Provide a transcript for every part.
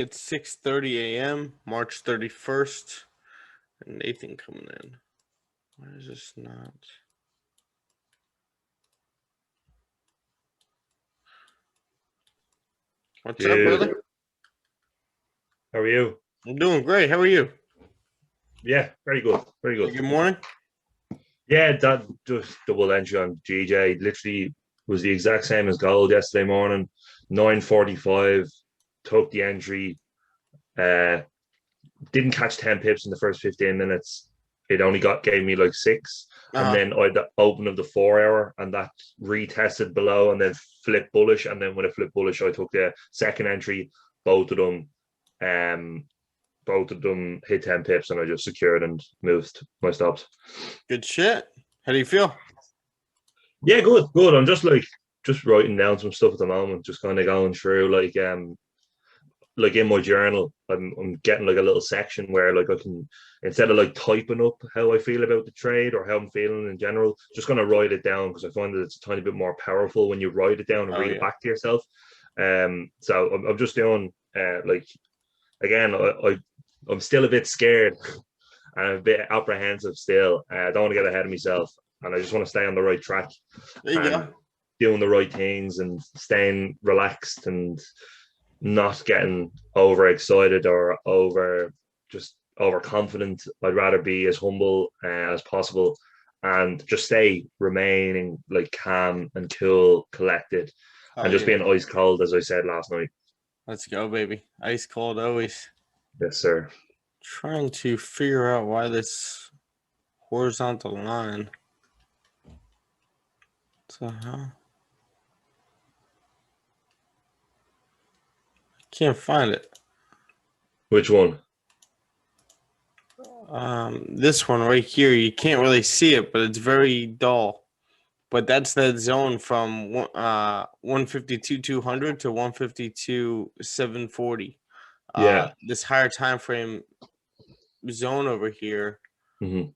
It's 6:30 a.m. March 31st. And Nathan coming in. Why is this not? What's up, brother? How are you? I'm doing great. How are you? Yeah, very good. Very good. Good morning. Yeah, that just double entry on GJ literally was the exact same as gold yesterday morning. 9:45, took the entry. Uh, didn't catch 10 pips in the first 15 minutes. It only gave me like six. And then I had the open of the 4 hour and that retested below and then flipped bullish. And then when it flipped bullish, I took the second entry, both of them. Both of them hit 10 pips and I just secured and moved my stops. Good shit. How do you feel? Yeah, good, good. I'm just writing down some stuff at the moment, just kind of going through like in my journal, I'm getting like a little section where like I can, instead of like typing up how I feel about the trade or how I'm feeling in general, just gonna write it down because I find that it's a tiny bit more powerful when you write it down and read it back to yourself. So I'm just doing like again, I'm still a bit scared and a bit apprehensive still. I don't want to get ahead of myself, and I just want to stay on the right track and doing the right things and staying relaxed and not getting overexcited or overconfident. I'd rather be as humble as possible and just remaining like calm and cool, collected, and just being ice cold, as I said last night. Let's go, baby. Ice cold always. Yes, sir. Trying to figure out why this horizontal line. So I can't find it. Which one? This one right here. You can't really see it, but it's very dull. But that's that zone from 152.200 to 152.740. Yeah. This higher time frame zone over here. Mm-hmm.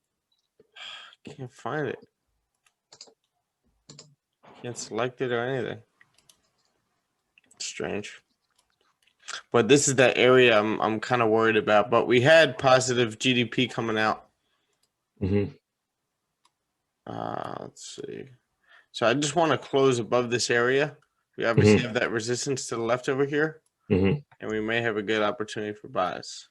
Can't find it. Can't select it or anything. Strange. But this is that area I'm kind of worried about. But we had positive GDP coming out. Mm-hmm. Let's see. So I just want to close above this area. We obviously have that resistance to the left over here. And we may have a good opportunity for buys.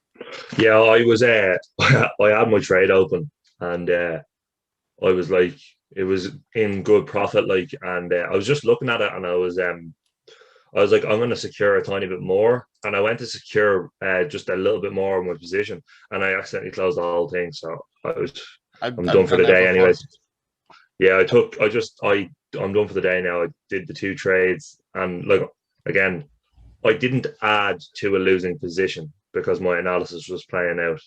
Yeah, I was I had my trade open and I was like, it was in good profit, like, and I was just looking at it and I was like, I'm going to secure a tiny bit more, and I went to secure just a little bit more of my position, and I accidentally closed the whole thing. So I'm done for the day, anyways. Yeah, I'm done for the day now. I did the two trades, and like again, I didn't add to a losing position because my analysis was playing out,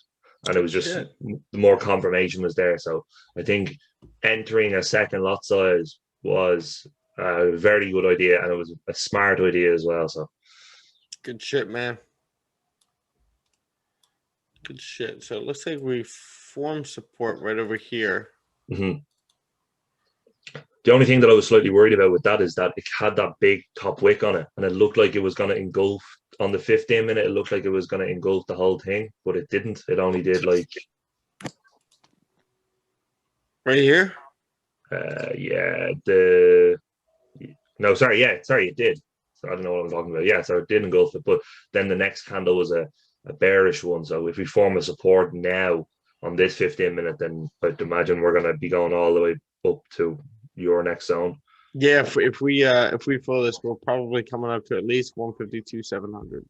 and it was just the more confirmation was there. So I think entering a second lot size was a very good idea, and it was a smart idea as well. So good shit, man. Good shit. So it looks like we formed support right over here. The only thing that I was slightly worried about with that is that it had that big top wick on it, and it looked like it was going to engulf on the 15 minute. It looked like it was going to engulf the whole thing, but it didn't. It only did like right here. Yeah, it did. So I don't know what I'm talking about. Yeah, so it did engulf it, but then the next candle was a bearish one. So if we form a support now on this 15 minute, then I'd imagine we're going to be going all the way up to your next zone. Yeah, if we follow this, we're probably coming up to at least 152.700.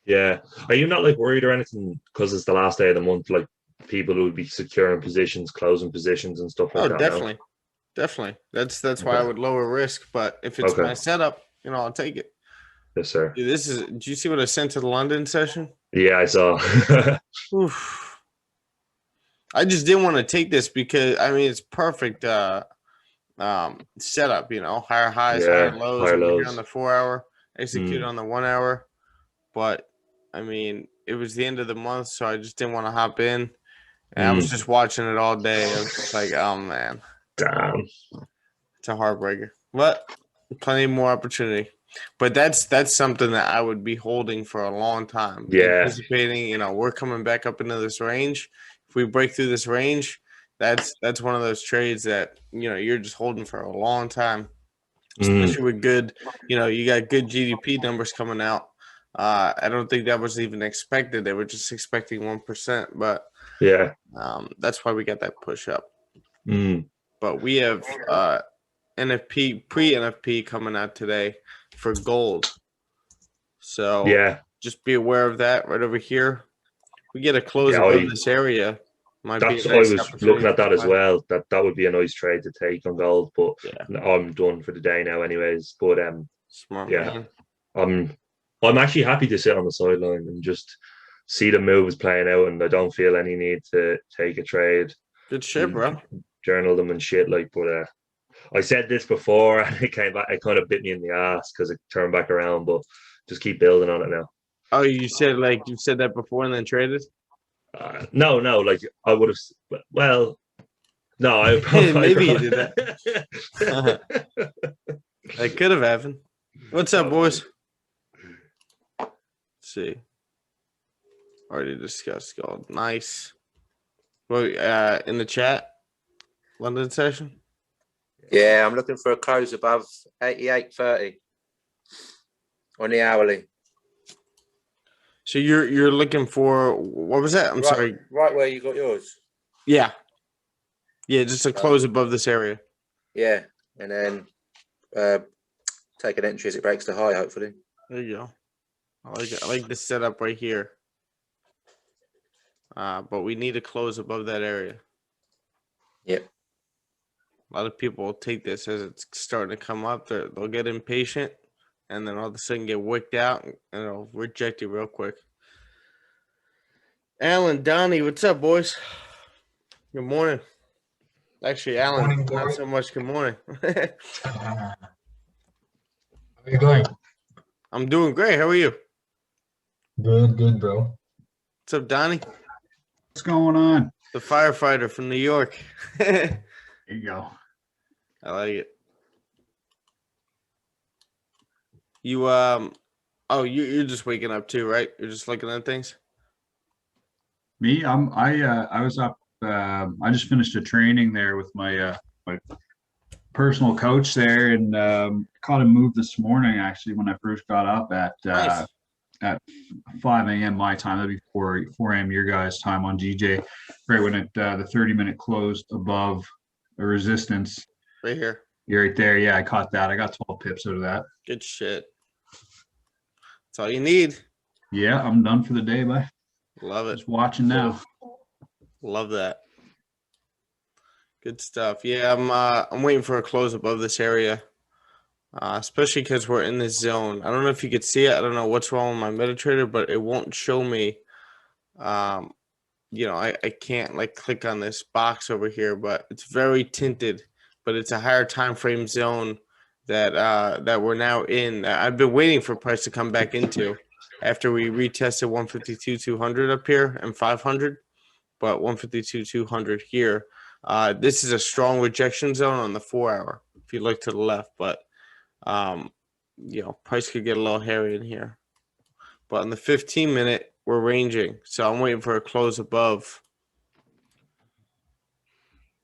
Yeah, are you not like worried or anything because it's the last day of the month? Like people who would be securing positions, closing positions, and stuff like that. Definitely, definitely. That's why I would lower risk. But if it's my setup, I'll take it. Yes, sir. Dude, do you see what I sent to the London session? Yeah, I saw. I just didn't want to take this because it's perfect setup, higher highs, higher lows over here on the 4 hour, execute on the 1 hour. But it was the end of the month, so I just didn't want to hop in. And I was just watching it all day. I was just like, oh man. Damn. It's a heartbreaker. But plenty more opportunity. But that's something that I would be holding for a long time. Yeah. Anticipating, we're coming back up into this range. If we break through this range, that's one of those trades that, you're just holding for a long time. Especially with good, you got good GDP numbers coming out. I don't think that was even expected. They were just expecting 1%, but yeah, that's why we got that push up. Mm. But we have NFP, pre-NFP coming out today for gold. So yeah, just be aware of that right over here. We get a close above this area. Might be a nice I was looking at that as well. That would be a nice trade to take on gold, but I'm done for the day now, anyways. But smart man. I'm actually happy to sit on the sideline and just see the moves playing out, and I don't feel any need to take a trade. Good shit, bro. Journal them and shit, like. But I said this before, and it came back. It kind of bit me in the ass because it turned back around. But just keep building on it now. Oh, you said that before and then traded? No, like I would have. Well, no, I probably maybe you did that. That could have happened. What's up, boys? Let's see. Already discussed gold. Nice. Well, in the chat, London session. Yeah, I'm looking for a close above 88.30 on the hourly. So you're looking for, what was that? I'm sorry. Right where you got yours. Yeah. Yeah, just a close above this area. Yeah, and then take an entry as it breaks the high, hopefully. There you go. I like it. I like this setup right here. But we need to close above that area. Yep. A lot of people will take this as it's starting to come up. They'll get impatient, and then all of a sudden get wicked out, and it'll reject you real quick. Alan, Donnie, what's up, boys? Good morning. Actually, Alan, morning, not so much good morning. How are you going? I'm doing great. How are you? Good, bro. What's up, Donnie? What's going on? The firefighter from New York. There you go. I like it. You you're just waking up too, right? You're just looking at things. Me, I was up. I just finished a training there with my my personal coach there, and caught a move this morning actually when I first got up at Nice. At 5 a.m. my time. That'd be 4 a.m. your guys' time on GJ, right when it the 30-minute closed above a resistance. Right here. You're right there. Yeah, I caught that. I got 12 pips out of that. Good shit. That's all you need. Yeah, I'm done for the day, bye. Love it. Just watching now. Love that. Good stuff. Yeah, I'm waiting for a close above this area, especially because we're in this zone. I don't know if you could see it. I don't know what's wrong with my MetaTrader, but it won't show me. I can't like click on this box over here, but it's very tinted. But it's a higher time frame zone that we're now in. I've been waiting for price to come back into after we retested 152.200 up here and 500, but 152.200 here. This is a strong rejection zone on the 4 hour if you look to the left, but price could get a little hairy in here. But on the 15-minute, we're ranging, so I'm waiting for a close above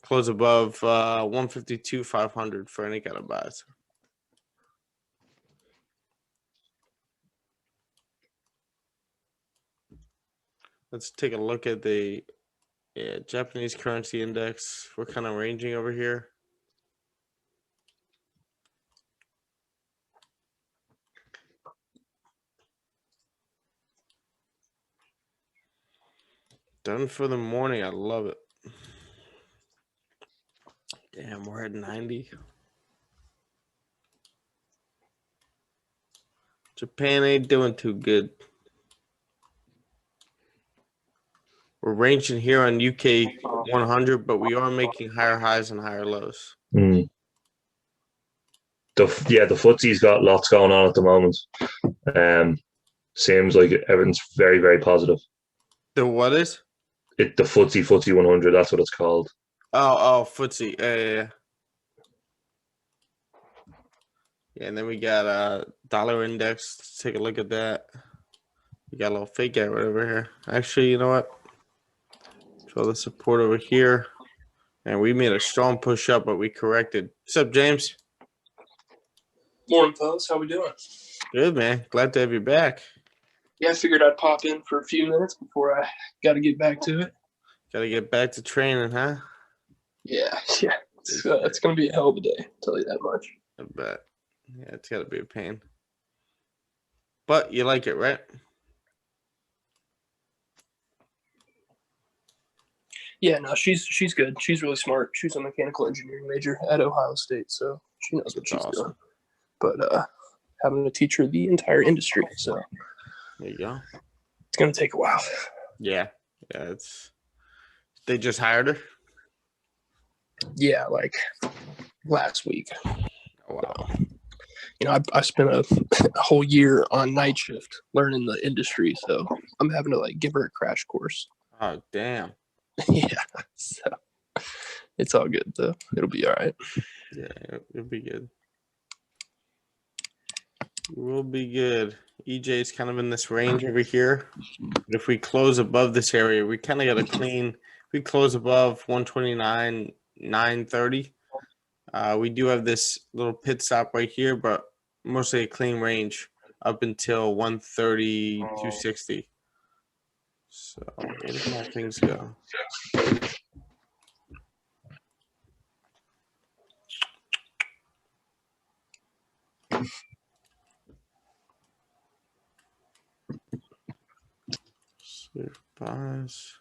152.500 for any kind of buys. Let's take a look at the Japanese currency index. We're kind of ranging over here. Done for the morning. I love it. Damn, we're at 90. Japan ain't doing too good. We're ranging here on UK 100, but we are making higher highs and higher lows. The FTSE's got lots going on at the moment. Seems like everything's very, very positive. The what is? The FTSE 100, that's what it's called. Oh, FTSE. Yeah, and then we got dollar index. Let's take a look at that. We got a little fake out right over here. Actually, you know what? Show the support over here. And we made a strong push up, but we corrected. What's up, James? Morning, fellas. How we doing? Good, man. Glad to have you back. Yeah, I figured I'd pop in for a few minutes before I got to get back to it. Got to get back to training, huh? Yeah. It's going to be a hell of a day, I'll tell you that much. I bet. Yeah, it's got to be a pain. But you like it, right? Yeah, no, she's good. She's really smart. She's a mechanical engineering major at Ohio State, so she knows what she's doing. But having to teach her the entire industry, so there you go. It's going to take a while. Yeah. They just hired her? Yeah, like last week. Oh, wow. I spent a whole year on night shift learning the industry, so I'm having to give her a crash course. Oh, damn. Yeah, so it's all good though. It'll be all right. Yeah, it'll be good. We'll be good. EJ's kind of in this range over here. But if we close above this area, we kind of got to clean. If we close above 129.930, we do have this little pit stop right here, but mostly a clean range up until 130.260. So where do my things go? Swift buys.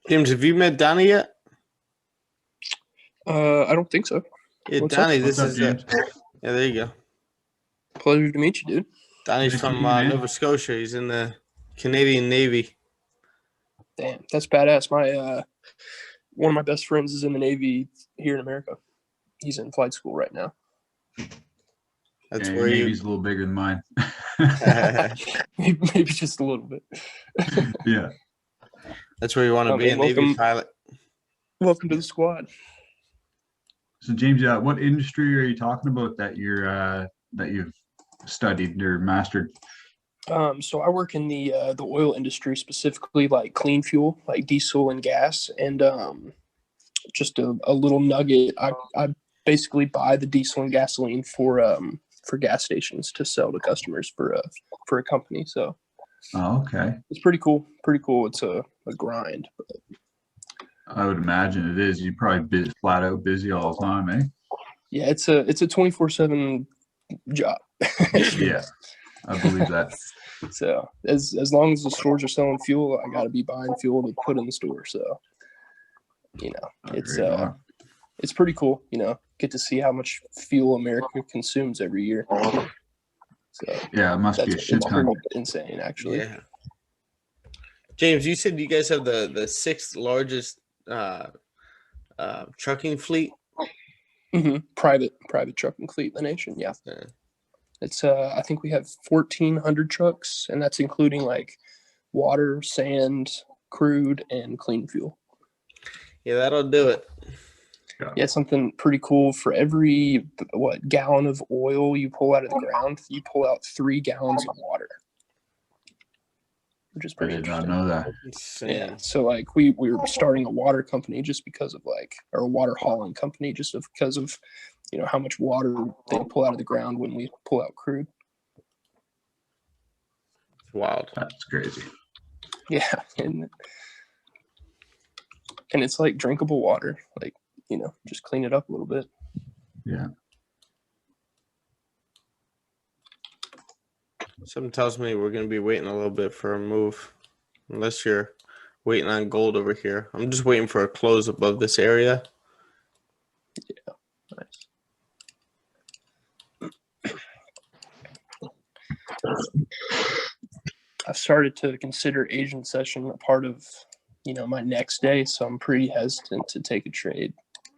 James, have you met Donnie yet? I don't think so. Yeah, What's Donnie, up? this What's is up, James? yeah, there you go. Pleasure to meet you, dude. Donnie's Nice to from meet you, man. Nova Scotia. He's in the Canadian Navy. Damn, that's badass. My one of my best friends is in the Navy here in America. He's in flight school right now. That's Yeah, where your you. Navy's a little bigger than mine. Maybe just a little bit. Yeah. That's where you want to be, a Navy pilot. Welcome to the squad. So James, what industry are you talking about that you've studied or mastered? So I work in the oil industry, specifically like clean fuel, like diesel and gas, and just a little nugget. I basically buy the diesel and gasoline for gas stations to sell to customers for a company. So okay. It's pretty cool. Pretty cool. It's a grind. But I would imagine it is. You're probably flat out busy all the time, eh? yeah, it's a 24/7 job. Yeah, I believe that. So as long as the stores are selling fuel, I got to be buying fuel to put in the store. So it's pretty cool. Get to see how much fuel America consumes every year. So yeah, it must be a shit ton. Pretty insane, actually. Yeah. James, you said you guys have the sixth largest trucking fleet. Mm-hmm. Private trucking fleet in the nation. Yeah. It's I think we have 1,400 trucks, and that's including like water, sand, crude, and clean fuel. Yeah, that'll do it. Yeah, something pretty cool. For every gallon of oil you pull out of the ground, you pull out 3 gallons of water, which is I pretty did not interesting. know that. Insane. Yeah, so like we were starting a water company just because of or a water hauling company just because of how much water they pull out of the ground when we pull out crude. It's wild. That's crazy. Yeah, and it's like drinkable water, just clean it up a little bit. Yeah. Something tells me we're going to be waiting a little bit for a move, unless you're waiting on gold over here. I'm just waiting for a close above this area. Yeah, nice. I've started to consider Asian session a part of, my next day, so I'm pretty hesitant to take a trade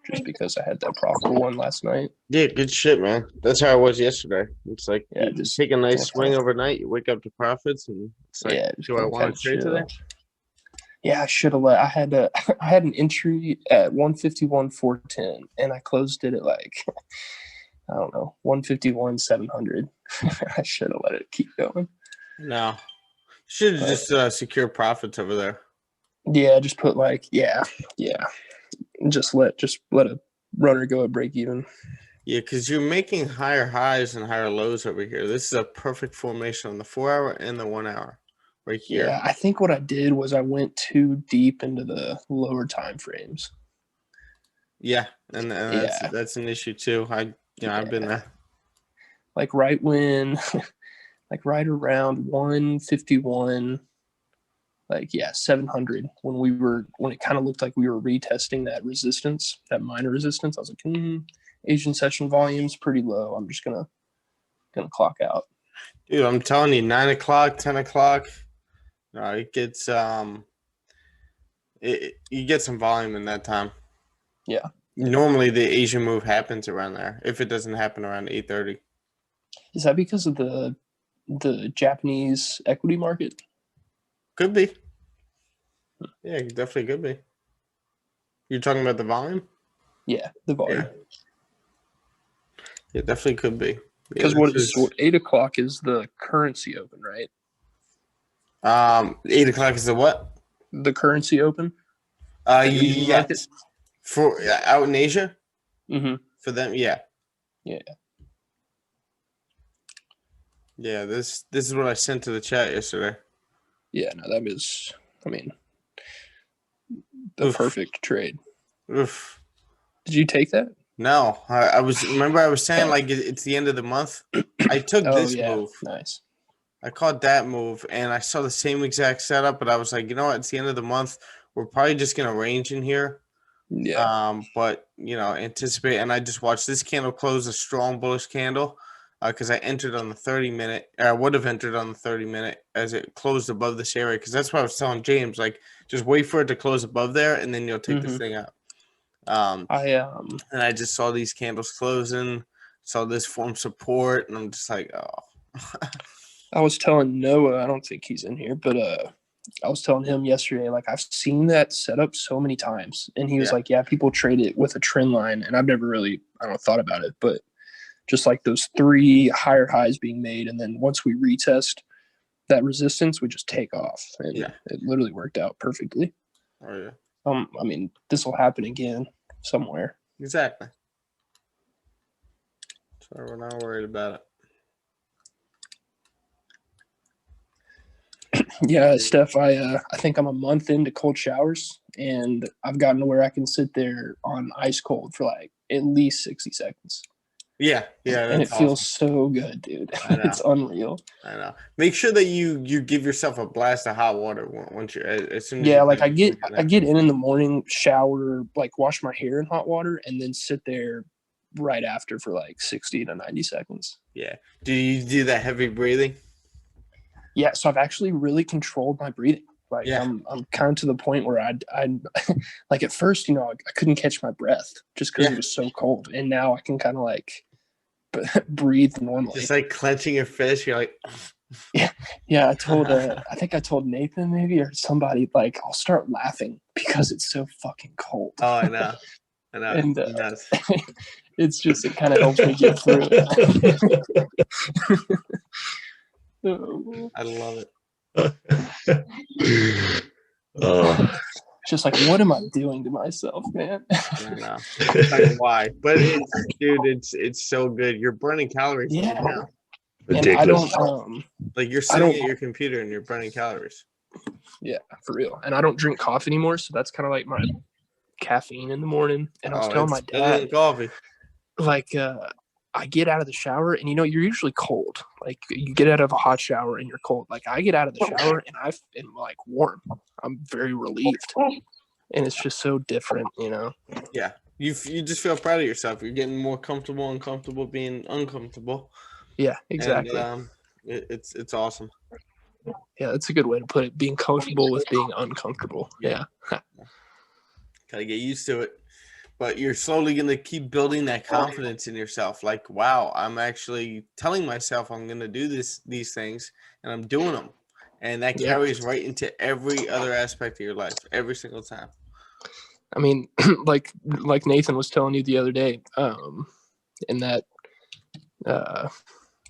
just because I had that profitable one last night. Yeah, good shit, man. That's how I was yesterday. It's like you just take a nice swing overnight, you wake up to profits, and it's like, do I want to trade today? Yeah, I should have let. I had an entry at 151.410, and I closed it at like I don't know 151.700. I should have let it keep going. No, should have just secure profits over there. Yeah, just put like just let a runner go at break even. Yeah, because you're making higher highs and higher lows over here. This is a perfect formation on the 4 hour and the 1 hour right here. Yeah, I think what I did was I went too deep into the lower time frames. Yeah, and that's an issue too. I've been there. Like right when, like right around 151, 700 when it kind of looked like we were retesting that resistance, that minor resistance. I was like, Asian session volume's pretty low. I'm just gonna clock out. Dude, I'm telling you, 9 o'clock, 10 o'clock. It gets you get some volume in that time. Yeah. Normally the Asian move happens around there. If it doesn't happen around 8:30. Is that because of the Japanese equity market? Could be. Yeah, it definitely could be. You're talking about the volume? Yeah, the volume. Yeah, definitely could be. Because 8 o'clock is the currency open, right? 8 o'clock is the what? The currency open. Yes. For out in Asia. Mm-hmm. For them, yeah. Yeah. Yeah, this is what I sent to the chat yesterday. Yeah, no, that was, the perfect trade. Oof. Did you take that? No, I was saying like it's the end of the month. I took this move. Nice. I caught that move, and I saw the same exact setup, but I was like, you know what? It's the end of the month. We're probably just gonna range in here. Yeah. But anticipate, and I just watched this candle close a strong bullish candle, because I entered on the 30-minute. I would have entered on the 30-minute as it closed above this area, because that's what I was telling James. Like, just wait for it to close above there, and then you'll take this thing out. And I just saw these candles closing, saw this form support, and I'm just like, oh. I was telling Noah, I don't think he's in here, but I was telling him yesterday, like, I've seen that setup so many times. And he was like, yeah, people trade it with a trend line. And I've never really, thought about it. But just like those 3 higher highs being made. And then once we retest that resistance, we just take off. And it literally worked out perfectly. Oh, yeah. This will happen again somewhere. Exactly. So we're not worried about it. Yeah, Steph, I think I'm a month into cold showers, and I've gotten to where I can sit there on ice cold for like at least 60 seconds. Yeah, and it feels so good, dude. It's unreal. I know. Make sure that you give yourself a blast of hot water once you're as soon as I get in the morning, shower, like wash my hair in hot water, and then sit there right after for like 60 to 90 seconds. Yeah. Do you do that heavy breathing? Yeah, so I've actually really controlled my breathing. Like I'm kind of to the point where I like at first, I couldn't catch my breath just because it was so cold, and now I can kind of like breathe normally. Just like clenching your fist, you're like. Yeah. I think I told Nathan maybe or somebody, like, I'll start laughing because it's so fucking cold. Oh, I know. And it's just it kind of helps me get through it. I love it. Just like, what am I doing to myself, man? I know. I don't know why, but it's so good. You're burning calories now. Ridiculous. Like you're sitting at your computer and you're burning calories. Yeah, for real. And I don't drink coffee anymore, so that's kind of like my caffeine in the morning. And I was telling my dad, coffee. Like, I get out of the shower and you're usually cold. Like you get out of a hot shower and you're cold. Like I get out of the shower and I am like warm. I'm very relieved. And it's just so different, Yeah. You just feel proud of yourself. You're getting more comfortable and comfortable being uncomfortable. Yeah, exactly. And, it's awesome. Yeah, that's a good way to put it. Being comfortable with being uncomfortable. Yeah. Gotta get used to it. but you're slowly going to keep building that confidence in yourself. Like, wow, I'm actually telling myself I'm going to do these things, and I'm doing them. And that carries right into every other aspect of your life, every single time. I mean, like Nathan was telling you the other day, in that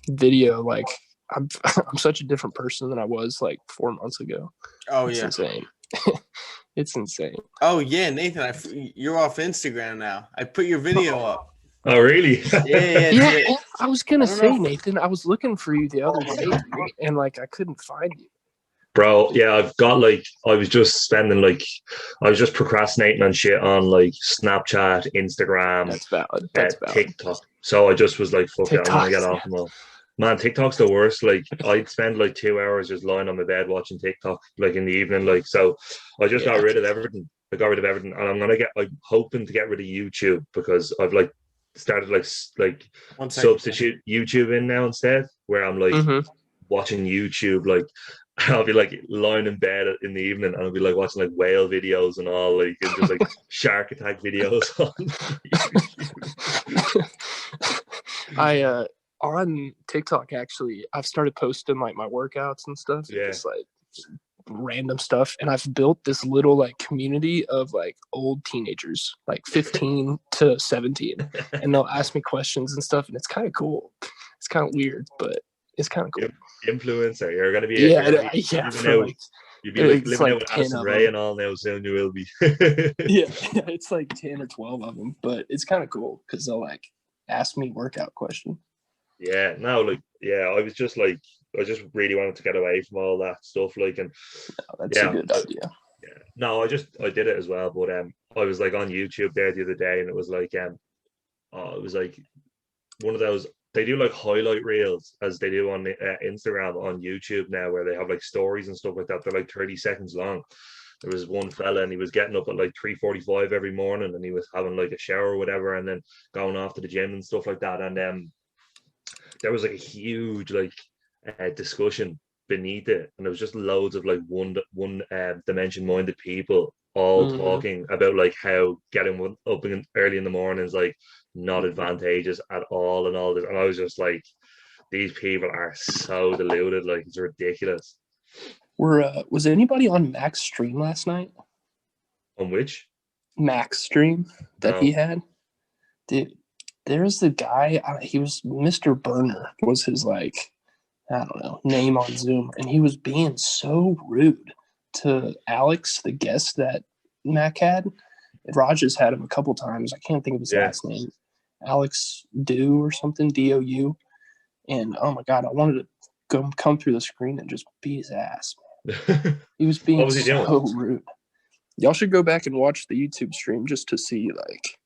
video, like I'm such a different person than I was like 4 months ago. Oh, it's yeah. Insane. It's insane. Oh, yeah, Nathan, you're off Instagram now. I put your video up. Oh, really? Yeah. I was going to say, Nathan, I was looking for you the other day, dude, and like I couldn't find you. Bro, yeah, I've got like, I was just procrastinating on shit on like Snapchat, Instagram, That's valid. TikTok. So I just was like, fuck it, I'm gonna get off them all. Man, TikTok's the worst. Like, I'd spend like 2 hours just lying on my bed watching TikTok, like in the evening. Like, so I just got rid of everything. And I'm hoping to get rid of YouTube because I've like started like substitute YouTube in now instead, where I'm like watching YouTube, like I'll be like lying in bed in the evening and I'll be like watching like whale videos and all, like, and just like shark attack videos on on TikTok, actually, I've started posting like my workouts and stuff. Yeah. Just like random stuff. And I've built this little like community of like old teenagers, like 15 to 17. And they'll ask me questions and stuff. And it's kind of cool. It's kind of weird, but it's kind of cool. Influencer. You're going to be you'll be like living out with Addison Ray and all now soon. You will be. yeah, it's like 10 or 12 of them, but it's kind of cool because they'll like ask me workout questions. Yeah, no, like, yeah, I just really wanted to get away from all that stuff, like, and that's a good idea. Yeah, no, I did it as well, but I was like on YouTube there the other day, and it was like it was like one of those, they do like highlight reels as they do on Instagram on YouTube now, where they have like stories and stuff like that. They're like 30 seconds long. There was one fella and he was getting up at like 3:45 every morning, and he was having like a shower or whatever, and then going off to the gym and stuff like that, and there was like a huge like discussion beneath it, and there was just loads of like one dimension minded people all talking about like how getting up early in the morning is like not advantageous at all and all this, and I was just like, these people are so deluded, like it's ridiculous. Was anybody on Mac's stream last night? On which? Mac's stream that he had? Dude, there's the guy, he was Mr. Burner was his like, I don't know, name on Zoom, and he was being so rude to Alex, the guest that Mac had. Raj has had him a couple times. I can't think of his last name. Alex Dou or something, D-O-U. And oh my God, I wanted to come through the screen and just beat his ass, man. He was being so rude. Y'all should go back and watch the YouTube stream just to see, like,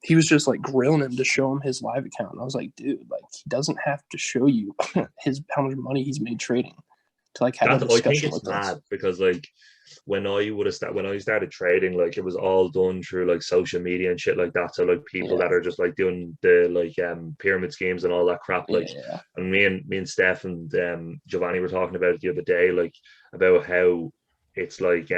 he was just like grilling him to show him his live account. And I was like, dude, like, he doesn't have to show you how much money he's made trading to like have a discussion with us. I think it's mad because like when I started trading, like it was all done through like social media and shit like that. So like people that are just like doing the like pyramid schemes and all that crap. Like, and me and Steph and Giovanni were talking about it the other day, like about how it's like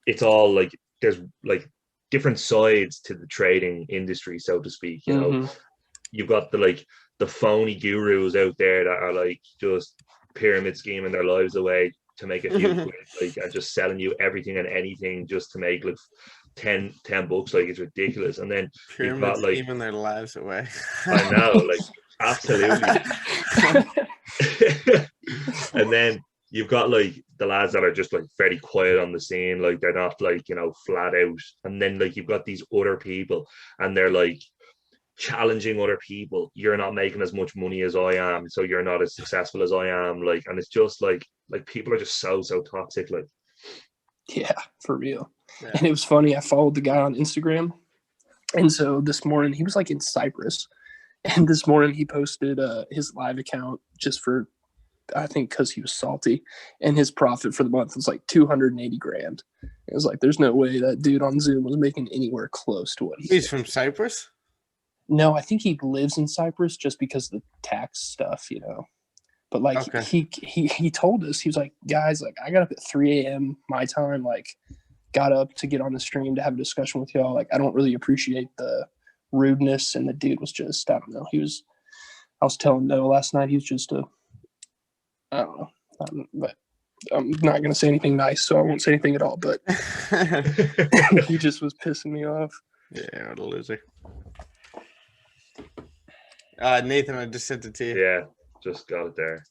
it's all like there's like different sides to the trading industry, so to speak. You know, you've got the phony gurus out there that are like just pyramid scheming their lives away to make a few quid, like, and just selling you everything and anything just to make like 10 bucks. Like, it's ridiculous. And then pyramid you've got like scheming their lives away. I know, like, absolutely. And then you've got like the lads that are just like very quiet on the scene, like they're not like, you know, flat out. And then like you've got these other people and they're like challenging other people. You're not making as much money as I am, so you're not as successful as I am. Like, and it's just like people are just so toxic. Like, yeah, for real. Yeah. And it was funny, I followed the guy on Instagram, and so this morning he was like in Cyprus, and this morning he posted his live account just for, I think, because he was salty, and his profit for the month was like 280 grand. It was like, there's no way that dude on Zoom was making anywhere close to what he's from Cyprus. No, I think he lives in Cyprus just because of the tax stuff, you know. But like he told us, he was like, guys, like, I got up at 3 a.m. my time, like got up to get on the stream to have a discussion with y'all. Like, I don't really appreciate the rudeness, and the dude was just, I don't know. I was telling Noah last night, he was just I don't know. But I'm not going to say anything nice, so I won't say anything at all. But he just was pissing me off. Yeah, what a loser. Nathan, I just sent it to you. Yeah, just got it there.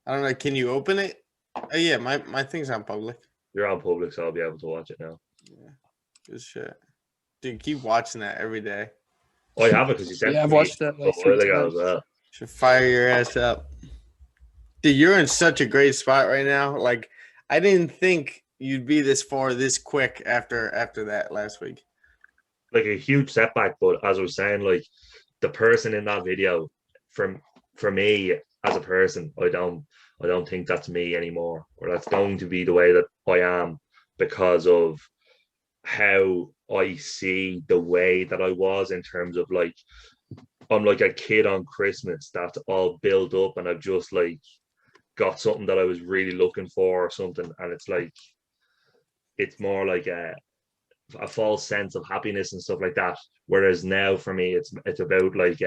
I don't know. Can you open it? Oh, yeah, my thing's on public. You're on public, so I'll be able to watch it now. Yeah, good shit. Dude, keep watching that every day. Oh, you have it because you sent it. Yeah, I've watched that like 3 times. As well. Should fire your ass up. Dude, you're in such a great spot right now. Like, I didn't think you'd be this far this quick after that last week. Like a huge setback, but as I was saying, like the person in that video, for me as a person, I don't think that's me anymore, or that's going to be the way that I am because of how I see the way that I was in terms of like I'm like a kid on Christmas that's all built up and I've just like got something that I was really looking for or something, and it's like it's more like a false sense of happiness and stuff like that. Whereas now for me it's about like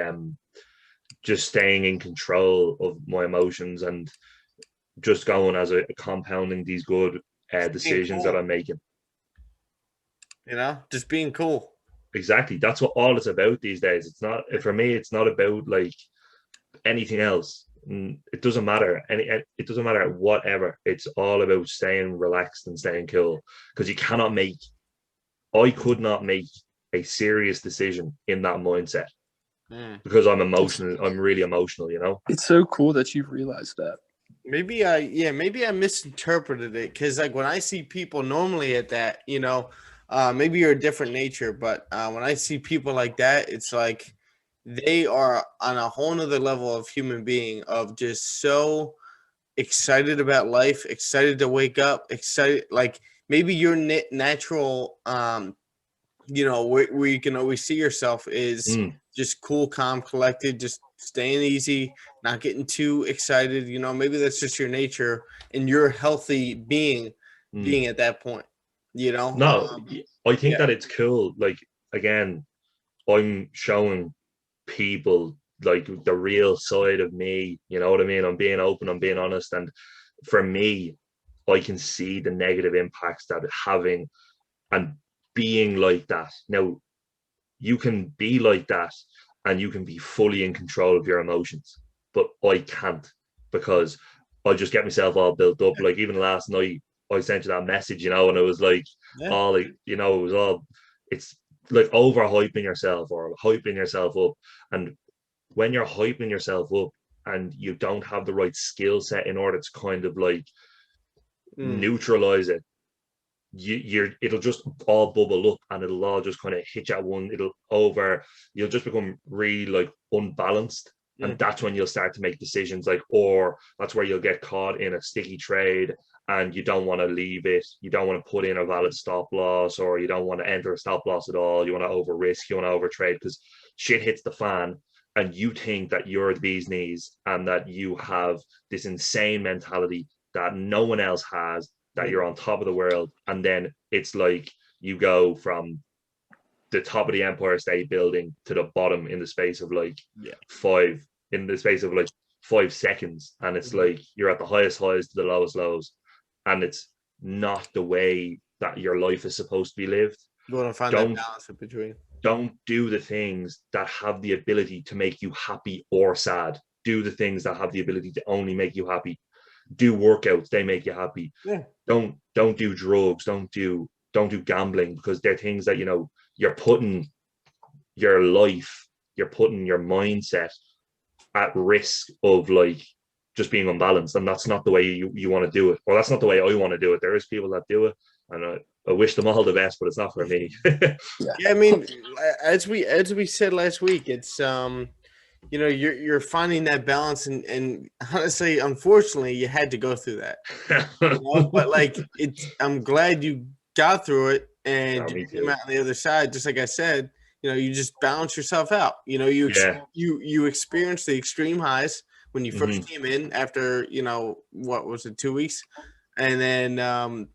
just staying in control of my emotions and just going as a compounding these good decisions that I'm making. You know, just being cool. Exactly. That's what all it's about these days. It's not, for me, it's not about like anything else. It doesn't matter. It doesn't matter whatever. It's all about staying relaxed and staying cool. Because I could not make a serious decision in that mindset. Because I'm emotional. I'm really emotional, you know? It's so cool that you've realized that. Maybe I misinterpreted it. Because like when I see people normally at that, you know, maybe you're a different nature, but when I see people like that, it's like they are on a whole nother level of human being, of just so excited about life, excited to wake up, excited. Like maybe your natural, you know, where you can always see yourself is just cool, calm, collected, just staying easy, not getting too excited. You know, maybe that's just your nature and you're healthy being at that point. You know, no, I think that it's cool. Like, again, I'm showing people like the real side of me. You know what I mean? I'm being open, I'm being honest. And for me, I can see the negative impacts that having and being like that. Now, you can be like that and you can be fully in control of your emotions, but I can't, because I just get myself all built up. Like even last night, I sent you that message, you know, and it was like all like, you know, it was all, it's like overhyping yourself or hyping yourself up. And when you're hyping yourself up and you don't have the right skill set in order to kind of like neutralize it, it'll just all bubble up and it'll all just kind of hit you at one. You'll just become really like unbalanced. And that's when you'll start to make decisions like, or that's where you'll get caught in a sticky trade and you don't want to leave it. You don't want to put in a valid stop loss, or you don't want to enter a stop loss at all. You want to over risk, you want to over trade, because shit hits the fan and you think that you're the bee's knees and that you have this insane mentality that no one else has, that you're on top of the world. And then it's like you go from the top of the Empire State Building to the bottom in the space of like 5 seconds. And it's like you're at the highest highs to the lowest lows. And it's not the way that your life is supposed to be lived. You want to find that balance in between. Don't do the things that have the ability to make you happy or sad. Do the things that have the ability to only make you happy. Do workouts, they make you happy. Don't do drugs, don't do gambling, because they're things that, you know, you're putting your life, you're putting your mindset at risk of like just being unbalanced. And that's not the way you want to do it, or that's not the way I want to do it. There is people that do it, and I wish them all the best, but it's not for me. I mean, as we said last week, it's you know, you're finding that balance, and honestly, unfortunately, you had to go through that. You know? But like, I'm glad you got through it and you came out on the other side. Just like I said, you know, you just balance yourself out. You know, you experienced the extreme highs when you first came in after, you know, what was it, 2 weeks, and then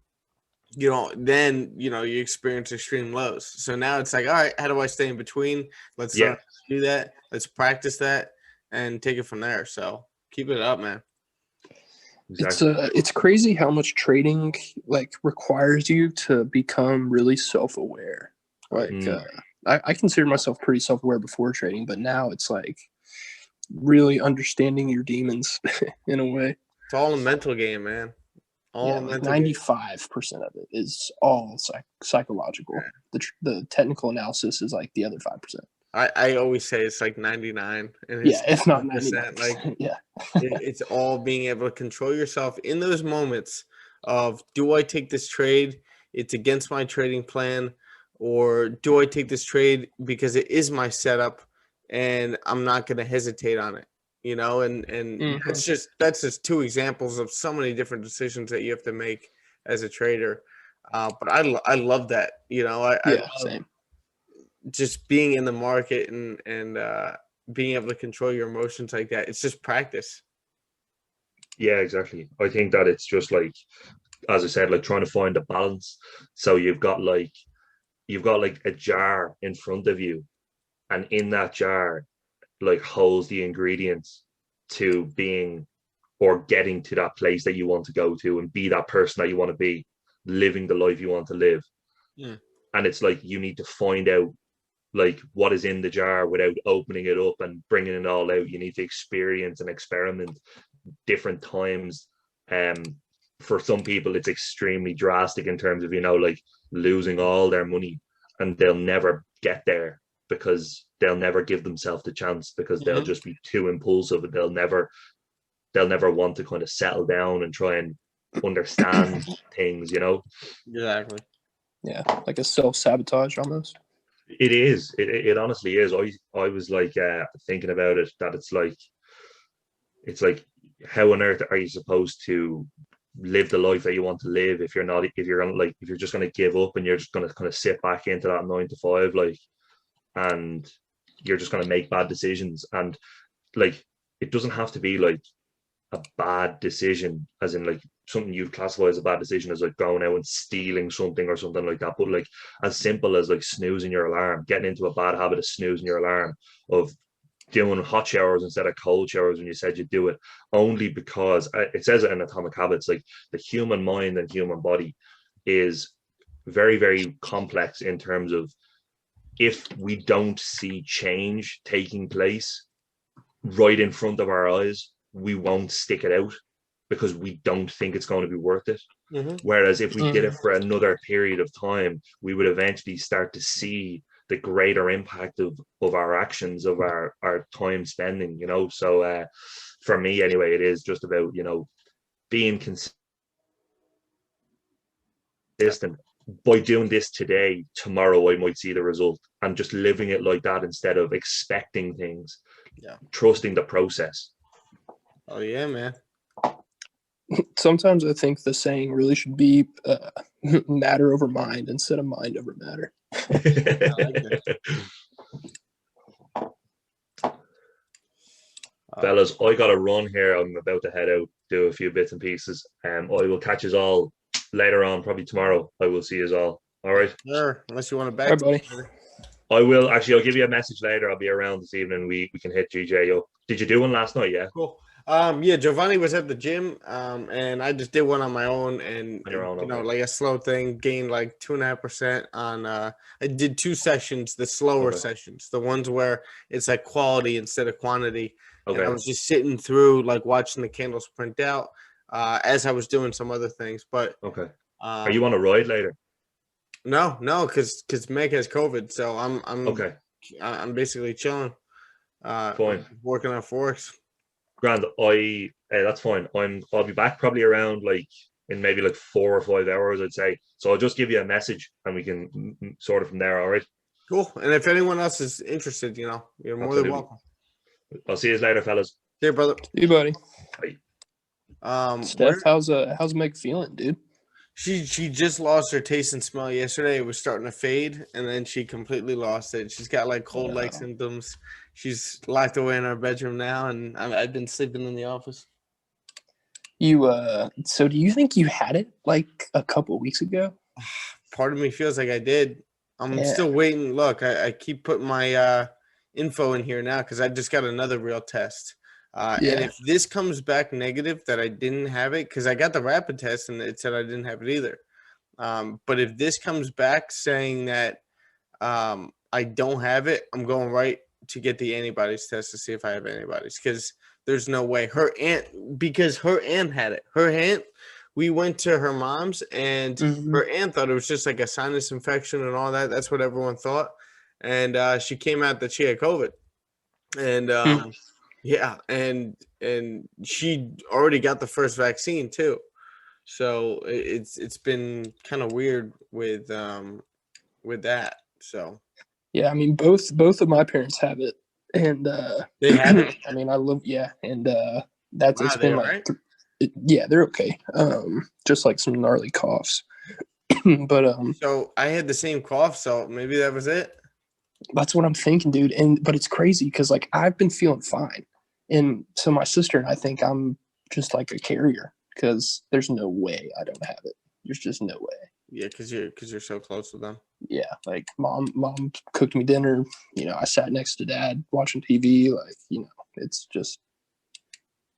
then you experience extreme lows. So now it's like, all right, how do I stay in between? Let's learn how to do that. Let's practice that and take it from there. So keep it up, man. Exactly. It's crazy how much trading like requires you to become really self-aware. Like I consider myself pretty self-aware before trading, but now it's like really understanding your demons in a way. It's all a mental game, man. All like 95% of it is all psychological. The technical analysis is like the other 5%. I always say it's like 99. And it's if not 99%. Like, it's all being able to control yourself in those moments of, do I take this trade? It's against my trading plan, or do I take this trade because it is my setup and I'm not going to hesitate on it? And that's just two examples of so many different decisions that you have to make as a trader. But I love that. I love same. Just being in the market and being able to control your emotions like that. It's just practice. Yeah, exactly. I think that it's just like, as I said, like trying to find a balance. So you've got like a jar in front of you, and in that jar like holds the ingredients to being or getting to that place that you want to go to and be that person that you want to be, living the life you want to live. And it's like you need to find out like what is in the jar without opening it up and bringing it all out. You need to experience and experiment different times. For some people it's extremely drastic in terms of like losing all their money, and they'll never get there because they'll never give themselves the chance, because they'll just be too impulsive, and they'll never want to kind of settle down and try and understand things. Exactly. Yeah, like a self-sabotage almost. It is. It honestly is. I was like thinking about it, that it's like how on earth are you supposed to live the life that you want to live if you're just going to give up and you're just going to kind of sit back into that 9 to 5, like, and you're just going to make bad decisions. And like, it doesn't have to be like a bad decision as in like something you'd classify as a bad decision, as like going out and stealing something or something like that, but like as simple as like snoozing your alarm, getting into a bad habit of snoozing your alarm, of doing hot showers instead of cold showers when you said you'd do it, only because it says it in Atomic Habits, like the human mind and human body is very, very complex in terms of, if we don't see change taking place right in front of our eyes, we won't stick it out because we don't think it's going to be worth it. Whereas if we did it for another period of time, we would eventually start to see the greater impact of our actions, of our time spending, So for me anyway, it is just about, being consistent. By doing this today, tomorrow I might see the result, and just living it like that instead of expecting things. Trusting the process. Oh yeah, man. Sometimes I think the saying really should be matter over mind instead of mind over matter. I like that. Fellas, I got to run here. I'm about to head out, do a few bits and pieces. I will catch us all later on, probably tomorrow. I will see us all. All right. Sure. Unless you want to back. All right, buddy. I will actually. I'll give you a message later. I'll be around this evening. We can hit GJ up. Did you do one last night? Yeah. Cool. Yeah, Giovanni was at the gym, and I just did one on my own, and on your own, okay. Like a slow thing, gained like 2.5% on. I did 2 sessions, the slower sessions, the ones where it's like quality instead of quantity. Okay. And I was just sitting through, like watching the candles print out, as I was doing some other things. But okay, are you on a ride later? No, because Meg has COVID, so I'm okay. I'm basically chilling. Fine. Working on Forex. Grand. That's fine. I'll be back probably around like in maybe like 4 or 5 hours, I'd say. So I'll just give you a message and we can sort it from there. All right. Cool. And if anyone else is interested, you're more than welcome. I'll see you later, fellas. See you, brother. See you, buddy. Bye. Steph, how's Meg feeling, dude? She just lost her taste and smell yesterday. It was starting to fade, and then she completely lost it. She's got like cold leg symptoms. She's locked away in our bedroom now, and I've been sleeping in the office. So do you think you had it like a couple weeks ago? Part of me feels like I did. I'm still waiting. Look, I keep putting my info in here now because I just got another real test. And if this comes back negative that I didn't have it, because I got the rapid test and it said I didn't have it either. But if this comes back saying that I don't have it, I'm going right to get the antibodies test to see if I have antibodies, because there's no way her aunt, because her aunt had it. Her aunt, we went to her mom's and her aunt thought it was just like a sinus infection and all that. That's what everyone thought. And she came out that she had COVID. And yeah, and she already got the first vaccine too. So it's been kind of weird with that. So yeah, I mean both of my parents have it, and they have it. I mean, I love and that's Wow, it's been like right? Yeah, they're okay. Just like some gnarly coughs. But so I had the same cough, so maybe that was it. That's what I'm thinking, dude. But it's crazy because like I've been feeling fine, and so my sister and I think I'm just like a carrier because there's no way I don't have it. There's just no way. Yeah, because you're so close with them. Yeah, like mom cooked me dinner. You know, I sat next to dad watching TV. Like, you know, it's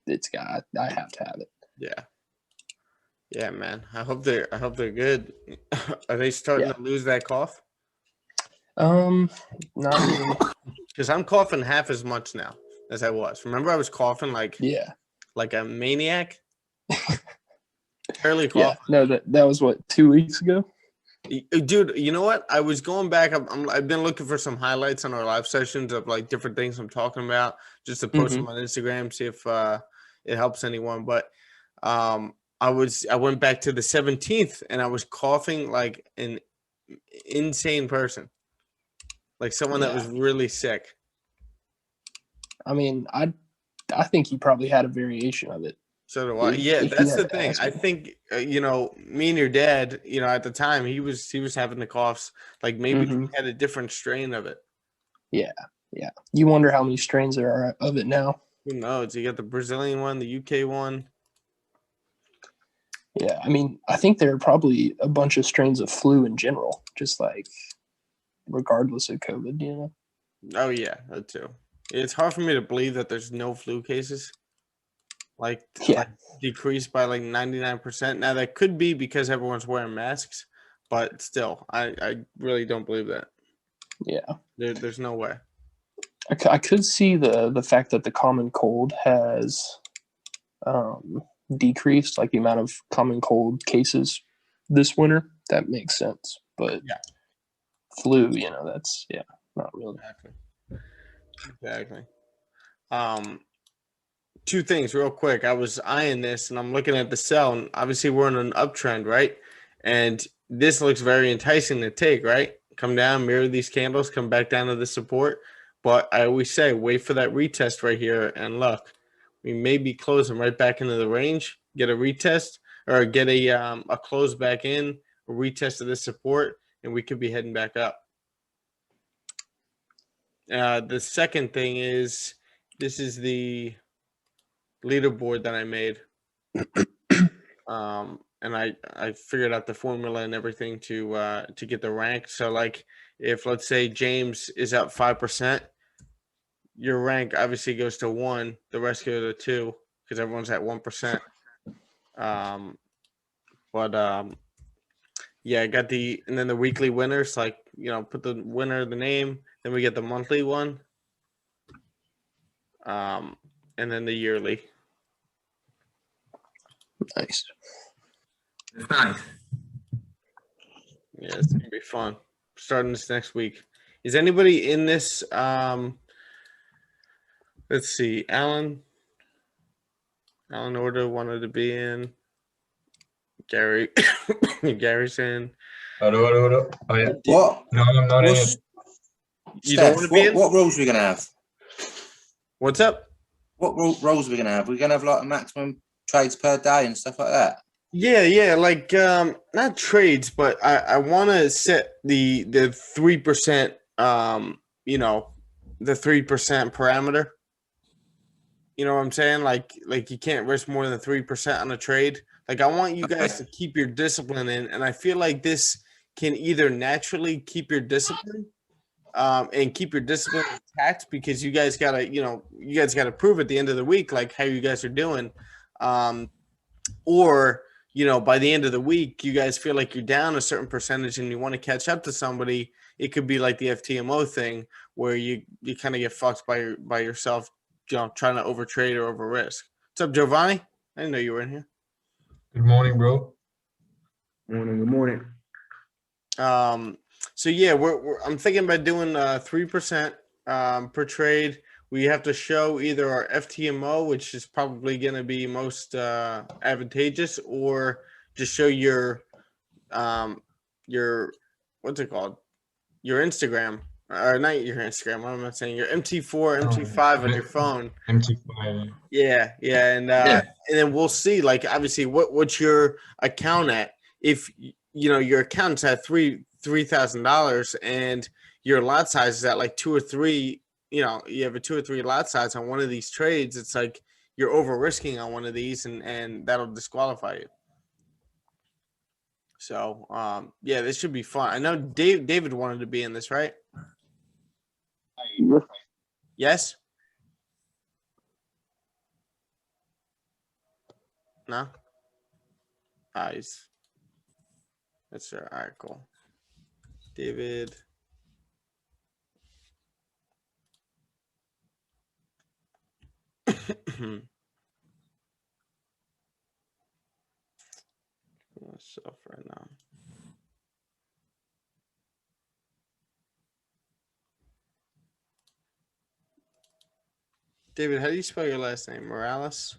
I have to have it. Yeah, man. I hope they're good. Are they starting to lose that cough? Not really. Because I'm coughing half as much now as I was. Remember, I was coughing like a maniac. Barely coughing. Yeah, no, that was what, 2 weeks ago. Dude, you know what? I was going back. I've been looking for some highlights on our live sessions of like different things I'm talking about, just to post them on Instagram, see if it helps anyone. But I went back to the 17th and I was coughing like an insane person, like someone that was really sick. I mean, I think he probably had a variation of it. So do I. Yeah, that's the thing. I think me and your dad, at the time he was having the coughs. Like maybe he had a different strain of it. Yeah. You wonder how many strains there are of it now. Who knows? You got the Brazilian one, the UK one. Yeah, I mean, I think there are probably a bunch of strains of flu in general, just like regardless of COVID, you know? Oh, yeah, that too. It's hard for me to believe that there's no flu cases. Like decreased by like 99%. Now, that could be because everyone's wearing masks, but still, I really don't believe that. Yeah. There's no way. I could see the fact that the common cold has decreased, like the amount of common cold cases this winter. That makes sense. But flu, that's not really. Exactly. Two things real quick. I was eyeing this and I'm looking at the sell, and obviously we're in an uptrend, right? And this looks very enticing to take, right? Come down, mirror these candles, come back down to the support. But I always say, wait for that retest right here, and look, we may be closing right back into the range, get a retest, or get a close back in, a retest of this support, and we could be heading back up. The second thing is, this is the leaderboard that I made. And I figured out the formula and everything to get the rank. So like if let's say James is up 5%, your rank obviously goes to 1, the rest go to 2 because everyone's at 1%. Yeah, I got and then the weekly winners, like, put the winner, the name, then we get the monthly one. And then the yearly. Nice. Nice. Yeah, it's gonna be fun. Starting this next week. Is anybody in this? Let's see. Alan Order wanted to be in. Gary's in. Hello. Oh yeah. What? No, I'm not in. You don't want to be in? What roles are we gonna have? What's up? What roles are we gonna have? We're gonna have like a maximum trades per day and stuff like that. Yeah, like not trades, but I want to set the 3%, the 3% parameter. You know what I'm saying? Like you can't risk more than 3% on a trade. Like, I want you guys to keep your discipline in, and I feel like this can either naturally keep your discipline and keep your discipline intact, because you guys gotta prove at the end of the week like how you guys are doing, or by the end of the week you guys feel like you're down a certain percentage and you want to catch up to somebody. It could be like the FTMO thing where you kind of get fucked by yourself, trying to overtrade or over risk. What's up, Giovanni? I didn't know you were in here. Good morning, bro. Good morning. So yeah, I'm thinking about doing 3% per trade. We have to show either our FTMO, which is probably going to be most advantageous, or just show your what's it called? Your Instagram, or not your Instagram. What am I saying? Your MT4, MT5 on your phone. MT5. Yeah, and then we'll see. Like, obviously, what's your account at? If your account's at $3,000 and your lot size is at like 2 or 3. You have a 2 or 3 lot size on one of these trades. It's like you're over risking on one of these, and that'll disqualify you. So, this should be fun. I know David wanted to be in this, right? Yes? No? Eyes. That's all right, cool. David. Myself right now. David, how do you spell your last name? Morales?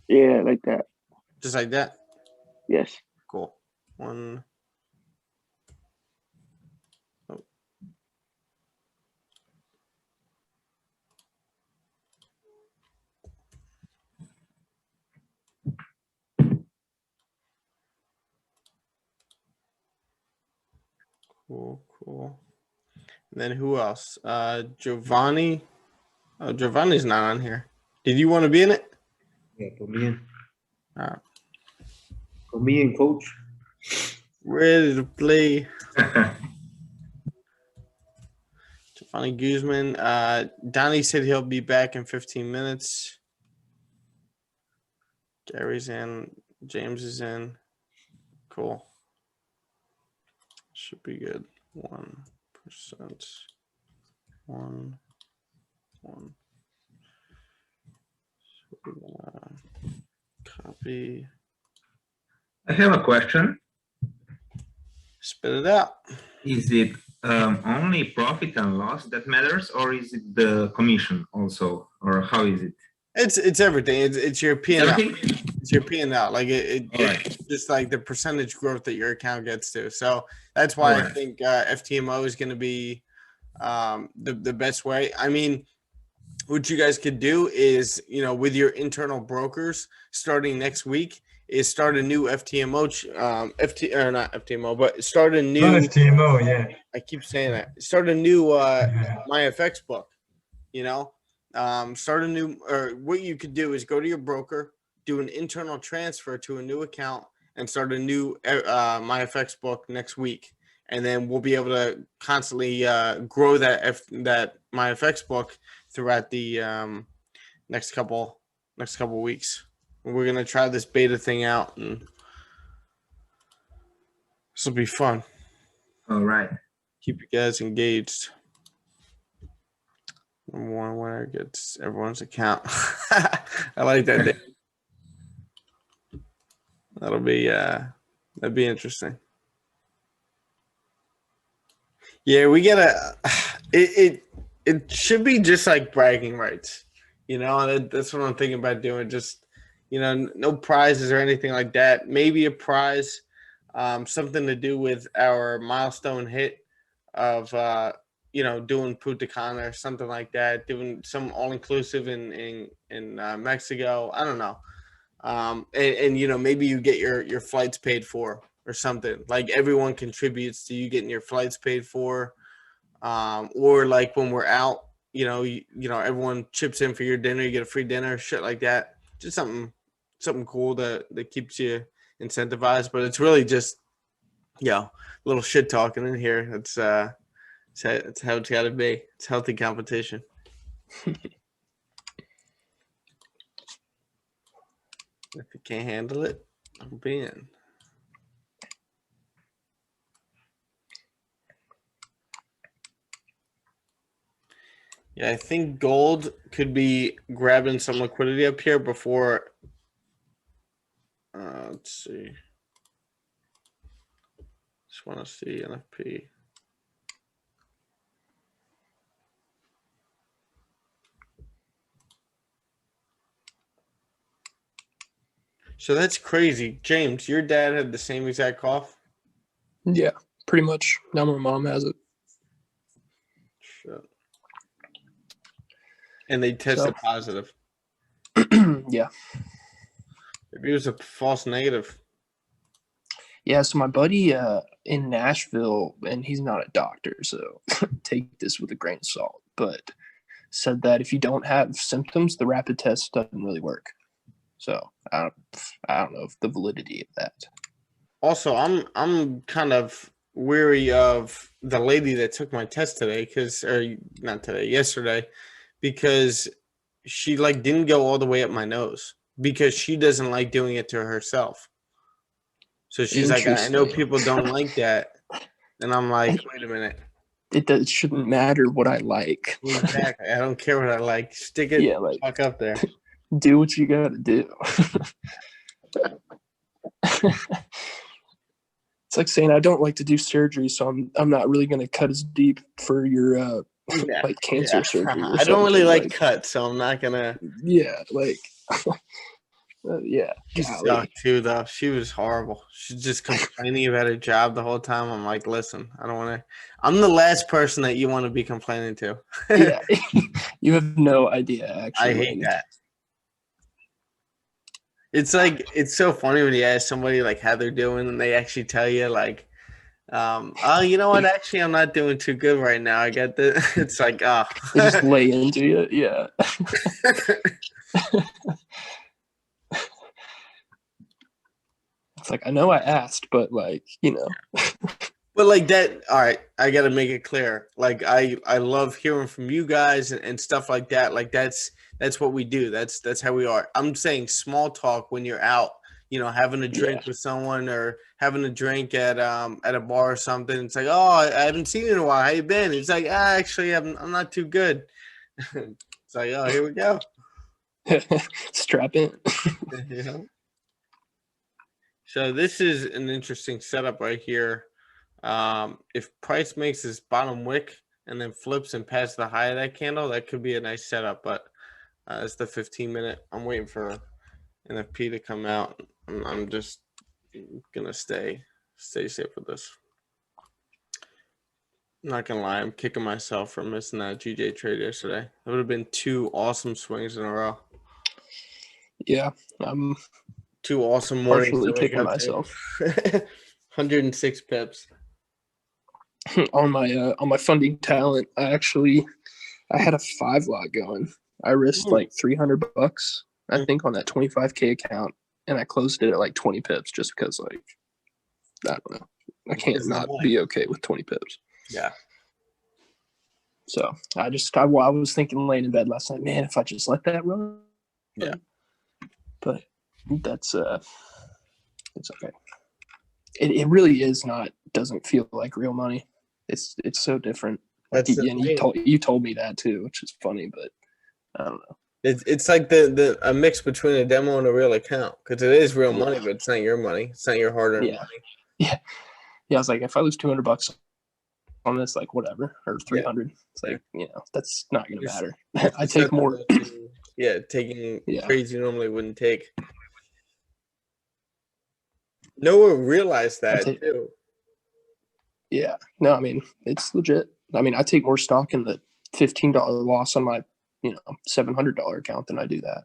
Yeah, like that. Just like that? Yes. Cool. One. Oh. Cool. And then who else? Giovanni. Oh, Giovanni's not on here. Did you want to be in it? Yeah, put me in. All right. Put me in, coach. Ready to play. Giovanni Guzman. Donnie said he'll be back in 15 minutes. Gary's in. James is in. Cool. Should be good. 1%. 1. Copy. I have a question. Spit it out. Is it only profit and loss that matters, or is it the commission also, or how is it? It's everything. It's your P&L. Everything? It's your P&L. Like Right. it's just like the percentage growth that your account gets to. So that's why I think FTMO is going to be the best way. I mean, what you guys could do is, with your internal brokers starting next week, is start a new FTMO, not FTMO, but start a new FTMO, yeah. I keep saying that. Start a new MyFX book. Start a new, or what you could do is go to your broker, do an internal transfer to a new account, and start a new MyFX book next week. And then we'll be able to constantly grow that MyFX book throughout the next couple weeks. We're gonna try this beta thing out, and this will be fun. All right. Keep you guys engaged. Number one winner gets everyone's account. I like that. Day. That'd be interesting. Yeah, we gotta. It should be just like bragging rights, That's what I'm thinking about doing. Just no prizes or anything like that. Maybe a prize, something to do with our milestone hit of doing Punta Cana or something like that. Doing some all inclusive in Mexico. I don't know. And maybe you get your flights paid for or something. Like everyone contributes to you getting your flights paid for. Or like when we're out, everyone chips in for your dinner, you get a free dinner, shit like that. Just something something cool that keeps you incentivized. But it's really just, a little shit talking in here. It's how it's got to be. It's healthy competition. If you can't handle it, I'm being. Yeah, I think gold could be grabbing some liquidity up here before. Let's see. Just want to see NFP. So that's crazy. James, your dad had the same exact cough? Yeah, pretty much. Now my mom has it. Shit. And they tested positive. Yeah. Maybe it was a false negative. Yeah, so my buddy in Nashville, and he's not a doctor, so take this with a grain of salt, but said that if you don't have symptoms, the rapid test doesn't really work. So I don't know if the validity of that. Also, I'm kind of weary of the lady that took my test today, yesterday, because she didn't go all the way up my nose because she doesn't like doing it to herself. So she's like, I know people don't like that. And I'm like, wait a minute. It shouldn't matter what I like. Exactly. I don't care what I like. Stick it fuck up there. Do what you got to do. It's like saying I don't like to do surgery, so I'm not really going to cut as deep for your cancer surgery. I don't really like cuts, so I'm not gonna. Yeah, yeah. She sucked too, though. She was horrible. She's just complaining about her job the whole time. I'm like, listen, I don't want to. I'm the last person that you want to be complaining to. Yeah, you have no idea. Actually, I hate that. It's it's so funny when you ask somebody how they're doing, and they actually tell you oh, you know what? Actually, I'm not doing too good right now. I get this. It's they just lay into you. Yeah. It's I know I asked, but But that, all right, I got to make it clear. I love hearing from you guys and stuff like that. That's what we do. That's how we are. I'm saying small talk when you're out, having a drink with someone or having a drink at a bar or something. It's oh, I haven't seen you in a while. How you been? It's actually, I'm not too good. It's oh, here we go. Strap in. So this is an interesting setup right here. If price makes this bottom wick and then flips and passes the high of that candle, that could be a nice setup. But it's the 15-minute. I'm waiting for NFP to come out. I'm just gonna stay safe with this. I'm not gonna lie, I'm kicking myself for missing that GJ trade yesterday. That would have been 2 awesome swings in a row. Yeah, I'm 2 awesome mornings. Partially kicking myself. 106 pips. On my funding talent, I had a 5 lot going. I risked $300, I think, on that 25K account, and I closed it at 20 pips just because I don't know. I can't not be okay with 20 pips. Yeah. So I was thinking laying in bed last night, man, if I just let that run. Yeah. But that's it's okay. It really doesn't feel like real money. It's so different. You told me that too, which is funny, but I don't know. It's like a mix between a demo and a real account, because it is real money, but it's not your money. It's not your hard-earned money. Yeah. I was if I lose $200 on this, whatever, or 300, it's that's not gonna matter. I take more. Taking trades you normally wouldn't take. Noah realized that too. Yeah. No, I mean, it's legit. I mean, I take more stock in the $15 loss on my, $700 account than I do that.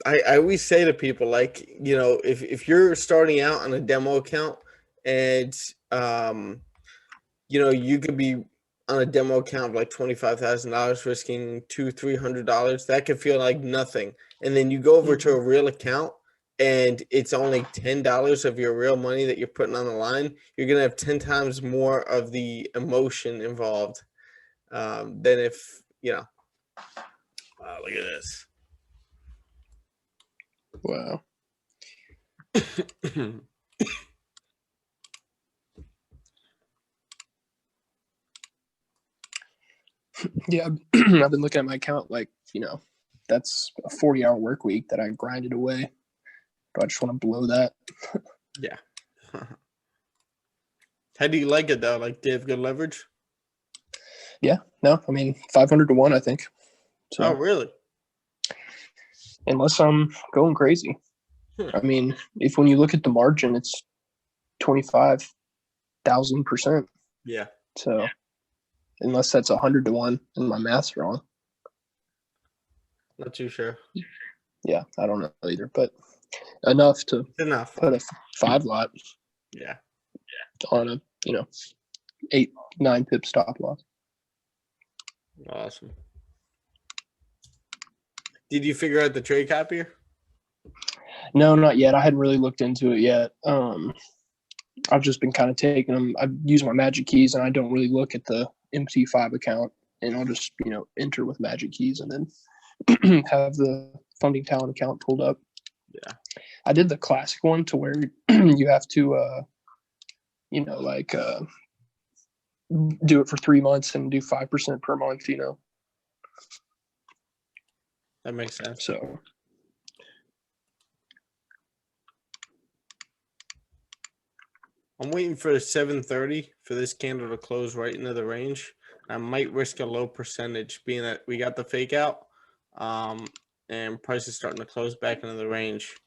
I always say to people, if you're starting out on a demo account and, you could be on a demo account of $25,000 risking $200-300, that could feel like nothing. And then you go over to a real account and it's only $10 of your real money that you're putting on the line, you're gonna have 10 times more of the emotion involved than if look at this. Wow. Yeah, I've been looking at my account like, that's a 40-hour work week that I grinded away. But I just want to blow that. Yeah. How do you like it though? Like, do you have good leverage? Yeah, no, I mean 500 to 1, I think. So, oh, really? Unless I'm going crazy. I mean, when you look at the margin, it's 25,000%. Yeah. So, unless that's 100 to 1, and my math's wrong. Not too sure. Yeah, I don't know either, but enough to put a 5 lot. Yeah. On a 8-9 pip stop loss. Awesome. Did you figure out the trade copier? No, not yet. I hadn't really looked into it yet. I've just been kind of taking them. I use my magic keys, and I don't really look at the MT5 account, and I'll just enter with magic keys, and then have the funding talent account pulled up. Yeah, I did the classic one to where you have to, do it for 3 months and do 5% per month. That makes sense. So. I'm waiting for 7:30 for this candle to close right into the range. I might risk a low percentage, being that we got the fake out, and price is starting to close back into the range.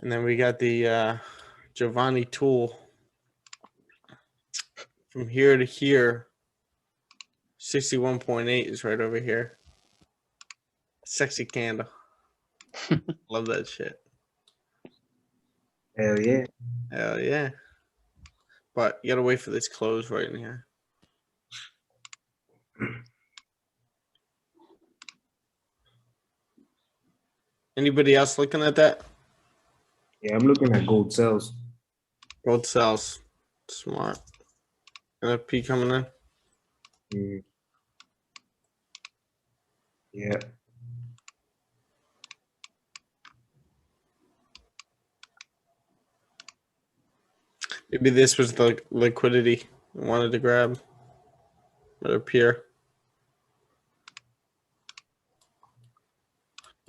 And then we got the Giovanni tool from here to here. 61.8 is right over here. Sexy candle. Love that shit. Hell yeah. Hell yeah. But you gotta wait for this close right in here. Anybody else looking at that? Yeah, I'm looking at gold sells. Gold sells. Smart. NFP coming in. Yeah. Maybe this was the liquidity I wanted to grab. Right up here.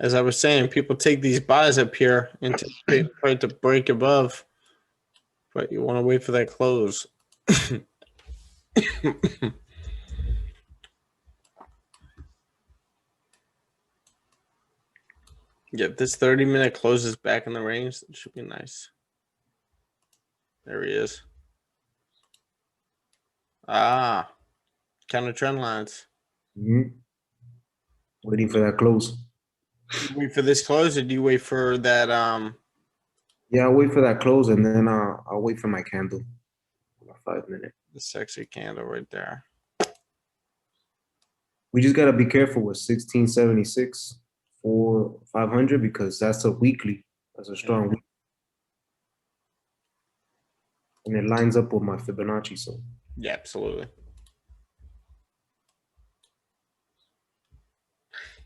As I was saying, people take these buys up here, anticipate price to break above, but you want to wait for that close. Yeah, if this 30-minute closes back in the range, it should be nice. There he is. Ah, counter trend lines. Waiting for that close. You wait for this close, or do you wait for that? Yeah, I'll wait for that close, and then I'll wait for my candle. 5 minutes. The sexy candle right there. We just gotta be careful with 1676 for 500 because that's a weekly. That's a strong week. And it lines up with my Fibonacci. So yeah, absolutely.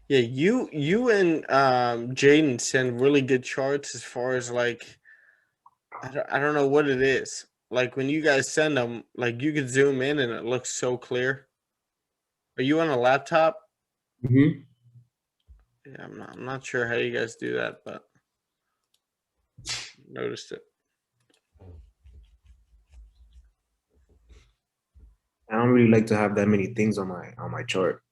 Yeah, you and Jaden send really good charts as far as like I don't know what it is. Like when you guys send them, like you could zoom in and it looks so clear. Are you on a laptop? Yeah, I'm not sure how you guys do that, but noticed it. I don't really like to have that many things on my chart.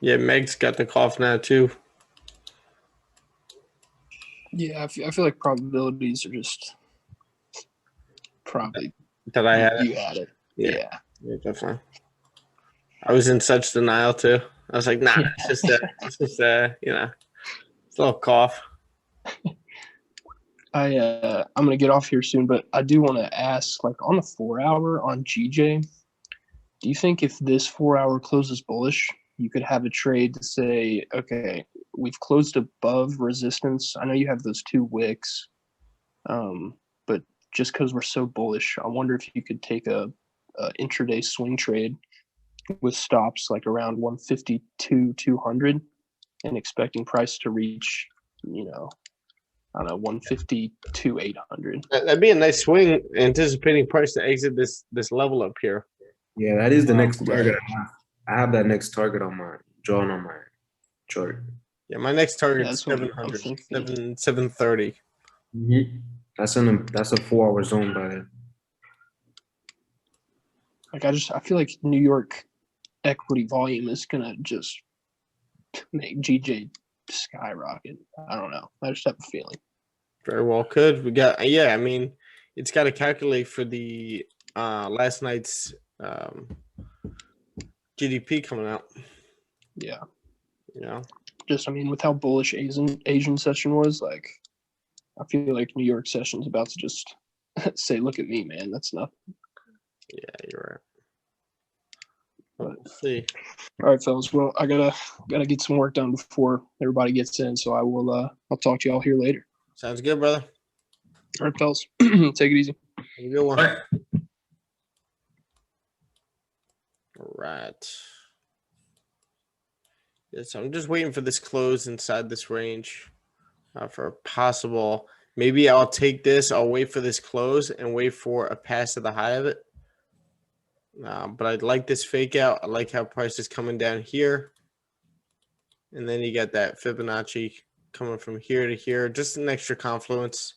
Yeah, Meg's got the cough now too. Yeah, I feel like probabilities are just probably that I had. You had it. Yeah, definitely. I was in such denial too. I was like, nah, it's just you know, it's a little cough. I'm gonna get off here soon, but I do want to ask, like on the 4 hour on GJ, do you think if this 4 hour closes bullish, you could have a trade to say, okay, we've closed above resistance. I know you have those 2 wicks, but just because we're so bullish, I wonder if you could take a intraday swing trade with stops like around 152, 200, and expecting price to reach, you know, I don't know, 152, 800. That'd be a nice swing, anticipating price to exit this level up here. Yeah, that is the next target I have. I have that next target drawn on my chart. Yeah, my next target is 700, 730. Mm-hmm. That's a 4 hour zone by then. Like I feel like New York equity volume is gonna just make GJ skyrocket. I don't know. I just have a feeling. Very well could. We got I mean, it's got to calculate for the last night's GDP coming out. Yeah. You know. Just I mean, with how bullish Asian session was, like I feel like New York session's about to just say, "Look at me, man. That's nothing." Yeah, you're right. Let's see. All right, fellas. Well, I gotta get some work done before everybody gets in. So I will. I'll talk to y'all here later. Sounds good, brother. All right, fellas. Take it easy. Have a good one. All right. Yeah, so I'm just waiting for this close inside this range for a possible. Maybe I'll take this. I'll wait for this close and wait for a pass to the high of it. But I like this fake out. I like how price is coming down here. And then you got that Fibonacci coming from here to here. Just an extra confluence.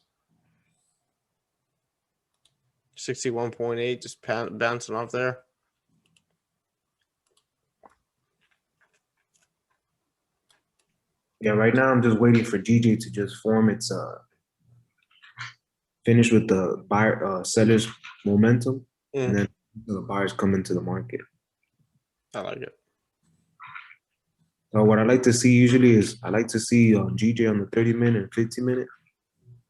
61.8 just bouncing off there. Yeah, right now I'm just waiting for GJ to just form its finish with the buyer seller's momentum, and then the buyers come into the market. I like it. So what I like to see usually is I like to see GJ on the 30-minute and 50-minute.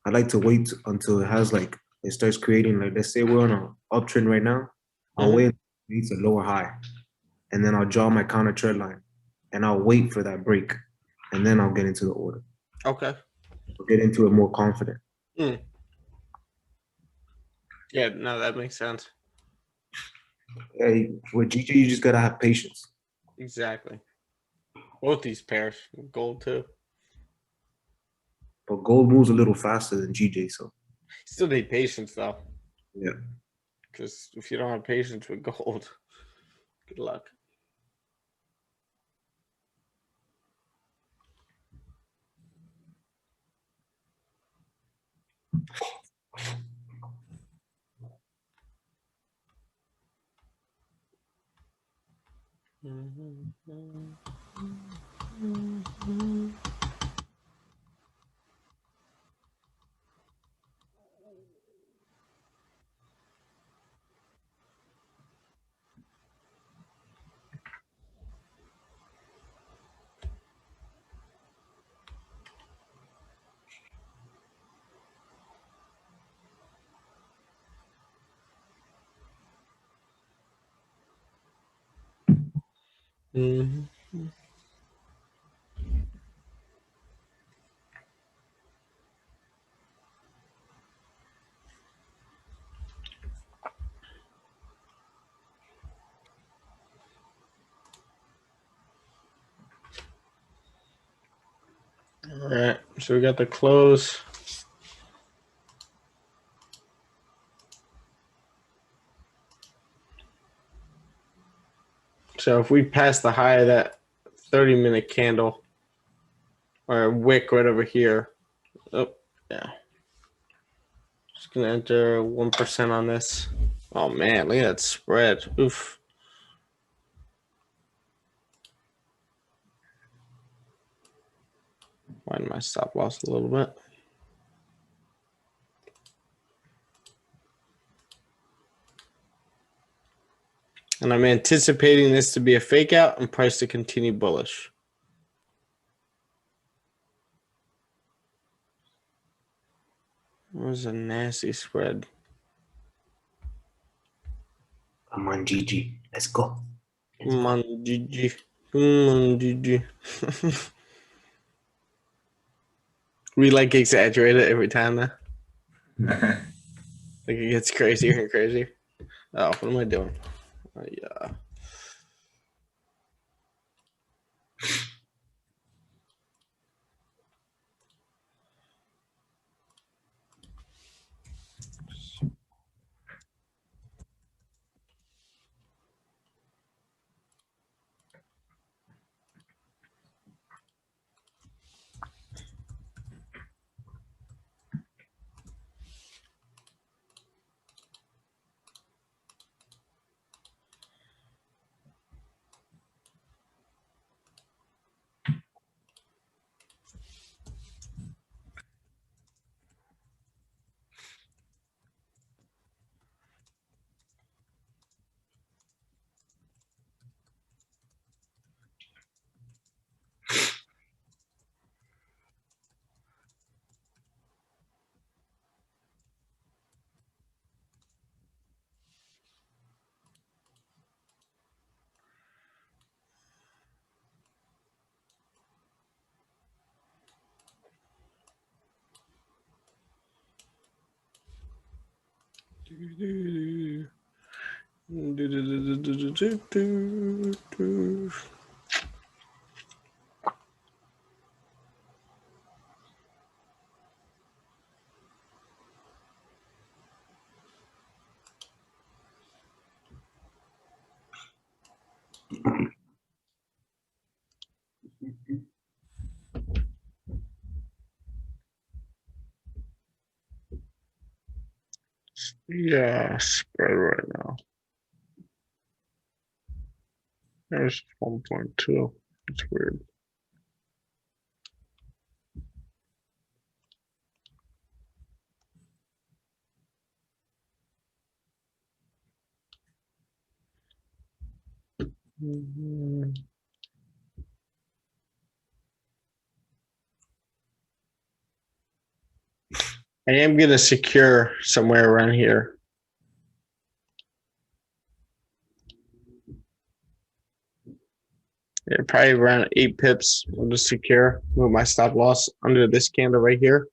I like to wait until it has like it starts creating, like, let's say we're on an uptrend right now. I'll wait until it meets a lower high, and then I'll draw my counter trend line, and I'll wait for that break, and then I'll get into the order. Okay. I'll get into it more confident. Yeah, no, that makes sense. Yeah, with GJ, you just gotta have patience. Exactly. Both these pairs, gold too. But gold moves a little faster than GJ, so. Still need patience though. Yeah. Because if you don't have patience with gold, good luck. All right, so we got the close. So if we pass the high of that 30-minute candle or wick right over here, oh yeah, just gonna enter 1% on this. Oh man, look at that spread. Oof. Find my stop loss a little bit. And I'm anticipating this to be a fake out and price to continue bullish. That was a nasty spread. Come on, GG. Let's go. Come on, GG. Come on, GG. We like exaggerate it every time now. Like it gets crazier and crazier. Oh, what am I doing? Yeah. Yeah, spread right now. There's 1.2. It's weird. I am going to secure somewhere around here. Yeah, probably around 8 pips. I'll just secure, move my stop loss under this candle right here.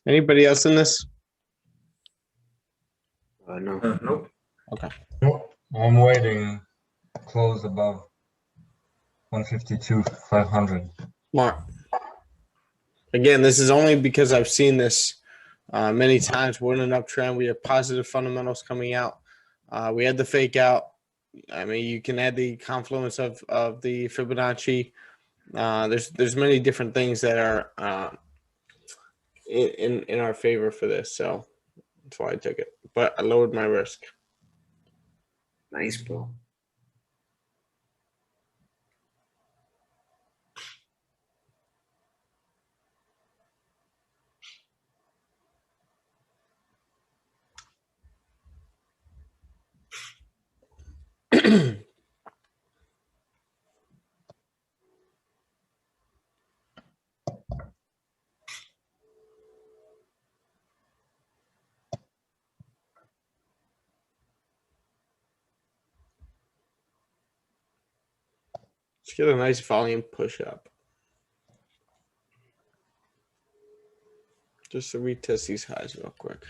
Anybody else in this? No. Nope. Okay. Nope. I'm waiting. Close above 152,500. Smart. Again, this is only because I've seen this many times. We're in an uptrend. We have positive fundamentals coming out. We had the fake out. I mean, you can add the confluence of the Fibonacci. There's many different things that are in our favor for this. So that's why I took it. But I lowered my risk. Nice, bro. Let's get a nice volume push up. Just to retest these highs real quick.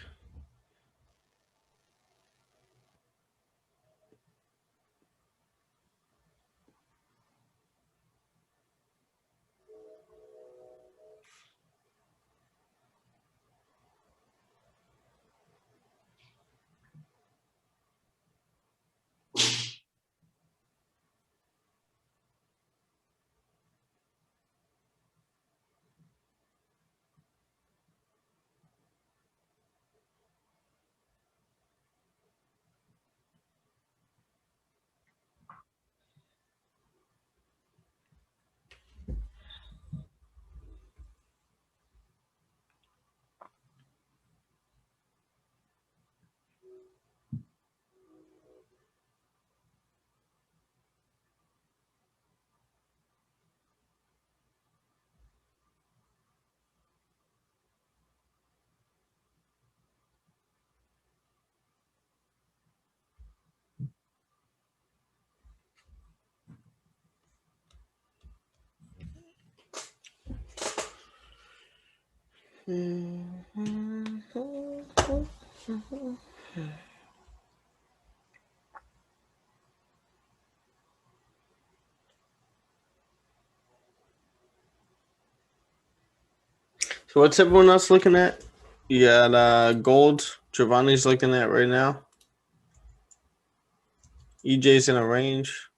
So what's everyone else looking at? You got gold. Giovanni's looking at right now. EJ's in a range.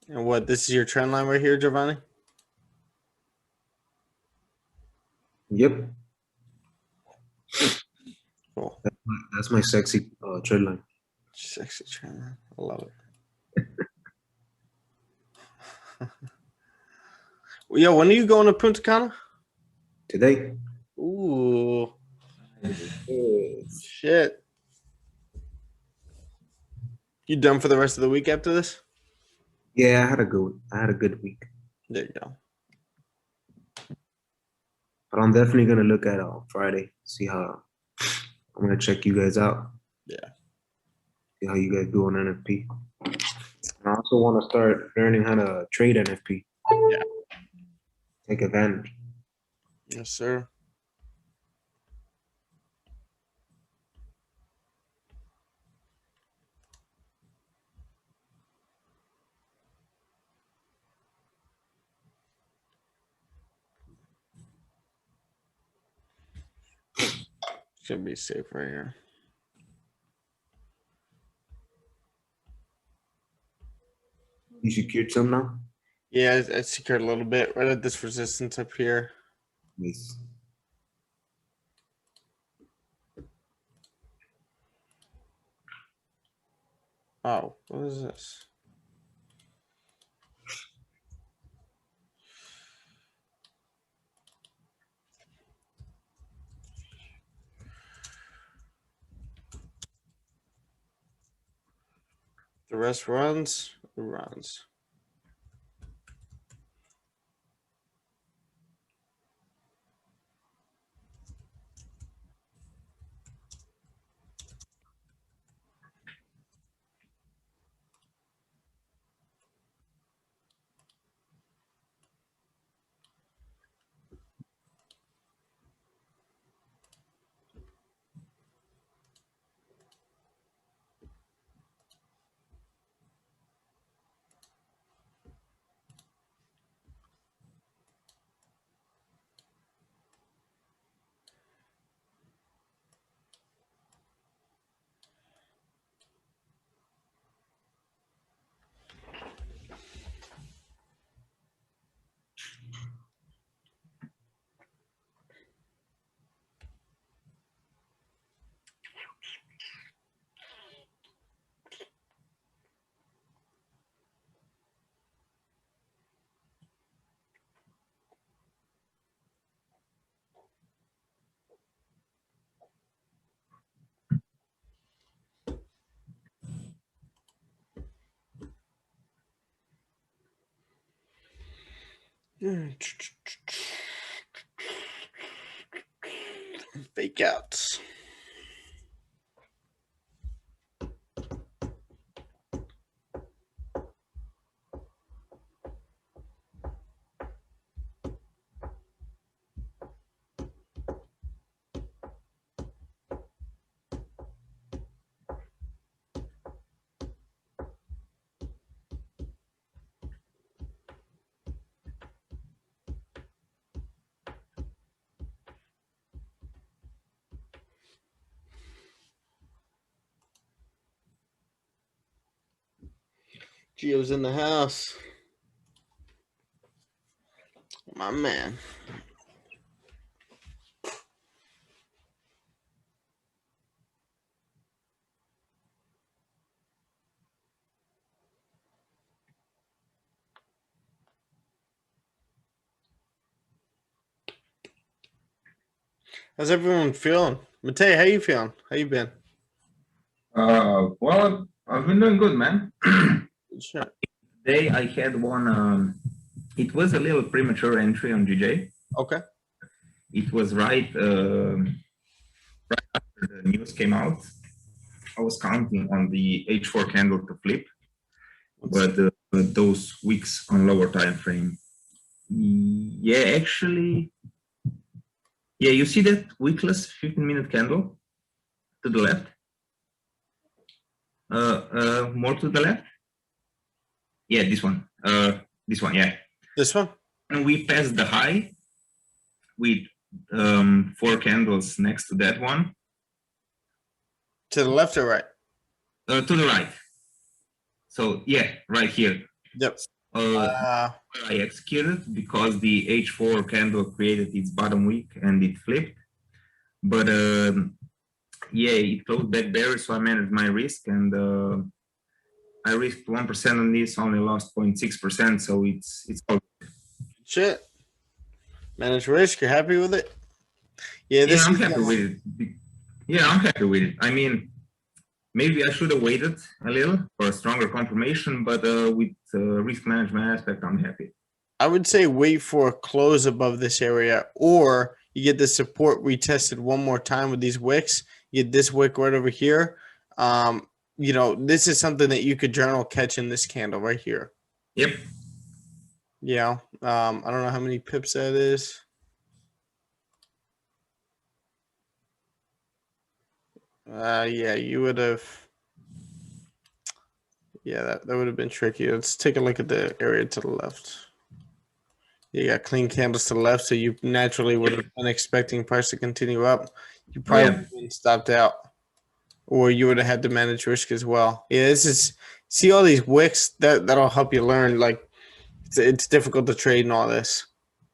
And what? This is your trend line right here, Giovanni? Yep. Cool. That's my sexy trend line. Sexy trend line. I love it. Yo, when are you going to Punta Cana? Today. Ooh. Shit. You done for the rest of the week after this? Yeah, I had a good week. There you go. But I'm definitely gonna look at Friday. See how I'm gonna check you guys out. Yeah. See how you guys do on NFP. And I also want to start learning how to trade NFP. Yeah. Take advantage. Yes, sir. Should be safe right here. You secured some now? Yeah, I secured a little bit right at this resistance up here. Nice. Oh, what is this? The rest runs. It runs. Fake outs. Gio's in the house. My man. How's everyone feeling? Matei, how you feeling? How you been? Well, I've been doing good, man. Sure. Today I had one, it was a little premature entry on GJ. Okay. It was right after the news came out. I was counting on the H4 candle to flip, but those weeks on lower time frame. Yeah, actually, Yeah, you see that wickless 15-minute candle to the left? More to the left? Yeah, this one. This one, yeah. This one? And we passed the high with 4 candles next to that one. To the left or right? To the right. So yeah, right here. Yep. I executed because the H4 candle created its bottom wick and it flipped. But yeah, it closed back bearish, so I managed my risk, and I risked 1% on this, only lost 0.6%, so it's all shit. Manage risk, you're happy with it? Yeah, I'm happy with it. Yeah, I'm happy with it. I mean, maybe I should have waited a little for a stronger confirmation, but with risk management aspect, I'm happy. I would say wait for a close above this area, or you get the support retested one more time with these wicks. You get this wick right over here. You know, this is something that you could journal catch in this candle right here. Yep. Yeah. I don't know how many pips that is. Yeah, you would have. Yeah, that would have been tricky. Let's take a look at the area to the left. You got clean candles to the left, so you naturally would have been expecting price to continue up. You probably would have been stopped out, or you would have had to manage risk as well. Yeah, this is see all these wicks that'll help you learn. Like it's difficult to trade in all this.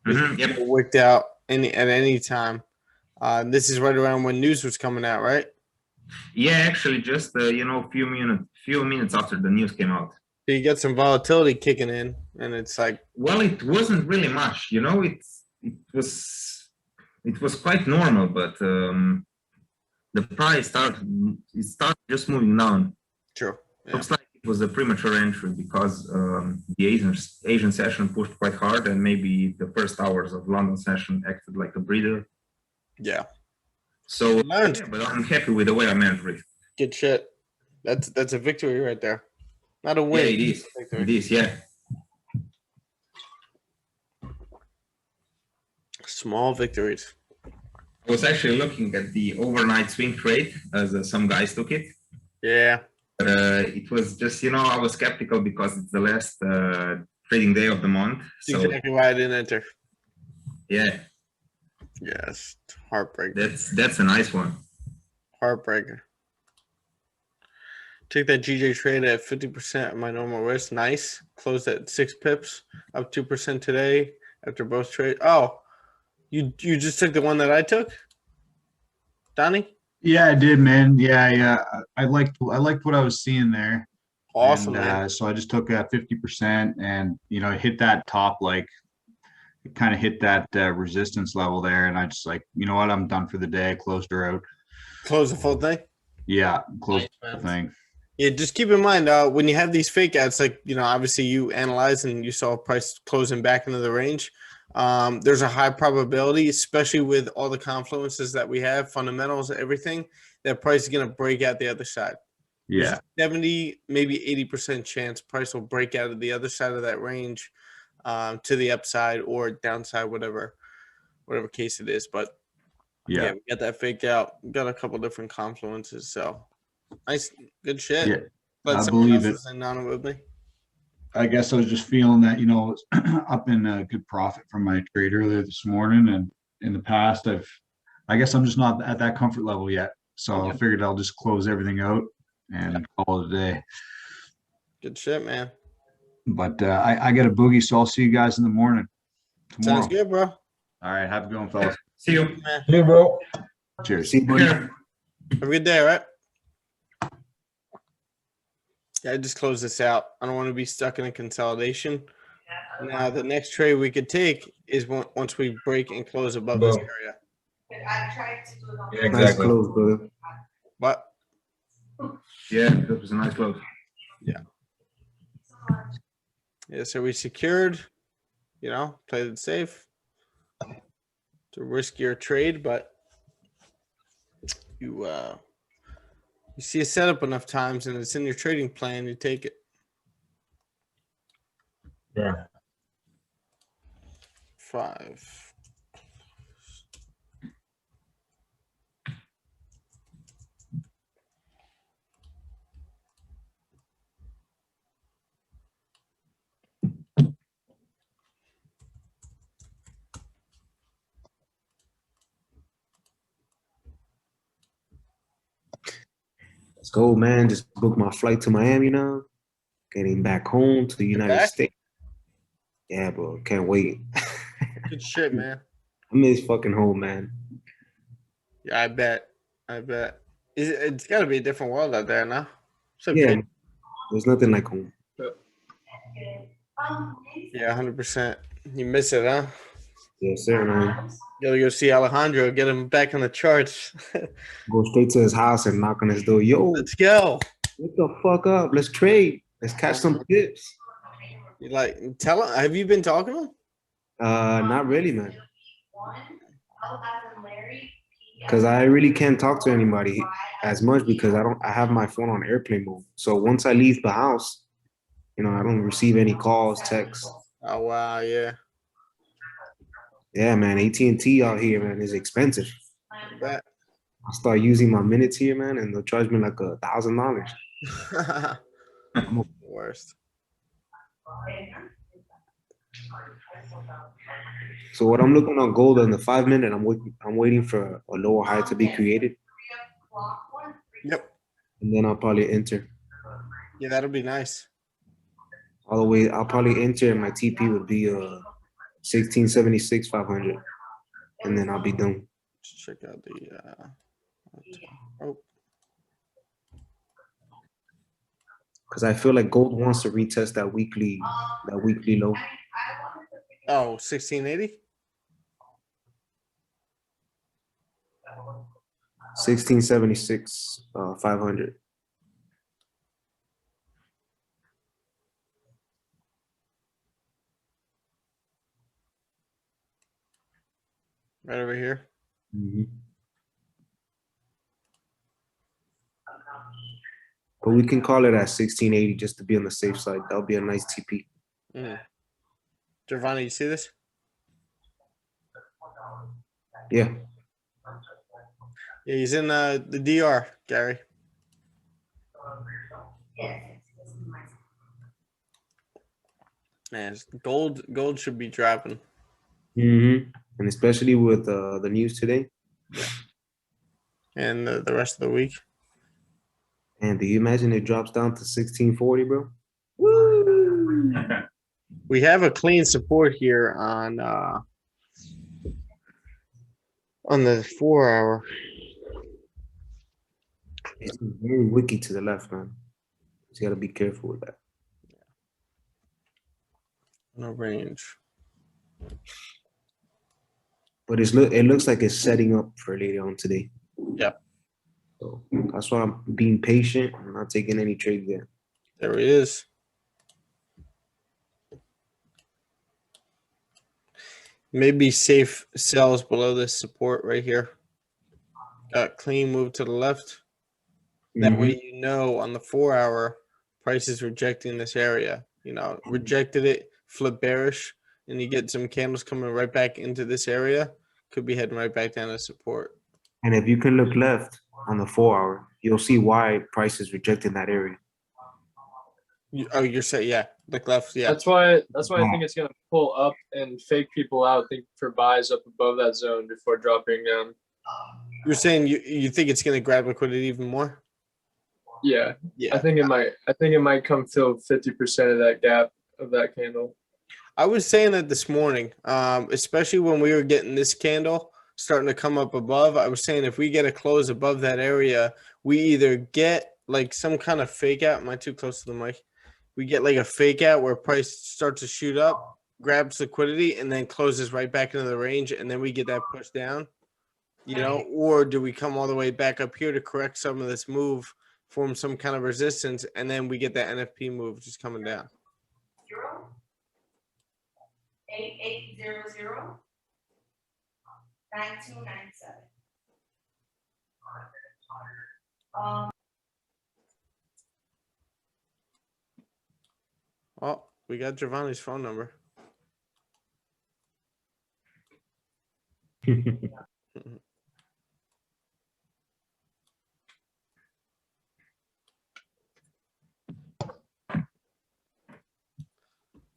Yep. Wicked out at any time. This is right around when news was coming out, right? Yeah, actually, just you know, few minutes after the news came out. So you get some volatility kicking in, and it's like, well, it wasn't really much, you know. It was quite normal, but the price started just moving down. Sure. Yeah. Looks like it was a premature entry because the Asian session pushed quite hard, and maybe the first hours of London session acted like a breather. Yeah. So, yeah, but I'm happy with the way I managed risk. Good shit. That's a victory right there. Not a win. Yeah, it is. It is, yeah. Small victories. I was actually looking at the overnight swing trade as some guys took it. Yeah. But it was just, you know, I was skeptical because it's the last trading day of the month. So exactly why I didn't enter. Yeah. Yes. Heartbreaker. That's a nice one. Heartbreaker. Take that GJ trade at 50% of my normal risk. Nice. Closed at 6 pips, up 2% today after both trades. Oh, you just took the one that I took, Donnie? Yeah, I did, man. Yeah. I liked what I was seeing there. Awesome, and, man. So I just took 50%, and you know, hit that top, like it kind of hit that resistance level there, and I just like, you know what, I'm done for the day. Closed her out. Close the full thing. Yeah, closed the whole thing. Yeah, just keep in mind when you have these fake outs, like, you know, obviously you analyze and you saw price closing back into the range. There's a high probability, especially with all the confluences that we have, fundamentals, everything, that price is going to break out the other side. Yeah. 70, maybe 80% chance price will break out of the other side of that range to the upside or downside, whatever case it is. But yeah, we got that fake out. We got a couple different confluences, so. Nice, good shit. Yeah, I believe it. On it with me. I guess I was just feeling that, you know, up in a good profit from my trade earlier this morning, and in the past, I guess I'm just not at that comfort level yet. So I figured I'll just close everything out and call it a day. Good shit, man. But I got a boogie, so I'll see you guys in the morning tomorrow. Sounds good, bro. All right, have a good one, fellas. See you, man. See you, bro. Cheers. See you, buddy. Have a good day, all right? Yeah, I just close this out. I don't want to be stuck in a consolidation. Now, the next trade we could take is once we break and close above this area. Yeah, Nice exactly. close, brother. What? Yeah, that was a nice close. Yeah. Yeah, so we secured, you know, played it safe. It's a riskier trade, but you see a setup enough times and it's in your trading plan, you take it. Yeah. 5. Let's go, man. Just booked my flight to Miami now. Getting back home to the United States. Yeah, bro. Can't wait. Good shit, man. I miss fucking home, man. Yeah, I bet. It's got to be a different world out there now. So Yeah, good. there's nothing like home. Yeah, 100%. You miss it, huh? Yes, sir, man. You gotta go see Alejandro, get him back on the charts. Go straight to his house and knock on his door. Yo, Let's go. what the fuck up? Let's trade. Let's catch some tips. You like tell him? Have you been talking to him? Not really, man. Because I really can't talk to anybody as much because I have my phone on airplane mode. So once I leave the house, I don't receive any calls, texts. Oh wow, yeah. Yeah, man. AT&T out here, man, is expensive. I bet. I start using my minutes here, man, and they'll charge me like $1,000. Worst. So what I'm looking on gold on the 5 minute, I'm waiting for a lower high to be created. Yep. And then I'll probably enter. Yeah, that'll be nice. All the way, I'll probably enter, and my TP would be 1676 500, and then I'll be done. Let's check out the because I feel like gold wants to retest that weekly low. Oh, 1680? 1676 500. Right over here. Mm-hmm. But we can call it at 1680 just to be on the safe side. That'll be a nice TP. Giovanni, you see this? Yeah. Yeah, he's in the DR, Gary. Man, gold should be dropping. Mm-hmm. And especially with the news today. Yeah. And the rest of the week. And do you imagine it drops down to 1640, bro? Woo! We have a clean support here on the 4 hour. It's very wicky to the left, man. You gotta be careful with that. No range. But it looks like it's setting up for later on today. Yeah. So that's why I'm being patient. I'm not taking any trades there. There he is. Maybe safe sells below this support right here. Got clean move to the left. That way on the 4 hour, price is rejecting this area. Rejected it, flip bearish, and you get some candles coming right back into this area. Could be heading right back down to support. And if you can look left on the 4 hour, you'll see why price is rejecting that area. You're saying, yeah, look left, yeah. That's why I think it's gonna pull up and fake people out, think for buys up above that zone before dropping down. You're saying you think it's gonna grab liquidity even more? Yeah. Yeah. I think it might come fill 50% of that gap of that candle. I was saying that this morning, especially when we were getting this candle starting to come up above. I was saying if we get a close above that area, we either get like some kind of fake out. Am I too close to the mic? We get like a fake out where price starts to shoot up, grabs liquidity, and then closes right back into the range, and then we get that push down. Or do we come all the way back up here to correct some of this move, form some kind of resistance, and then we get that NFP move just coming down? 8800 9297. Oh, we got Giovanni's phone number.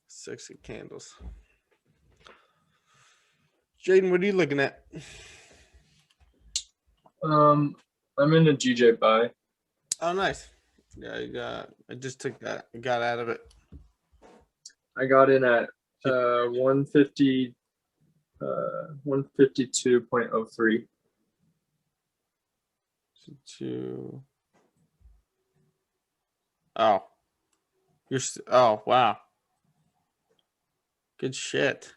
Sexy candles. Jaden, what are you looking at? I'm in a GJ buy. Oh, nice. Yeah, I just took that. I got out of it. I got in at 150, 152.03. Oh, oh, wow. Good shit.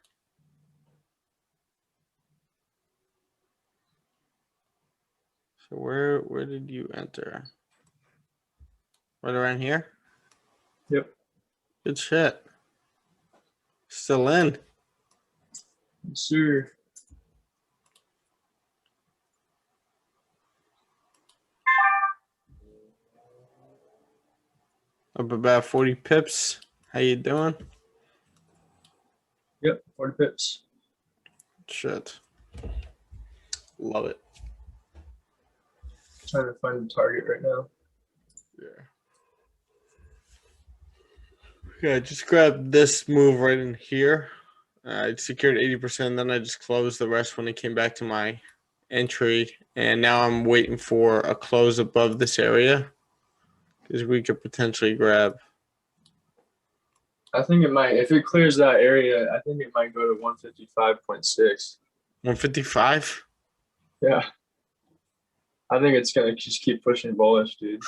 So where did you enter? Right around here? Yep. Good shit. Still in. Sure. Up about 40 pips. How you doing? Yep, 40 pips. Shit. Love it. Trying to find the target right now. Yeah. Yeah, just grab this move right in here. I secured 80%, then I just closed the rest when it came back to my entry. And now I'm waiting for a close above this area because we could potentially grab. I think it might, if it clears that area, I think it might go to 155.6. 155? Yeah. I think it's going to just keep pushing bullish, dude.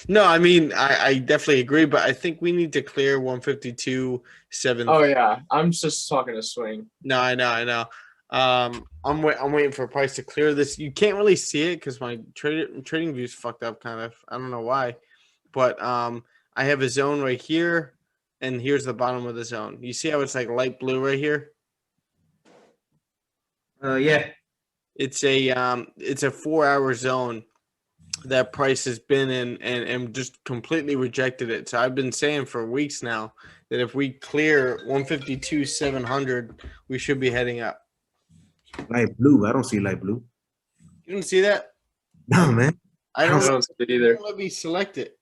No, I mean, I definitely agree, but I think we need to clear 152.7. Oh, yeah. I'm just talking a swing. No, I know. I'm waiting for a price to clear this. You can't really see it because my trading view is fucked up, kind of. I don't know why, but I have a zone right here, and here's the bottom of the zone. You see how it's like light blue right here? Yeah. It's a 4-hour zone that price has been in and just completely rejected it. So I've been saying for weeks now that if we clear 152.700, we should be heading up. Light blue. I don't see light blue. You didn't see that? No, man. I don't see it either. It won't let me select it.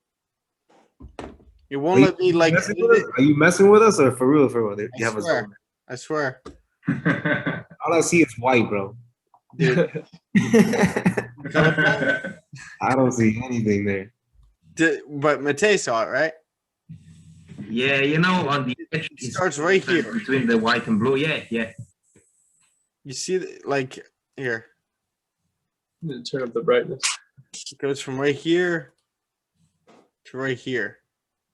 It won't let me like. Are you messing with us or for real? For real? You have a zone. I swear. All I see is white, bro. Dude. I don't see anything there. But Matei saw it, right? Yeah, you know, on the edge it starts right here between the white and blue. Yeah. You see, like here. Turn up the brightness. It goes from right here to right here.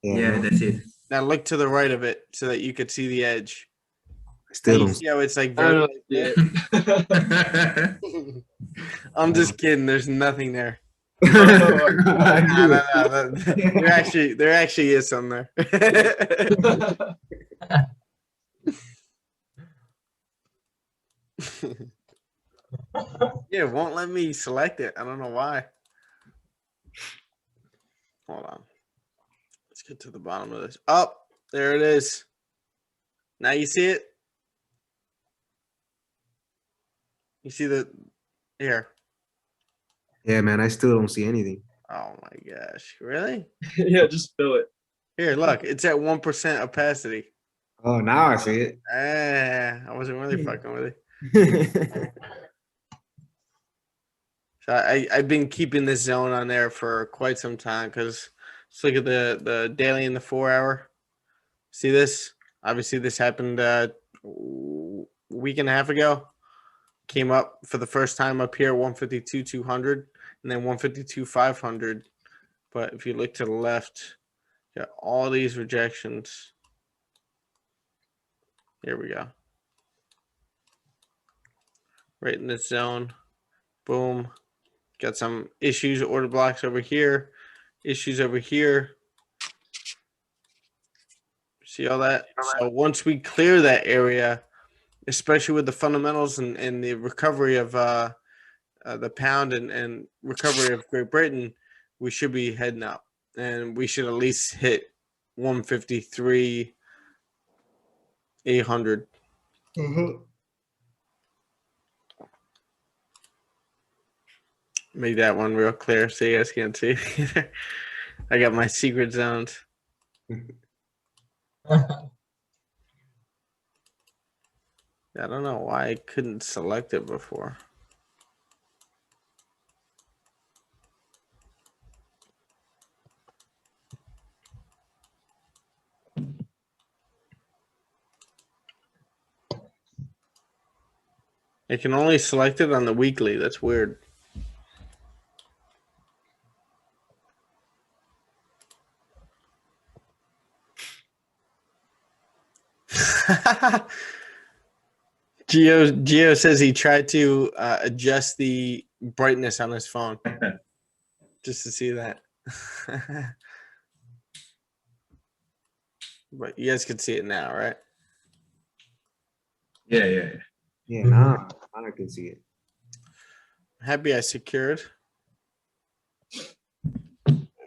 Yeah, that's it. Now look to the right of it so that you could see the edge. Still you don't see how it's like very. I'm just kidding. There's nothing there. No. There actually is some there. Yeah, it won't let me select it. I don't know why. Hold on. Let's get to the bottom of this. Oh, there it is. Now you see it? You see the here. Yeah, man, I still don't see anything. Oh my gosh. Really? Yeah, just fill it. Here, look, it's at 1% opacity. Oh, now I see it. I wasn't really fucking with it. So I've been keeping this zone on there for quite some time because let's look at the daily and the 4-hour. See this? Obviously, this happened a week and a half ago. Came up for the first time up here, 152.200, and then 152.500. But if you look to the left, got all these rejections. Here we go. Right in this zone. Boom. Got some issues, order blocks over here. Issues over here. See all that? So once we clear that area, especially with the fundamentals and the recovery of the pound and recovery of Great Britain, we should be heading up. And we should at least hit 153.800. Make that one real clear so you guys can't see. I got my secret zones. I don't know why I couldn't select it before. It can only select it on the weekly. That's weird. Geo says he tried to adjust the brightness on his phone just to see that. But you guys can see it now, right? Yeah. Yeah, now I can see it. Happy I secured.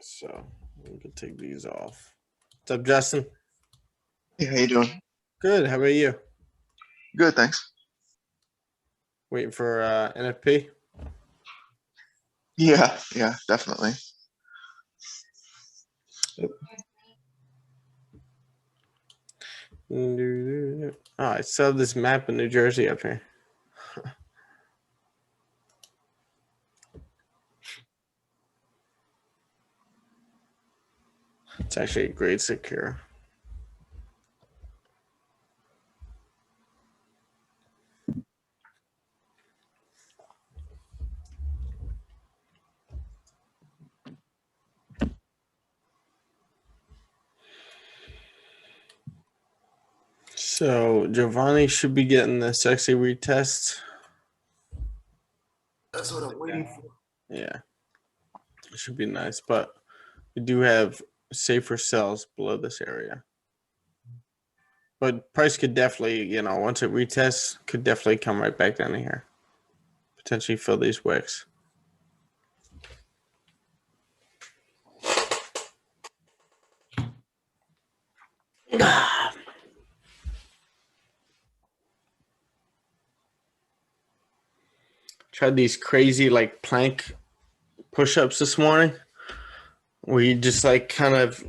So we can take these off. What's up, Justin? Hey, how you doing? Good. How about you? Good, thanks. Waiting for NFP? Yeah, definitely. Oh, I still have this map of New Jersey up here. It's actually a great secure. So Giovanni should be getting the sexy retest. That's what I'm waiting for. Yeah, it should be nice, but we do have safer sells below this area. But price could definitely, once it retests, could definitely come right back down here. Potentially fill these wicks. Tried these crazy plank push-ups this morning where you just kind of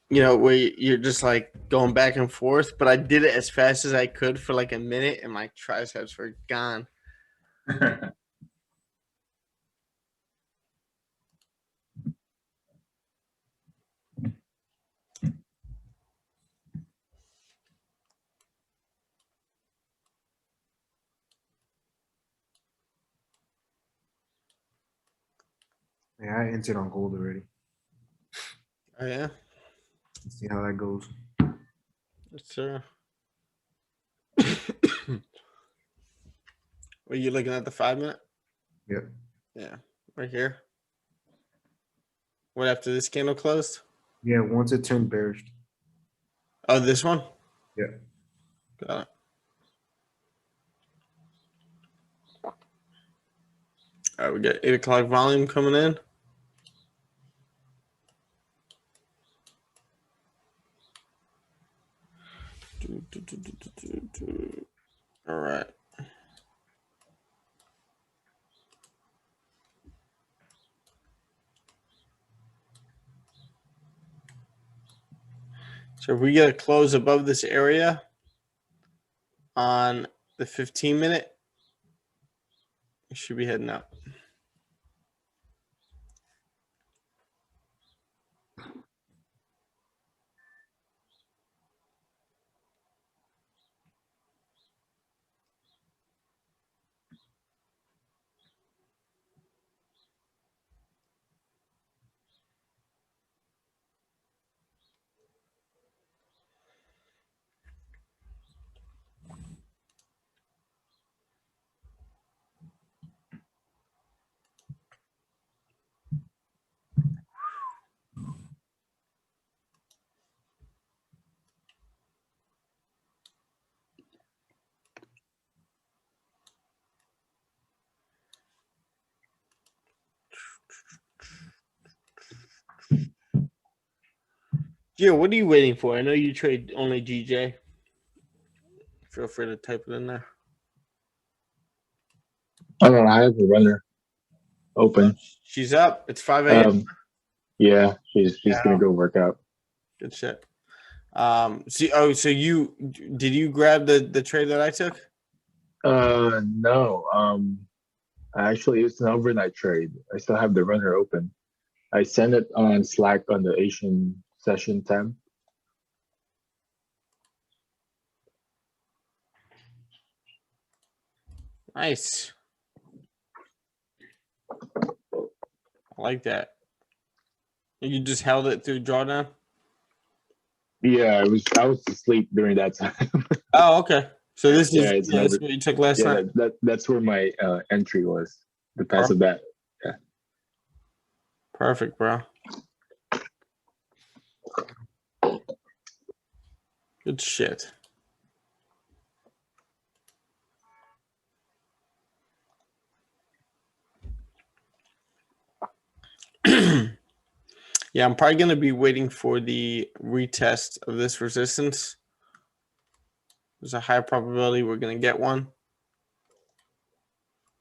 where you're just going back and forth, but I did it as fast as I could for a minute and my triceps were gone. Yeah, I entered on gold already. Oh yeah? Let's see how that goes. Yes, sir. Were you looking at the 5 minute? Yep. Yeah, right here. What, after this candle closed? Yeah, once it turned bearish. Oh, this one? Yeah. Got it. All right, we got 8 o'clock volume coming in. All right. So if we get a close above this area on the 15 minute, we should be heading up. Gio, what are you waiting for? I know you trade only GJ. Feel free to type it in there. I don't know. I have the runner open. She's up. It's 5 a.m. Yeah, she's gonna go work out. Good shit. So you did you grab the trade that I took? No. Actually, it's an overnight trade. I still have the runner open. I sent it on Slack on the Asian session tab. Nice. I like that. You just held it through drawdown? Yeah, I was asleep during that time. Oh, okay. So this Yeah, is it's never. this is what you took last Yeah, night. that's where my entry was. The pass of that. Yeah. Perfect, bro. Good shit. Yeah, I'm probably going to be waiting for the retest of this resistance. There's a high probability we're going to get one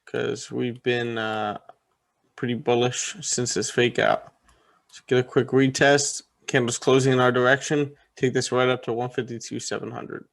because we've been pretty bullish since this fake out. So get a quick retest. Candles closing in our direction. Take this right up to 152,700.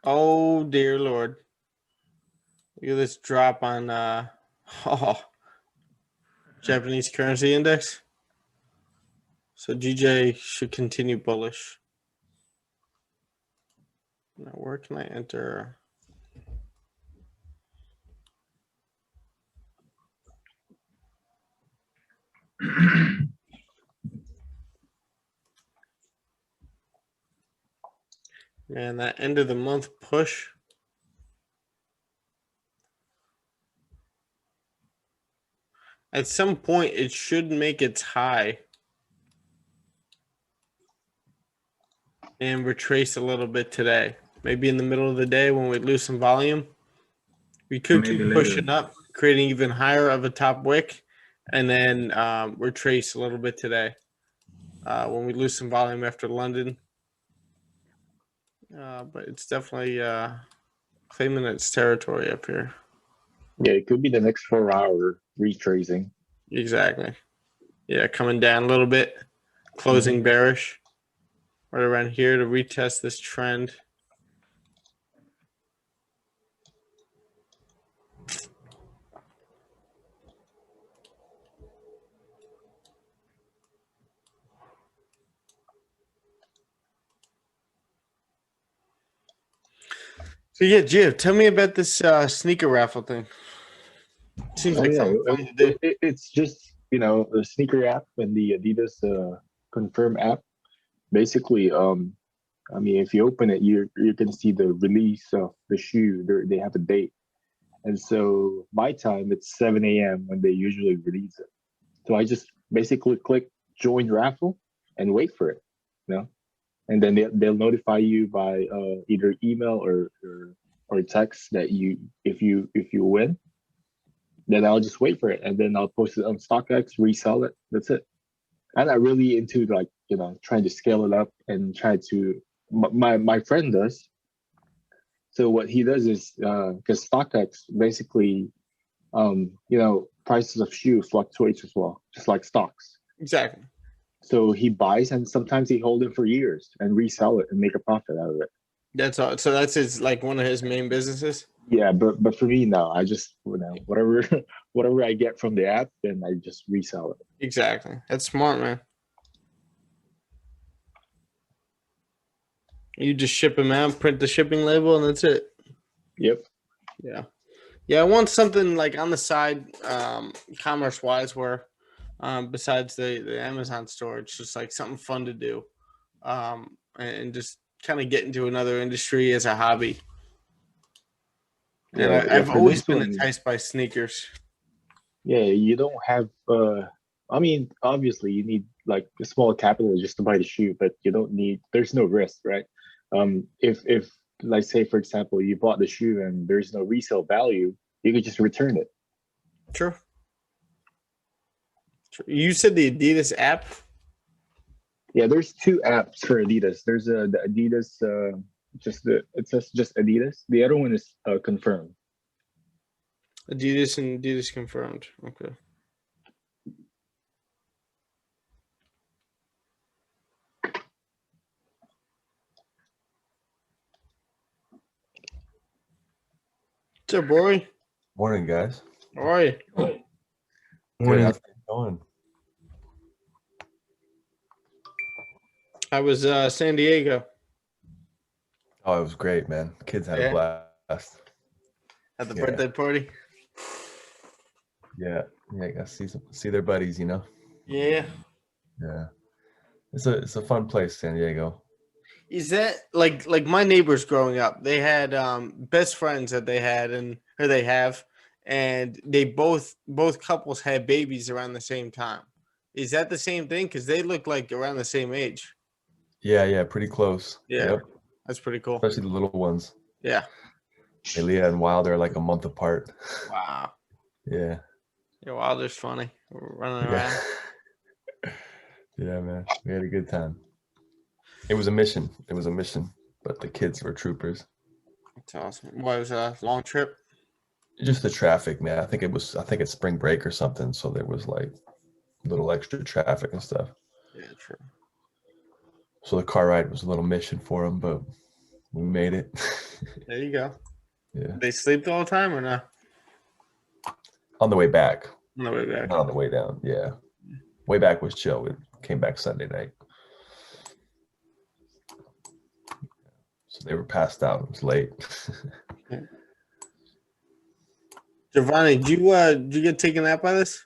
Oh, dear Lord. Look at this drop on Japanese currency index. So GJ should continue bullish. Now, where can I enter? Man, that end of the month push. At some point, it should make its high and retrace a little bit today. Maybe in the middle of the day when we lose some volume. We could keep pushing up, creating even higher of a top wick, and then retrace a little bit today when we lose some volume after London. But it's definitely claiming its territory up here. Yeah, it could be the next 4-hour retracing. Exactly. Yeah, coming down a little bit, closing bearish. Right around here to retest this trend. So yeah, Jim, tell me about this sneaker raffle thing. Seems like something fun to do. It's just, the sneaker app and the Adidas Confirm app. Basically, if you open it, you're going to see the release of the shoe. They have a date. And so my time, it's 7 a.m. when they usually release it. So I just basically click join raffle and wait for it, and then they'll notify you by either email or text that if you win. Then I'll just wait for it, and then I'll post it on StockX, resell it. That's it. I'm not really into trying to scale it up and try to. My friend does. So what he does is because StockX basically, prices of shoes fluctuates as well, just like stocks. Exactly. So he buys and sometimes he holds it for years and resell it and make a profit out of it. That's all. So that's his like one of his main businesses. Yeah, but for me, no. I just whatever whatever I get from the app, then I just resell it. Exactly. That's smart, man. You just ship them out, print the shipping label, and that's it. Yep. Yeah. Yeah, I want something like on the side, commerce wise, where besides the Amazon store, it's just like something fun to do, and just kind of get into another industry as a hobby. And I've always been enticed by sneakers. Yeah, you don't have. I mean, obviously, you need like a small capital just to buy the shoe, but you don't need. There's no risk, right? If like say for example, you bought the shoe and there's no resale value, you could just return it. True. You said the Adidas app. Yeah, there's two apps for Adidas. There's the Adidas, it says just Adidas. The other one is Confirm. Adidas and Adidas Confirmed. Okay. What's up, boy? Morning, guys. How are you? Morning. How's it going? How was San Diego? Oh, it was great, man. Kids had a blast. At the birthday party? Yeah, got to see their buddies, you know. Yeah. Yeah, it's a fun place, San Diego. Is that like my neighbors growing up? They had best friends that they had or they have, and they both couples had babies around the same time. Is that the same thing? Because they look like around the same age. Yeah, pretty close. Yeah, yep. That's pretty cool. Especially the little ones. Yeah. Leah and Wilder are like a month apart. Wow. Yeah. Yeah, Wilder's funny. We're running around. Yeah, man. We had a good time. It was a mission. But the kids were troopers. That's awesome. What, it was a long trip? Just the traffic, man. I think it's spring break or something. So there was like little extra traffic and stuff. Yeah, true. So the car ride was a little mission for them, but we made it. There you go. Yeah. They sleep the whole time or not? On the way back. On the way back. Not on the way down. Yeah. Way back was chill. We came back Sunday night. So they were passed out. It was late. Giovanni, did you get taken out by this?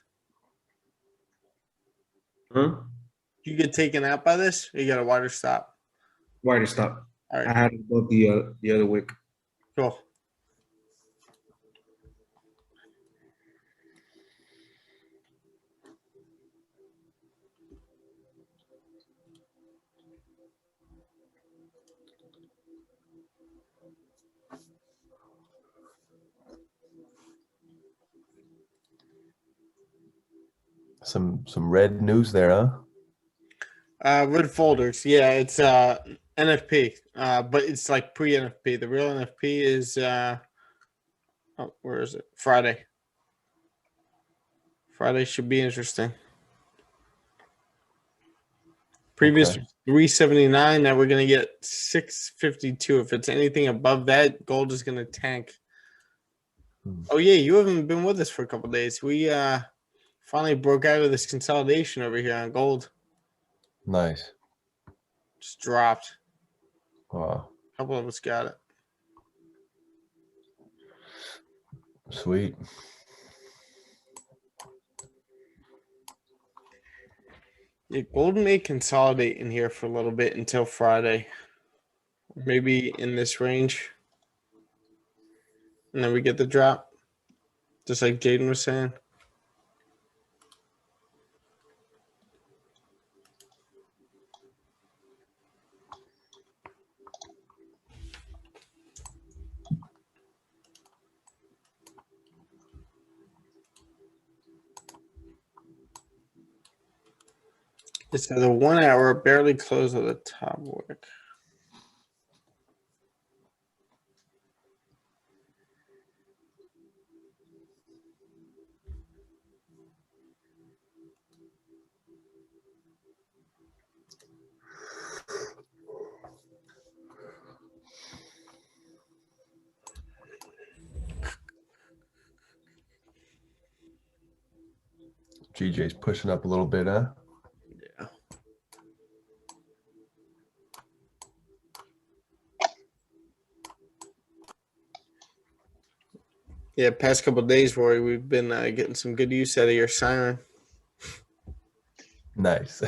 Huh? Did you get taken out by this? Or you got a wider stop? Wider stop. All right. I had it above the other wick. Cool. Some red news there, huh? Red folders. Yeah, it's NFP. But it's like pre-NFP. The real NFP is where is it? Friday. Friday should be interesting. Previous 379. Now we're gonna get 652. If it's anything above that, gold is gonna tank. Oh yeah, you haven't been with us for a couple days. We finally broke out of this consolidation over here on gold. Nice. Just dropped. Wow. A couple of us got it. Sweet. Yeah, gold may consolidate in here for a little bit until Friday. Maybe in this range. And then we get the drop. Just like Jaden was saying. It's the 1 hour barely closed at the top wick. GJ's pushing up a little bit, huh? Yeah. Yeah, past couple of days, Rory, we've been getting some good use out of your siren. Nice.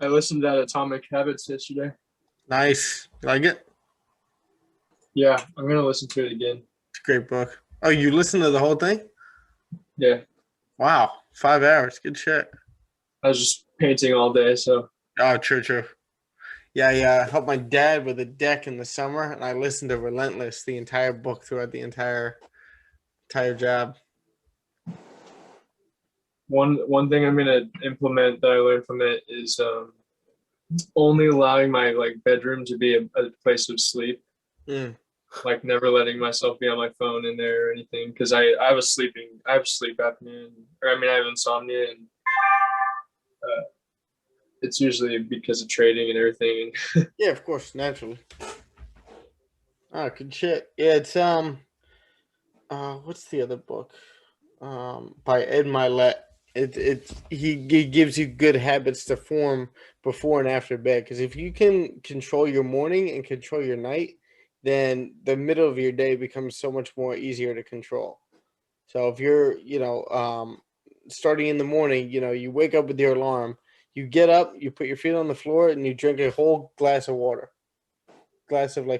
I listened to that Atomic Habits yesterday. Nice. You like it? Yeah, I'm gonna listen to it again. It's a great book. Oh, you listened to the whole thing? Yeah. Wow. 5 hours. Good shit. I was just painting all day, so. Oh, true. Yeah, I helped my dad with a deck in the summer, and I listened to Relentless, the entire book throughout the entire job. One thing I'm gonna implement that I learned from it is only allowing my bedroom to be a place of sleep. Like never letting myself be on my phone in there or anything, because I have sleep apnea, I have insomnia, and it's usually because of trading and everything. Yeah, of course, naturally. Oh, good shit. Yeah, it's what's the other book? By Ed Milet. He gives you good habits to form before and after bed, because if you can control your morning and control your night, then the middle of your day becomes so much more easier to control. So if you're, starting in the morning, you wake up with your alarm, you get up, you put your feet on the floor, and you drink a whole glass of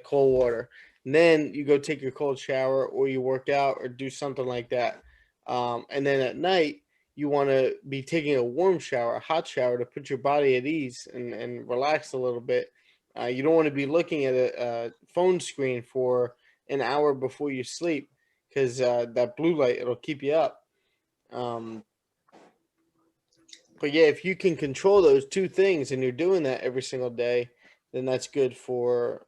cold water. And then you go take your cold shower, or you work out, or do something like that. And then at night, you want to be taking a warm shower, a hot shower, to put your body at ease and relax a little bit. You don't want to be looking at a phone screen for an hour before you sleep, because that blue light, it'll keep you up. But yeah, if you can control those two things and you're doing that every single day, then that's good for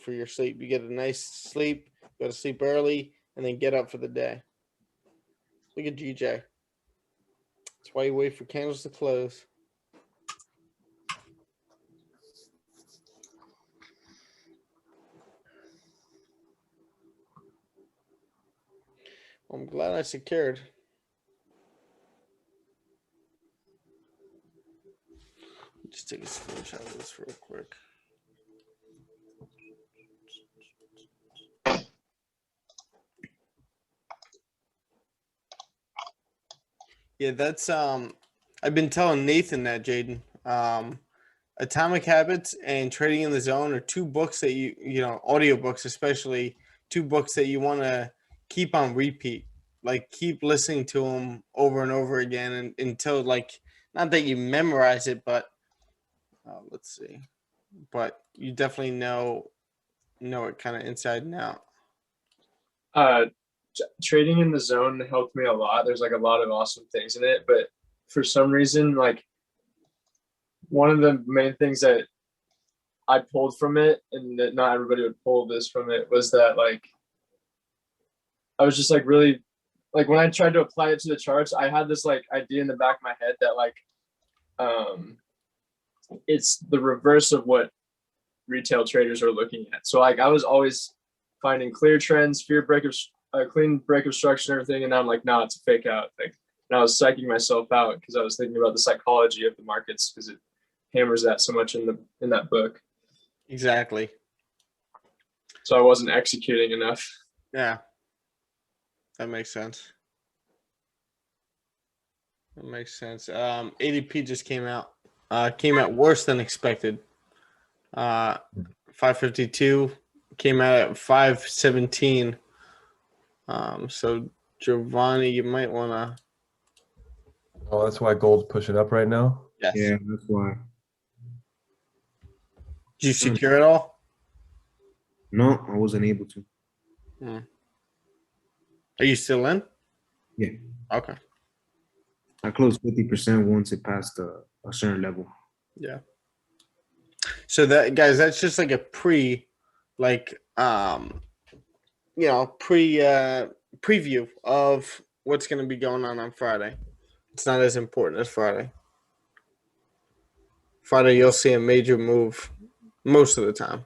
your sleep. You get a nice sleep, go to sleep early, and then get up for the day. Look at GJ. That's why you wait for candles to close. Well, I'm glad I secured. Just take a screenshot of this real quick. Yeah, that's I've been telling Nathan that, Jaden. Atomic Habits and Trading in the Zone are two books that audiobooks especially, two books that you want to keep on repeat. Like, keep listening to them over and over again until, not that you memorize it, but let's see. But you definitely know it kind of inside and out. Trading in the Zone helped me a lot. There's a lot of awesome things in it, but for some reason, one of the main things that I pulled from it, and that not everybody would pull this from it, was that I was just really when I tried to apply it to the charts, I had this idea in the back of my head that it's the reverse of what retail traders are looking at. So I was always finding clear trends, clean break of structure and everything, and I'm nah, it's a fake out. And I was psyching myself out because I was thinking about the psychology of the markets, because it hammers that so much in that book. Exactly. So I wasn't executing enough. Yeah. That makes sense. ADP just came out. Came out worse than expected. 552 came out at 517. So Giovanni, you might want to Oh, that's why gold's pushing up right now. Yes. Yeah, that's why. Did you secure it all? No, I wasn't able to. Are you still in? Yeah. Okay. I closed 50% once it passed a certain level. Yeah. So that, guys, that's just like a preview of what's going to be going on Friday. It's not as important as Friday. Friday, you'll see a major move most of the time.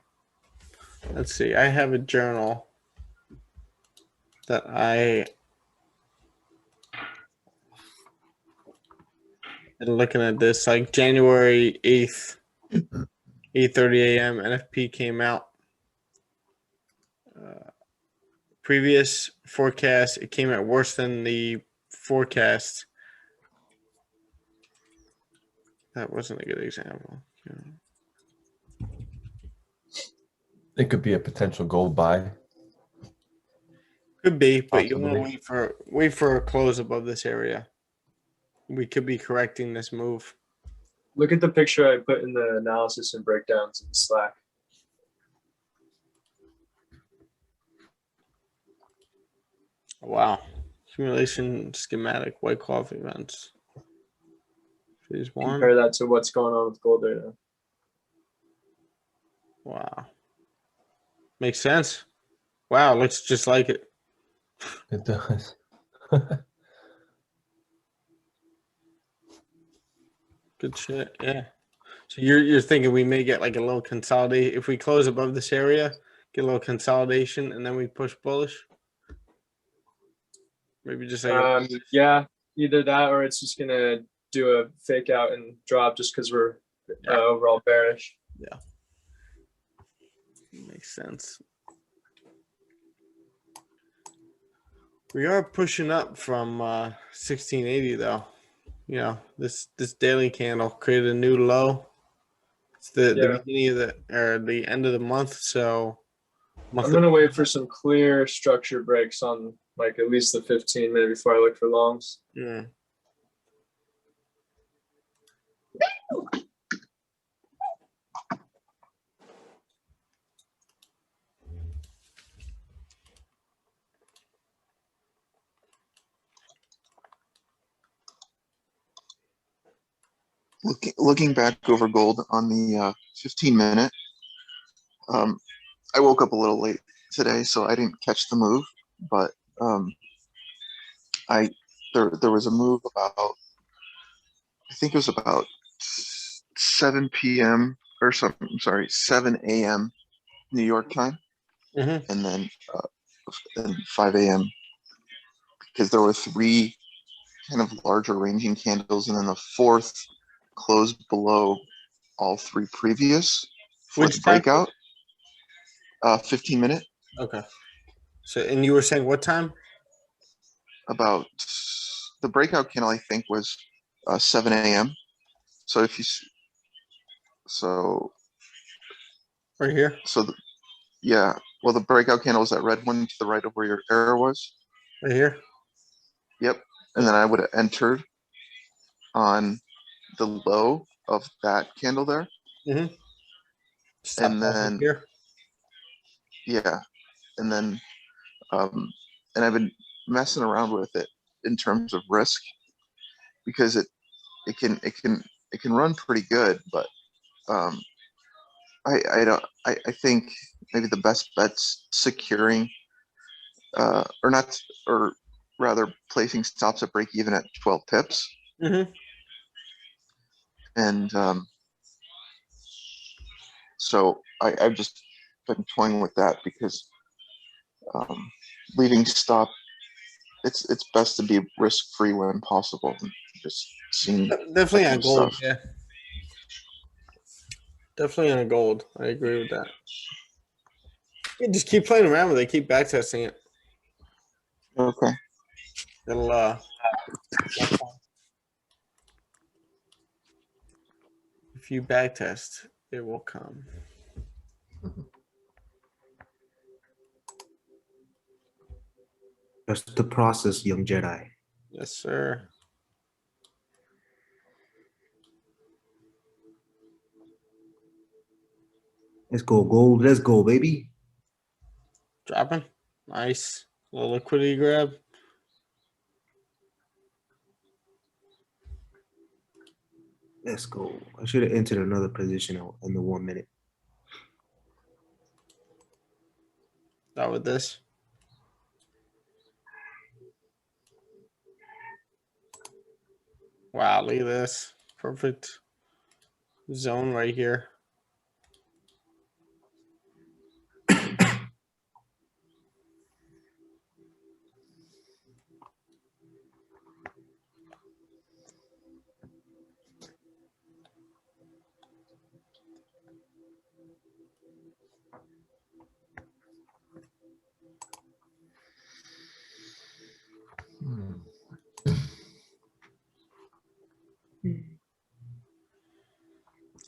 Let's see. I have a journal that I been looking at this, like January 8th, 8:30 a.m. NFP came out. Previous forecast, it came out worse than the forecast. That wasn't a good example. It could be a potential gold buy. Could be, but you Possibly. want to wait for a close above this area. We could be correcting this move. Look at the picture I put in the analysis and breakdowns in Slack. Wow. Simulation schematic, white cloth events. Phase 1. Compare that to what's going on with gold right now. Wow. Makes sense. Wow, looks just like it. It does. Good shit. Yeah. So you're thinking we may get like a little consolidate if we close above this area, get a little consolidation, and then we push bullish. Maybe just like yeah, either that or it's just gonna do a fake out and drop just because we're overall bearish. Yeah, makes sense. We are pushing up from 1680 though. You know, this daily candle created a new low. It's the beginning of the end of the month, so I'm gonna wait for some clear structure breaks on like at least the 15-minute before I look for longs. Yeah. Looking back over gold on the 15-minute, I woke up a little late today, so I didn't catch the move. But there was a move about, I think it was about 7 p.m. or something. Sorry, 7 a.m. New York time, and then 5 a.m. because there were 3 kind of larger ranging candles, and then the 4th closed below all 3 previous for the breakout. 15-minute. Okay. So, and you were saying what time? About the breakout candle, I think, was 7 a.m. So if you right here. So yeah, well, the breakout candle is that red one to the right of where your arrow was. Right here. Yep. And then I would have entered on the low of that candle there. Mm-hmm. And then here. Yeah, and then and I've been messing around with it in terms of risk because it can run pretty good, but I think maybe the best bet's securing or not, or rather placing stops at break even at 12 pips. Mm-hmm. And so I've just been toying with that because leaving stop, it's best to be risk free when possible. And just seeing definitely on gold, stuff. yeah. Definitely on gold. I agree with that. Yeah, just keep playing around with it. Keep backtesting it. Okay. It'll if you backtest, it will come. That's the process, young Jedi. Yes, sir. Let's go gold. Let's go, baby. Dropping. Nice. Little liquidity grab. Let's go. I should have entered another position in the 1 minute. Not with this. Wow, look at this. Perfect zone right here.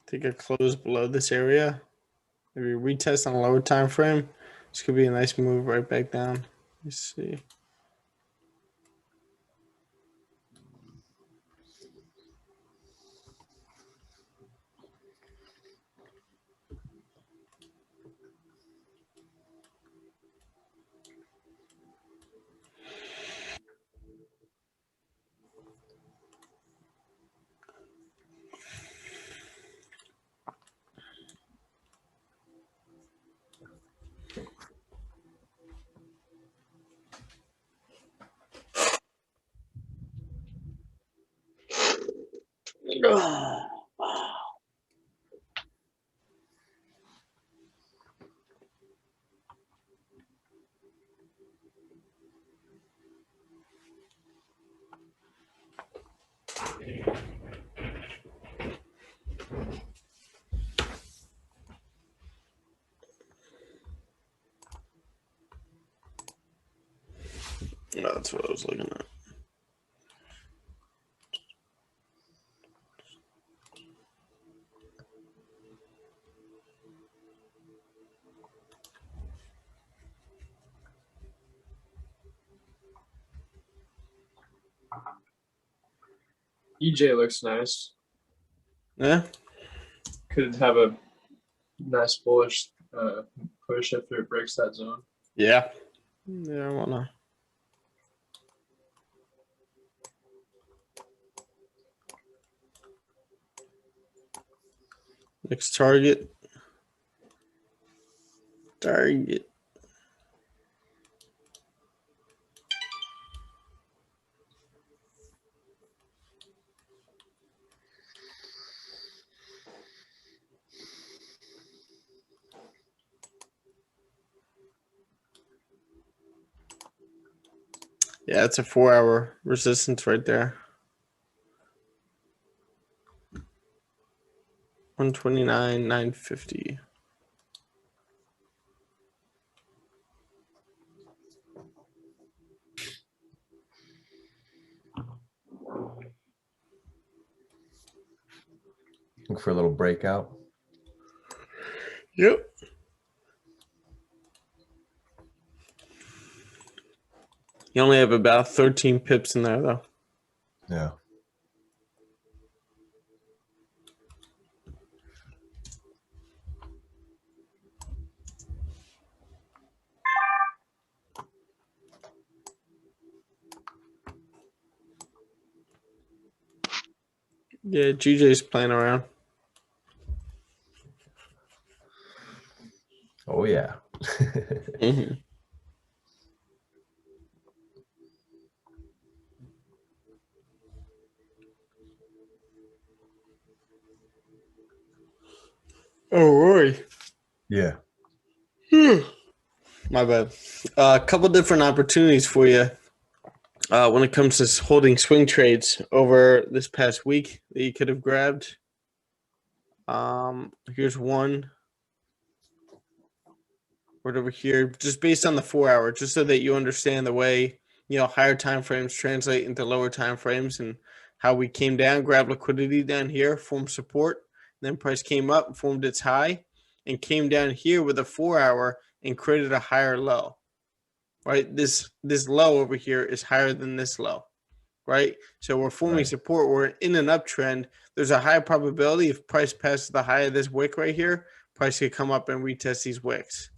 Take a close below this area. Maybe retest on a lower time frame. This could be a nice move right back down. Let's see. No, that's what I was looking at. EJ looks nice. Yeah. Could have a nice bullish push if it breaks that zone. Yeah. Yeah, I wanna. Next target. Target. Yeah, it's a 4-hour resistance right there. 129,950. Look for a little breakout. Yep. You only have about 13 pips in there, though. Yeah. Yeah, GJ's playing around. Oh, yeah. Mm-hmm. Oh, Rory. Yeah. My bad. A couple different opportunities for you when it comes to holding swing trades over this past week that you could have grabbed. Here's one. Right over here, just based on the 4-hour, just so that you understand the way, higher time frames translate into lower time frames and how we came down, grabbed liquidity down here, formed support, then price came up, formed its high, and came down here with a 4-hour and created a higher low. Right? This low over here is higher than this low. Right? So we're forming support. We're in an uptrend. There's a high probability if price passes the high of this wick right here, price could come up and retest these wicks.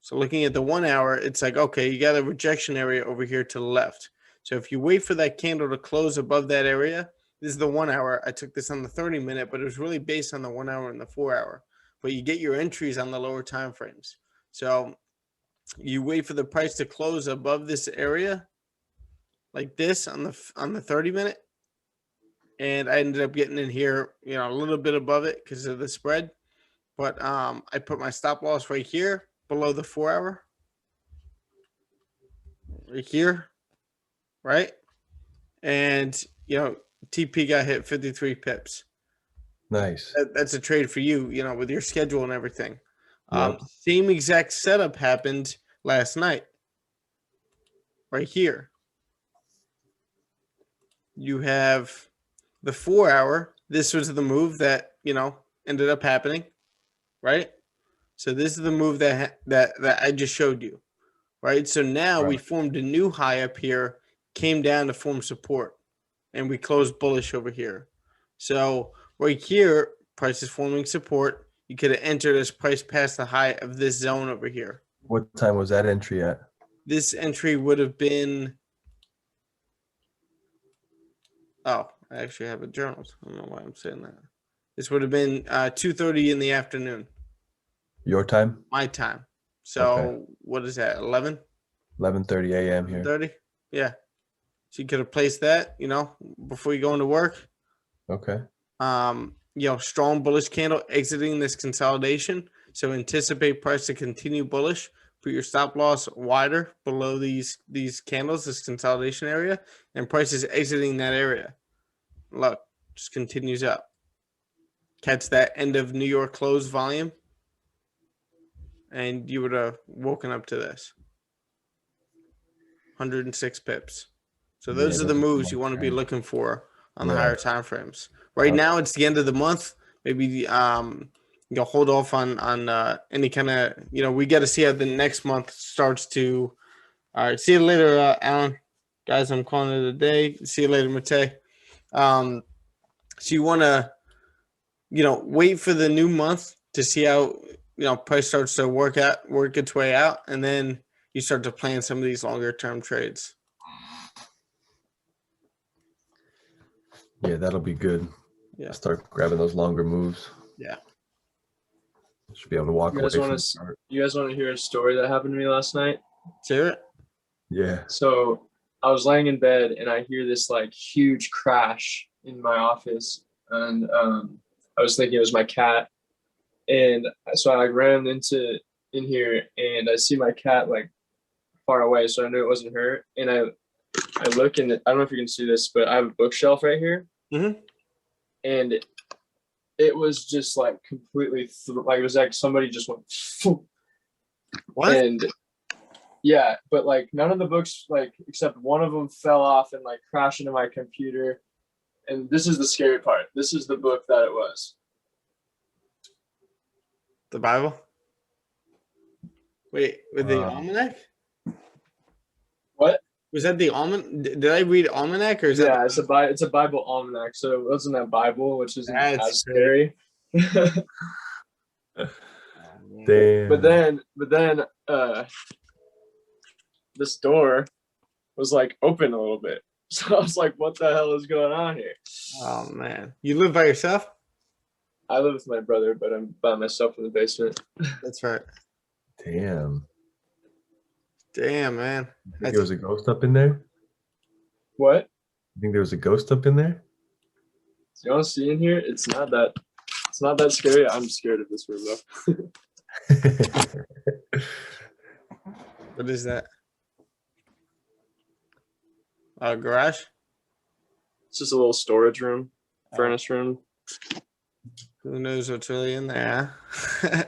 So looking at the 1 hour, it's like, okay, you got a rejection area over here to the left. So if you wait for that candle to close above that area, this is the 1 hour. I took this on the 30-minute, but it was really based on the 1 hour and the 4 hour. But you get your entries on the lower time frames. So you wait for the price to close above this area, like this on the 30-minute. And I ended up getting in here, a little bit above it because of the spread. But I put my stop loss right here below the 4 hour. Right here. Right. And, TP got hit 53 pips. Nice. That's a trade for you, with your schedule and everything. Yep. Same exact setup happened last night. Right here. You have the 4 hour. This was the move that, ended up happening. Right? So this is the move that I just showed you. Right? So now we formed a new high up here, came down to form support, and we closed bullish over here. So right here, price is forming support. You could have entered as price past the high of this zone over here. What time was that entry at? This entry would have been, I actually have it journaled. I don't know why I'm saying that. This would have been 2:30 in the afternoon. Your time? My time. So What is that, 11? 11:30 a.m. here. 30? Yeah. So you could have placed that, before you go into work. Okay. Strong bullish candle exiting this consolidation. So anticipate price to continue bullish. Put your stop loss wider below these candles, this consolidation area, and price is exiting that area. Look, just continues up. Catch that end of New York close volume, and you would have woken up to this. 106 pips. So those are the moves you want to be looking for on the higher time frames. Right now, it's the end of the month. Maybe hold off on any kind of, we got to see how the next month starts to. All right, see you later, Alan. Guys, I'm calling it a day. See you later, Mate. So you want to, wait for the new month to see how, price starts to work its way out, and then you start to plan some of these longer term trades. Yeah, that'll be good. Yeah. Start grabbing those longer moves. Yeah. Should be able to walk away from You guys want to hear a story that happened to me last night? Hear it? Yeah. So I was laying in bed and I hear this like huge crash in my office, and I was thinking it was my cat, and so I ran in here and I see my cat like far away, so I knew it wasn't her. And I look, and I don't know if you can see this, but I have a bookshelf right here, and it was just like completely like it was like somebody just went. What? And yeah, but like none of the books, like except one of them, fell off and like crashed into my computer. And this is the scary part. This is the book that it was. The Bible? Wait, with the almanac? What? Was that the almanac? Did I read almanac, or is that? Yeah, it's a Bible almanac. So it wasn't that Bible, which isn't as scary. Damn. But then this door was like open a little bit. So I was like, what the hell is going on here? Oh man. You live by yourself? I live with my brother, but I'm by myself in the basement. That's right. Damn. Damn, man. You think there was a ghost up in there? What? You think there was a ghost up in there? You want to see in here? It's not that scary. I'm scared of this room though. What is that? Garage? It's just a little storage room, furnace room. Who knows what's really in there? Yeah,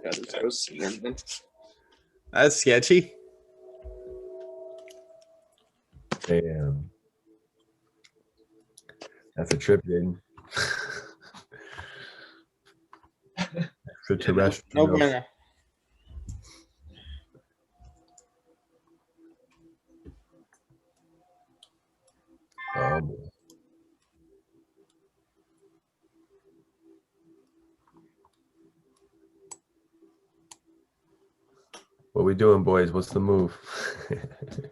there's ghosts in there, man. That's sketchy. Damn. That's a trip, Jaden. Extraterrestrial. No brainer. Oh, boy. we doing, boys? What's the move? I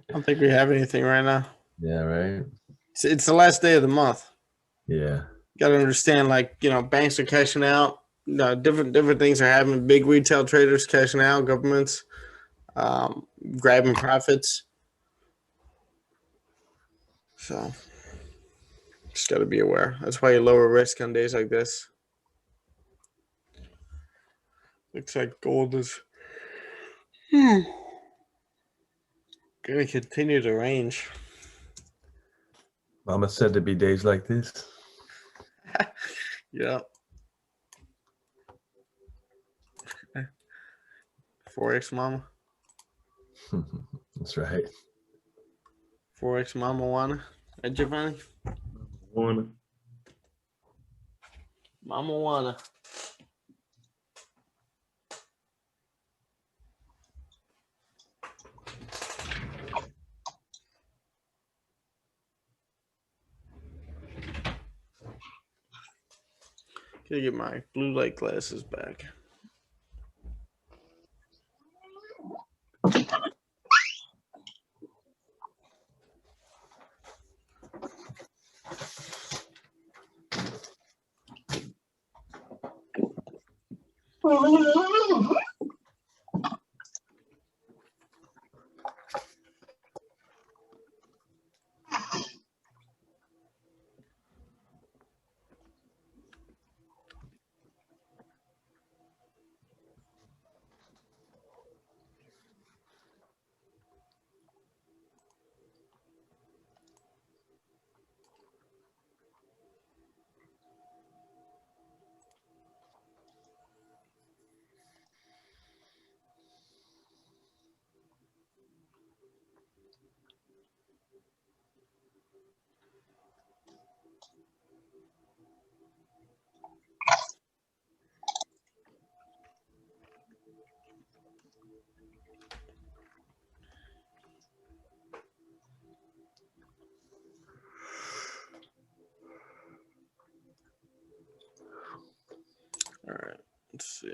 don't think we have anything right now. Yeah, right. It's the last day of the month. Yeah. Got to understand, like, you know, banks are cashing out. Different things are happening. Big retail traders cashing out. Governments grabbing profits. So just got to be aware. That's why you lower risk on days like this. Looks like gold is going to continue to range. Mama said to be days like this. Yeah. Forex mama. That's right. Forex mama wanna. Hey, Giovanni? Wanna. Mama wanna. Gotta get my blue light glasses back. All right, let's see.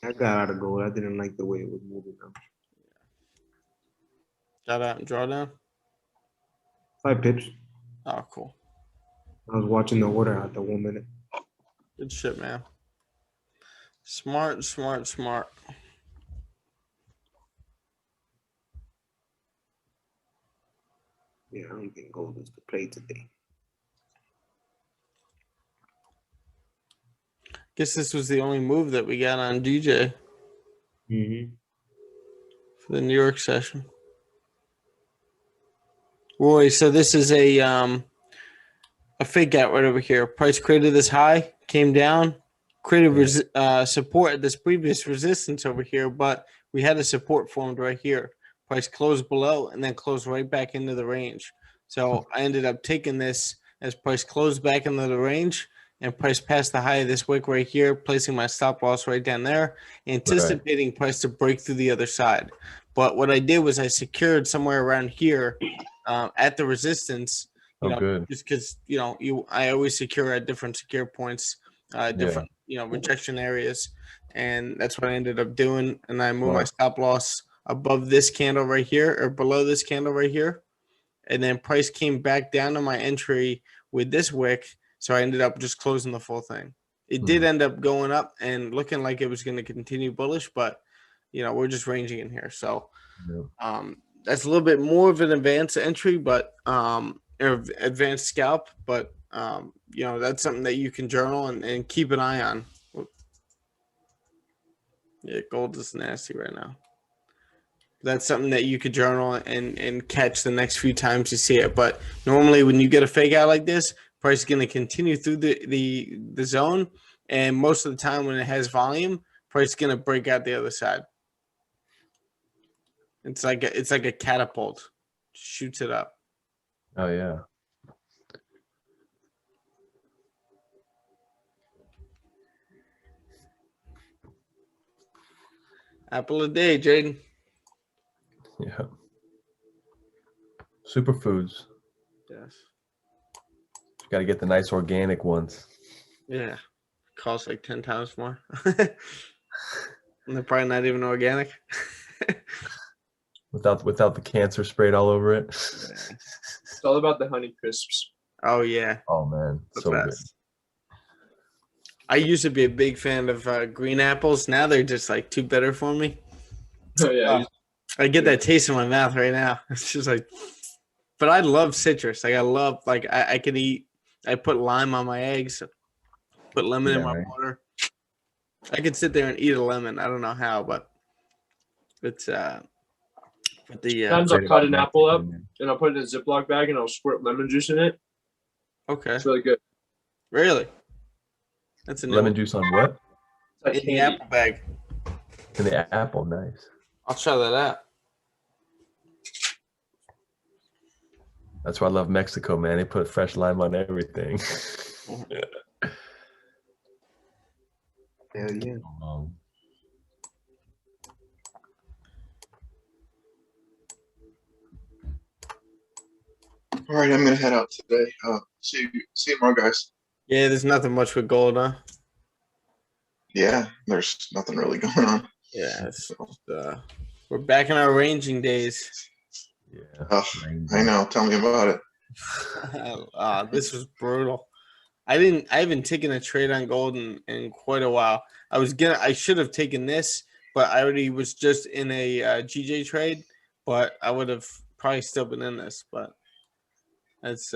I got out of gold. I didn't like the way it was moving now. Got out and draw down? 5 pips. Oh, cool. I was watching the order at the 1 minute. Good shit, man. Smart. Yeah, I don't think gold is the play today. Guess this was the only move that we got on DJ for the New York session. Roy, so this is a fake out right over here. Price created this high, came down, created support at this previous resistance over here, but we had a support formed right here. Price closed below and then closed right back into the range. So I ended up taking this as price closed back into the range and price passed the high of this wick right here, placing my stop loss right down there, anticipating price to break through the other side. But what I did was I secured somewhere around here at the resistance. You know, good. just because I always secure at different secure points, different rejection areas, and that's what I ended up doing. And I moved my stop loss above this candle right here or below this candle right here, and then price came back down to my entry with this wick, so I ended up just closing the full thing. It did end up going up and looking like it was going to continue bullish, but we're just ranging in here, so that's a little bit more of an advanced entry, but advanced scalp, but that's something that you can journal and keep an eye on. Yeah, gold is nasty right now. That's something that you could journal and catch the next few times you see it. But normally when you get a fake out like this, price is going to continue through the zone, and most of the time when it has volume, price is going to break out the other side. It's like a catapult, shoots it up. Oh yeah. Apple a day, Jaden. Yeah. Superfoods. Yes. You got to get the nice organic ones. Yeah. Costs like 10 times more. And they're probably not even organic. without the cancer sprayed all over it. Yeah. It's all about the Honey Crisps. Oh, yeah. Oh, man. The So best. Good. I used to be a big fan of green apples. Now they're just like too bitter for me. Oh, yeah. I get that taste in my mouth right now. It's just like, but I love citrus. Like I love, like I could eat, I put lime on my eggs, put lemon in my water. I could sit there and eat a lemon. I don't know how, but it's, but the, sometimes I'll cut an apple up and I'll put it in a Ziploc bag and I'll squirt lemon juice in it. Okay. It's really good. Really? That's a new lemon one. Juice on what? Like in the apple bag. In the apple, nice. I'll try that out. That's why I love Mexico, man. They put fresh lime on everything. Hell yeah. All right, I'm gonna head out today. See you tomorrow, guys. Yeah, there's nothing much with gold, huh? Yeah, there's nothing really going on. Yeah, it's we're back in our ranging days. Yeah. Oh, I know. Tell me about it. This was brutal. I haven't taken a trade on gold in quite a while. I should have taken this, but I already was just in a GJ trade, but I would have probably still been in this, but it's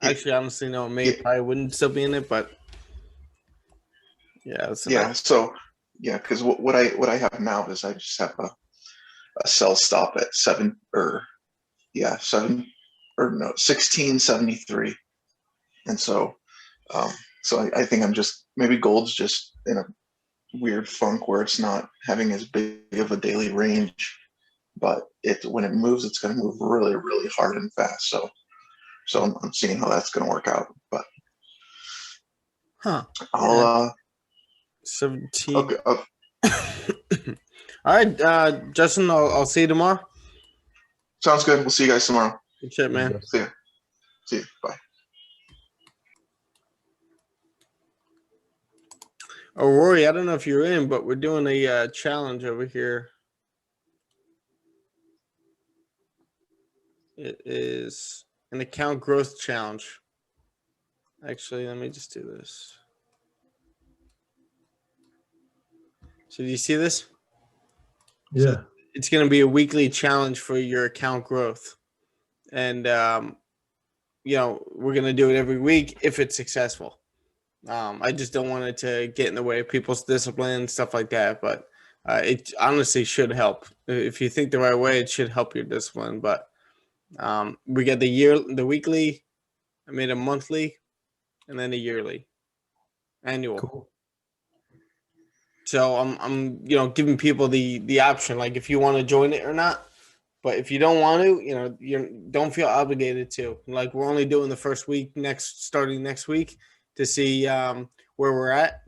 actually honestly no, probably wouldn't still be in it, but yeah, So because what I have now is I just have a sell stop at 1673, and so I think I'm just, maybe gold's just in a weird funk where it's not having as big of a daily range, but when it moves, it's going to move really, really hard and fast. So I'm seeing how that's going to work out, but I'll 17. Okay. All right, Justin, I'll see you tomorrow. Sounds good. We'll see you guys tomorrow. Good shit, man. See ya. See you. Bye. Oh, Rory, I don't know if you're in, but we're doing a challenge over here. It is an account growth challenge. Actually, let me just do this. So do you see this? Yeah. So it's going to be a weekly challenge for your account growth. And, we're going to do it every week if it's successful. I just don't want it to get in the way of people's discipline and stuff like that. But it honestly should help. If you think the right way, it should help your discipline. But we get the weekly, I made a monthly, and then a yearly, annual. Cool. So I'm giving people the option, like if you want to join it or not. But if you don't want to, you don't feel obligated to. Like we're only doing the first week starting next week to see where we're at,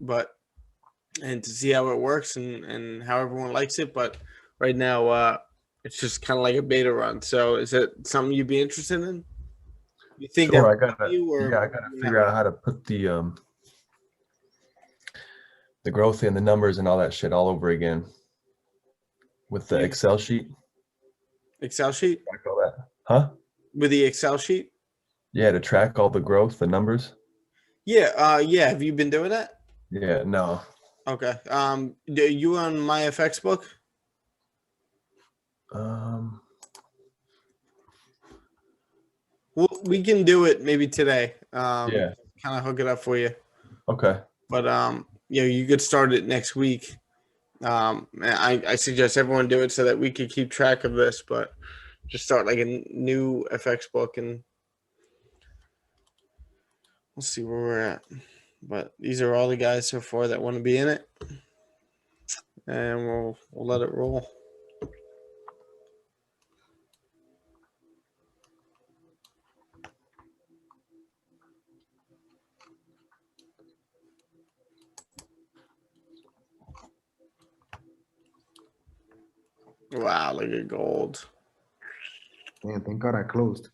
and to see how it works and how everyone likes it. But right now, it's just kind of like a beta run. So is it something you'd be interested in? You think sure, that I gotta figure out how to put the growth in, the numbers and all that shit all over again with the Excel sheet. Excel sheet? Track all that. Huh? With the Excel sheet? Yeah, to track all the growth, the numbers. Yeah. Have you been doing that? Yeah, no. Okay. Are you on my FX book? Well, we can do it maybe today. Yeah. Kind of hook it up for you. Okay. But you could start it next week. I suggest everyone do it so that we could keep track of this, but just start like a new FX book and we'll see where we're at. But these are all the guys so far that want to be in it. And we'll let it roll. Wow, look at gold. Damn, thank God I closed.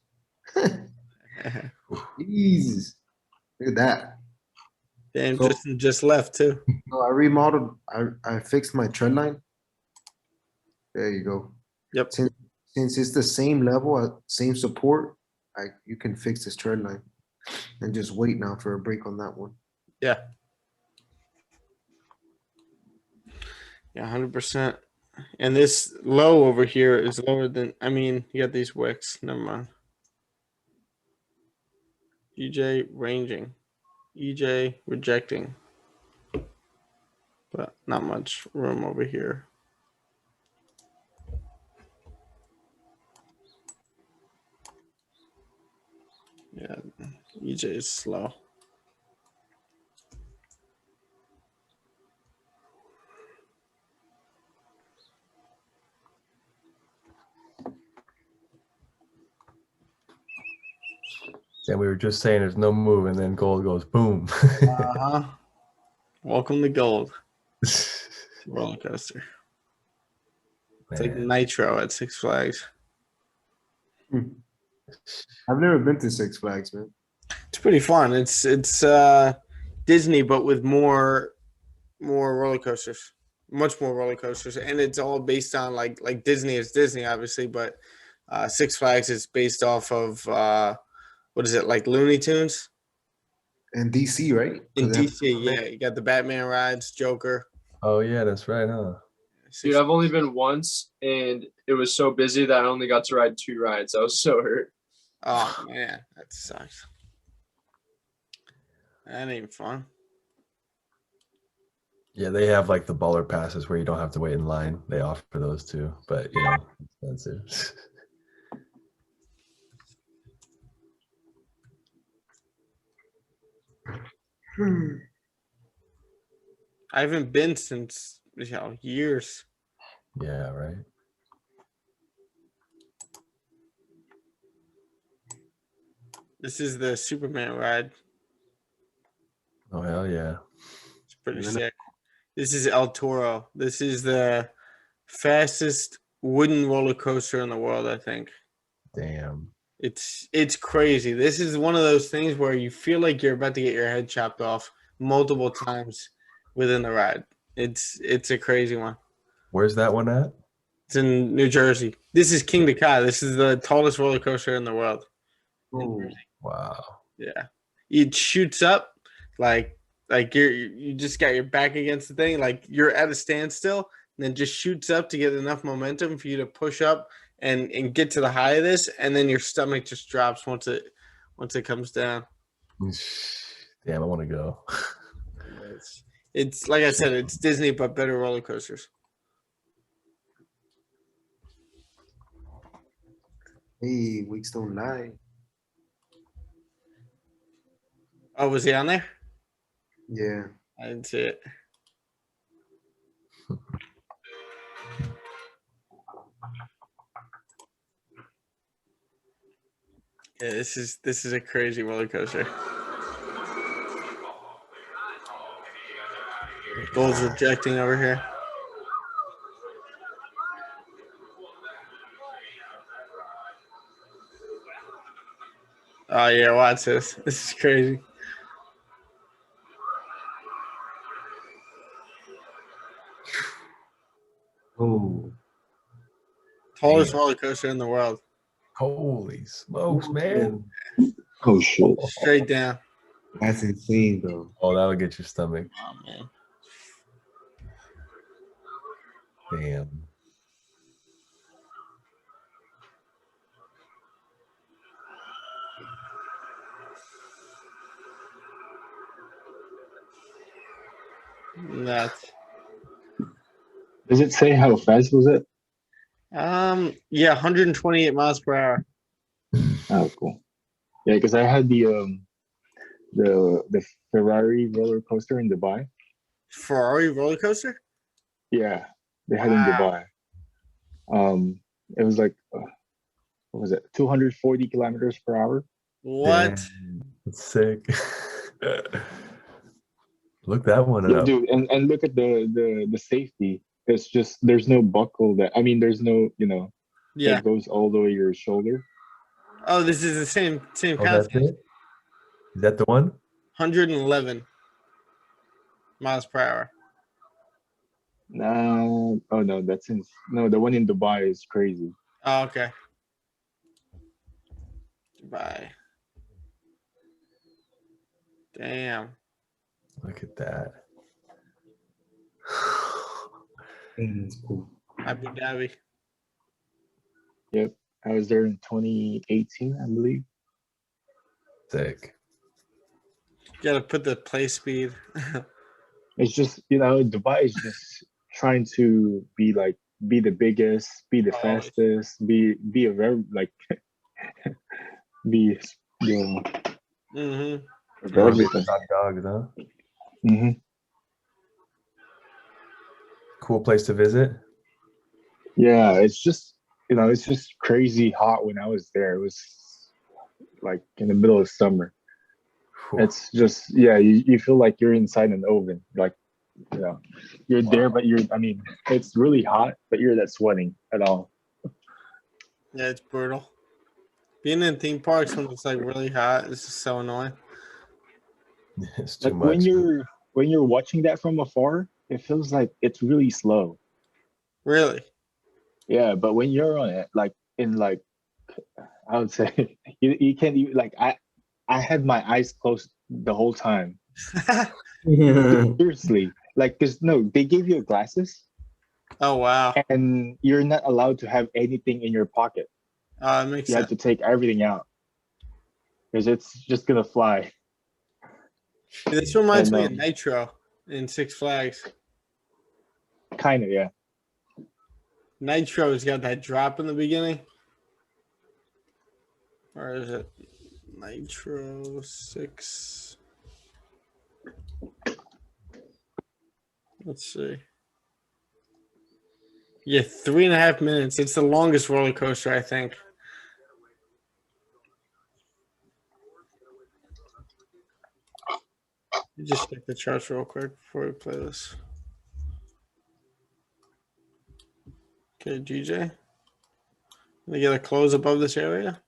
Jesus. Look at that. Damn, so, just left too. So I remodeled. I fixed my trend line. There you go. Yep. Since it's the same level, same support, you can fix this trend line and just wait now for a break on that one. Yeah. Yeah, 100%. And this low over here is lower than, I mean, you got these wicks. Never mind. EJ ranging. EJ rejecting. But not much room over here. Yeah, EJ is slow. Yeah, we were just saying there's no move, and then gold goes boom. Welcome to gold. Roller coaster. It's like Nitro at Six Flags. I've never been to Six Flags, man. It's pretty fun. It's Disney, but with more roller coasters, much more roller coasters, and it's all based on like Disney is Disney, obviously, but Six Flags is based off of what is it, like Looney Tunes? In DC, right? In DC, yeah, you got the Batman rides, Joker. Oh yeah, that's right, huh? Dude, I've only been once, and it was so busy that I only got to ride 2 rides. I was so hurt. Oh man, that sucks. That ain't fun. Yeah, they have like the baller passes where you don't have to wait in line. They offer those too, but you know, expensive. I haven't been since years. Yeah, right. This is the Superman ride. Oh hell yeah! It's pretty sick. This is El Toro. This is the fastest wooden roller coaster in the world, I think. Damn. It's crazy. This is one of those things where you feel like you're about to get your head chopped off multiple times within the ride. It's a crazy one. Where's that one at? It's in New Jersey. This is King Kai. This is the tallest roller coaster in the world. Oh, wow. Yeah. It shoots up like you just got your back against the thing, like you're at a standstill, and then just shoots up to get enough momentum for you to push up and get to the high of this, and then your stomach just drops once it comes down. Damn, I want to go. It's like I said, it's Disney but better roller coasters. Hey, weeks don't lie. Oh, was he on there? Yeah. I didn't see it. Yeah, this is a crazy roller coaster. Gold's rejecting over here. Oh yeah, watch this. This is crazy. Oh. Tallest roller coaster in the world. Holy smokes, man. Oh shit. Straight down. That's insane, though. Oh, that'll get your stomach. Oh man. Damn. Nuts. Does it say how fast was it? Yeah, 128 miles per hour. Oh, cool. Yeah, because I had the Ferrari roller coaster in Dubai. Ferrari roller coaster? Yeah, they had in Dubai. It was like what was it? 240 kilometers per hour. What? Damn, that's sick. Look that one up, dude, and look at the safety. It's just there's no buckle that there's no Yeah. It goes all the way to your shoulder. Oh, this is the same Oh, that's concept. it? Is that the one? 111 miles per hour. No, oh no, no, the one in Dubai is crazy. Oh, okay. Dubai. Damn. Look at that. It's cool. Abu Dhabi. Yep, I was there in 2018, I believe. Sick. You gotta put the play speed. It's just, Dubai is just trying to be the biggest, be the fastest, be a very be Mm-hmm. Top dogs, huh? Mm-hmm. Cool place to visit. Yeah, it's just crazy hot when I was there. It was like in the middle of summer. It's just, you feel like you're inside an oven. Like, you're there, but it's really hot, but you're not sweating at all. Yeah, it's brutal. Being in theme parks when it's like really hot is just so annoying. It's too Like much. when you're watching that from afar, it feels like it's really slow. Really? Yeah, but when you're on it, I would say you can't even I had my eyes closed the whole time. Seriously, because they gave you glasses. Oh wow! And you're not allowed to have anything in your pocket. It makes sense. You have to take everything out because it's just gonna fly. This reminds me of Nitro in Six Flags. Kind of, yeah. Nitro's got that drop in the beginning. Or is it Nitro 6? Let's see. Yeah, 3.5 minutes. It's the longest roller coaster, I think. Just check the charts real quick before we play this. Okay, GJ. They get a close above this area.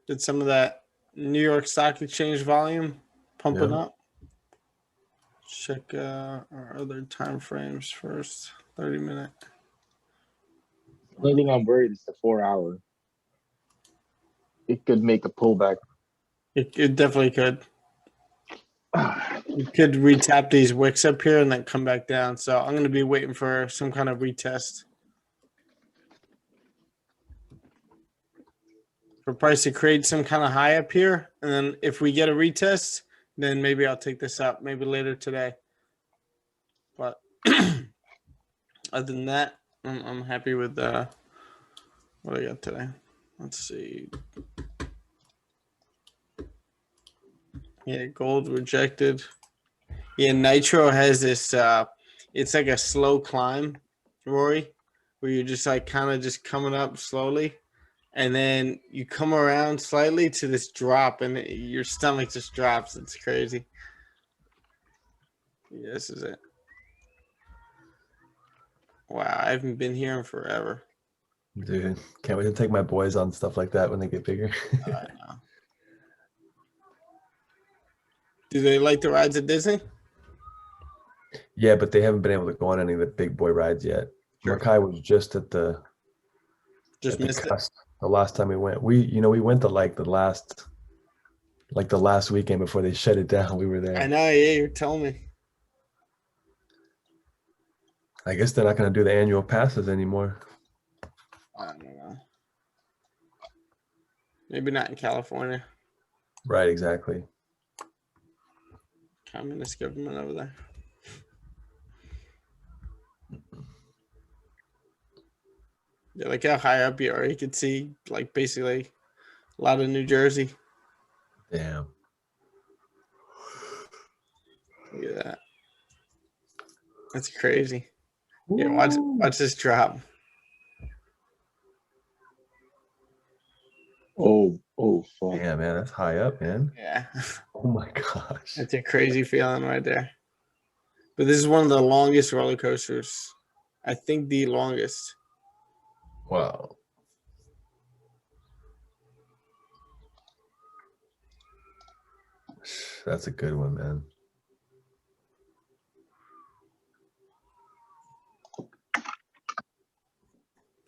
Did some of that New York Stock Exchange volume pumping up? Check our other time frames first. 30-minute. The only thing I'm worried is the 4-hour. It could make a pullback. It definitely could. You could retap these wicks up here and then come back down. So I'm going to be waiting for some kind of retest. For price to create some kind of high up here. And then if we get a retest, then maybe I'll take this up maybe later today. But other than that, I'm happy with what I got today. Let's see. Yeah, gold rejected. Yeah, Nitro has this, it's like a slow climb, Rory, where you're just like kind of just coming up slowly. And then you come around slightly to this drop and your stomach just drops. It's crazy. Yeah, this is it. Wow, I haven't been here in forever. Dude, can't wait to take my boys on stuff like that when they get bigger. I know. Do they like the rides at Disney? Yeah, but they haven't been able to go on any of the big boy rides yet. Sure. Makai was just at the missed it. The last time we went. We went to the last weekend before they shut it down. We were there. I know, yeah, you're telling me. I guess they're not going to do the annual passes anymore. I don't know. Maybe not in California. Right, exactly. Communist government over there. Yeah, like how high up you are, you could see basically a lot of New Jersey. Damn. Look at that. That's crazy. Ooh. Yeah, watch this drop. Oh, fuck. Yeah, man, that's high up, man. Yeah. Oh my gosh. That's a crazy feeling right there. But this is one of the longest roller coasters I think the longest. Wow. That's a good one, man.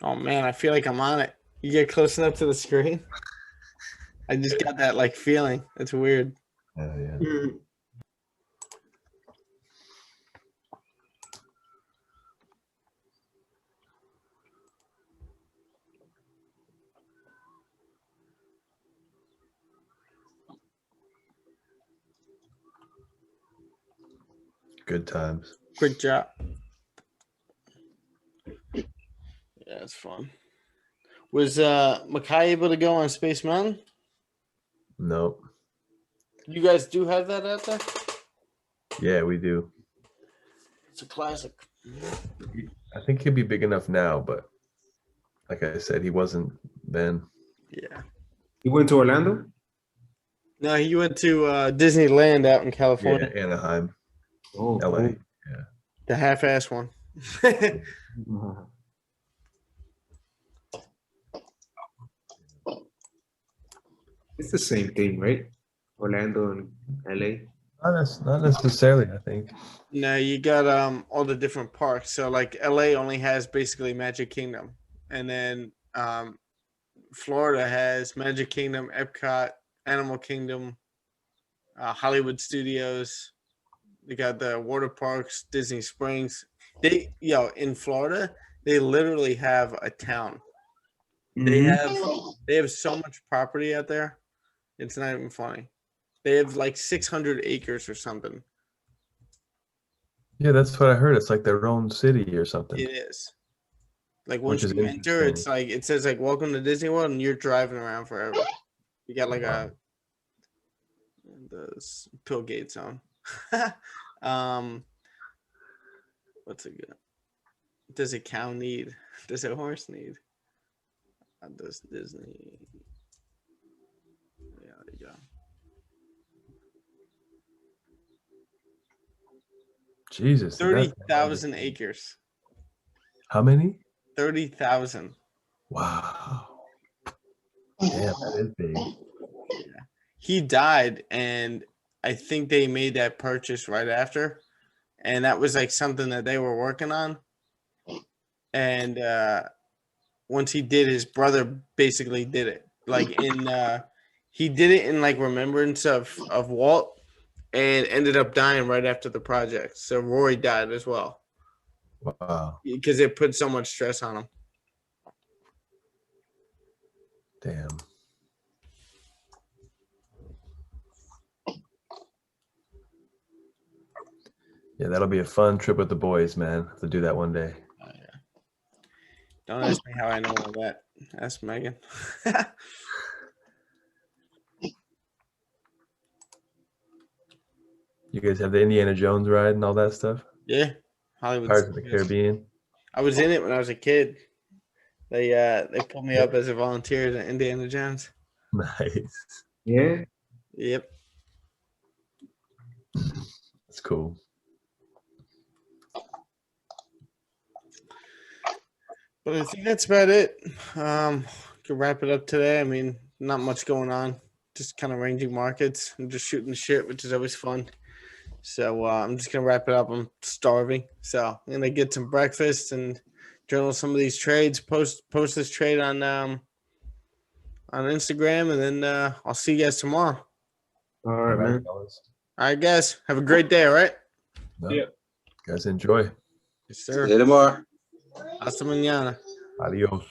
Oh man, I feel like I'm on it. You get close enough to the screen. I just got that like feeling. It's weird. Yeah. Good times. Quick job. Yeah, it's fun. Was Makai able to go on Space Mountain? Nope. You guys do have that out there? Yeah, we do. It's a classic. I think he'll be big enough now, but like I said, he wasn't then. Yeah. You went to Orlando? No, he went to Disneyland out in California. Yeah, Anaheim. Oh, LA. cool. Yeah. The half-ass one. It's the same thing, right? Orlando and LA. Not necessarily, I think. No, you got all the different parks. So like LA only has basically Magic Kingdom. And then Florida has Magic Kingdom, Epcot, Animal Kingdom, Hollywood Studios. They got the water parks, Disney Springs. In Florida, they literally have a town. They have so much property out there. It's not even funny. They have like 600 acres or something. Yeah, that's what I heard. It's like their own city or something. It is. Like once Which is you enter, it's like it says like "Welcome to Disney World," and you're driving around forever. You got like the Bill Gates on. What's it good? Does a cow need? Does a horse need? Does Disney? Yeah, there you go. Jesus. 30,000 acres. How many? 30,000. Wow. Yeah, that is big. Yeah. He died, and I think they made that purchase right after. And that was like something that they were working on. And once he did, his brother basically did it. Like he did it in like remembrance of Walt, and ended up dying right after the project. So Roy died as well. Wow. Because it put so much stress on him. Damn. Yeah, that'll be a fun trip with the boys, man. Have to do that one day. Oh, yeah. Don't ask me how I know all that. Ask Megan. You guys have the Indiana Jones ride and all that stuff? Yeah. Hollywood Pirates of the Caribbean. I was in it when I was a kid. They pulled me up as a volunteer at Indiana Jones. Nice. Yeah. Yep. That's cool. But I think that's about it. Can wrap it up today. I mean, not much going on. Just kind of ranging markets and just shooting the shit, which is always fun. So I'm just gonna wrap it up. I'm starving, so I'm gonna get some breakfast and journal some of these trades. Post this trade on Instagram, and then I'll see you guys tomorrow. All right, man. All right, guys. Have a great day. All right. No. Yeah. Guys, enjoy. Yes, sir. See you tomorrow. Hasta mañana. Adios.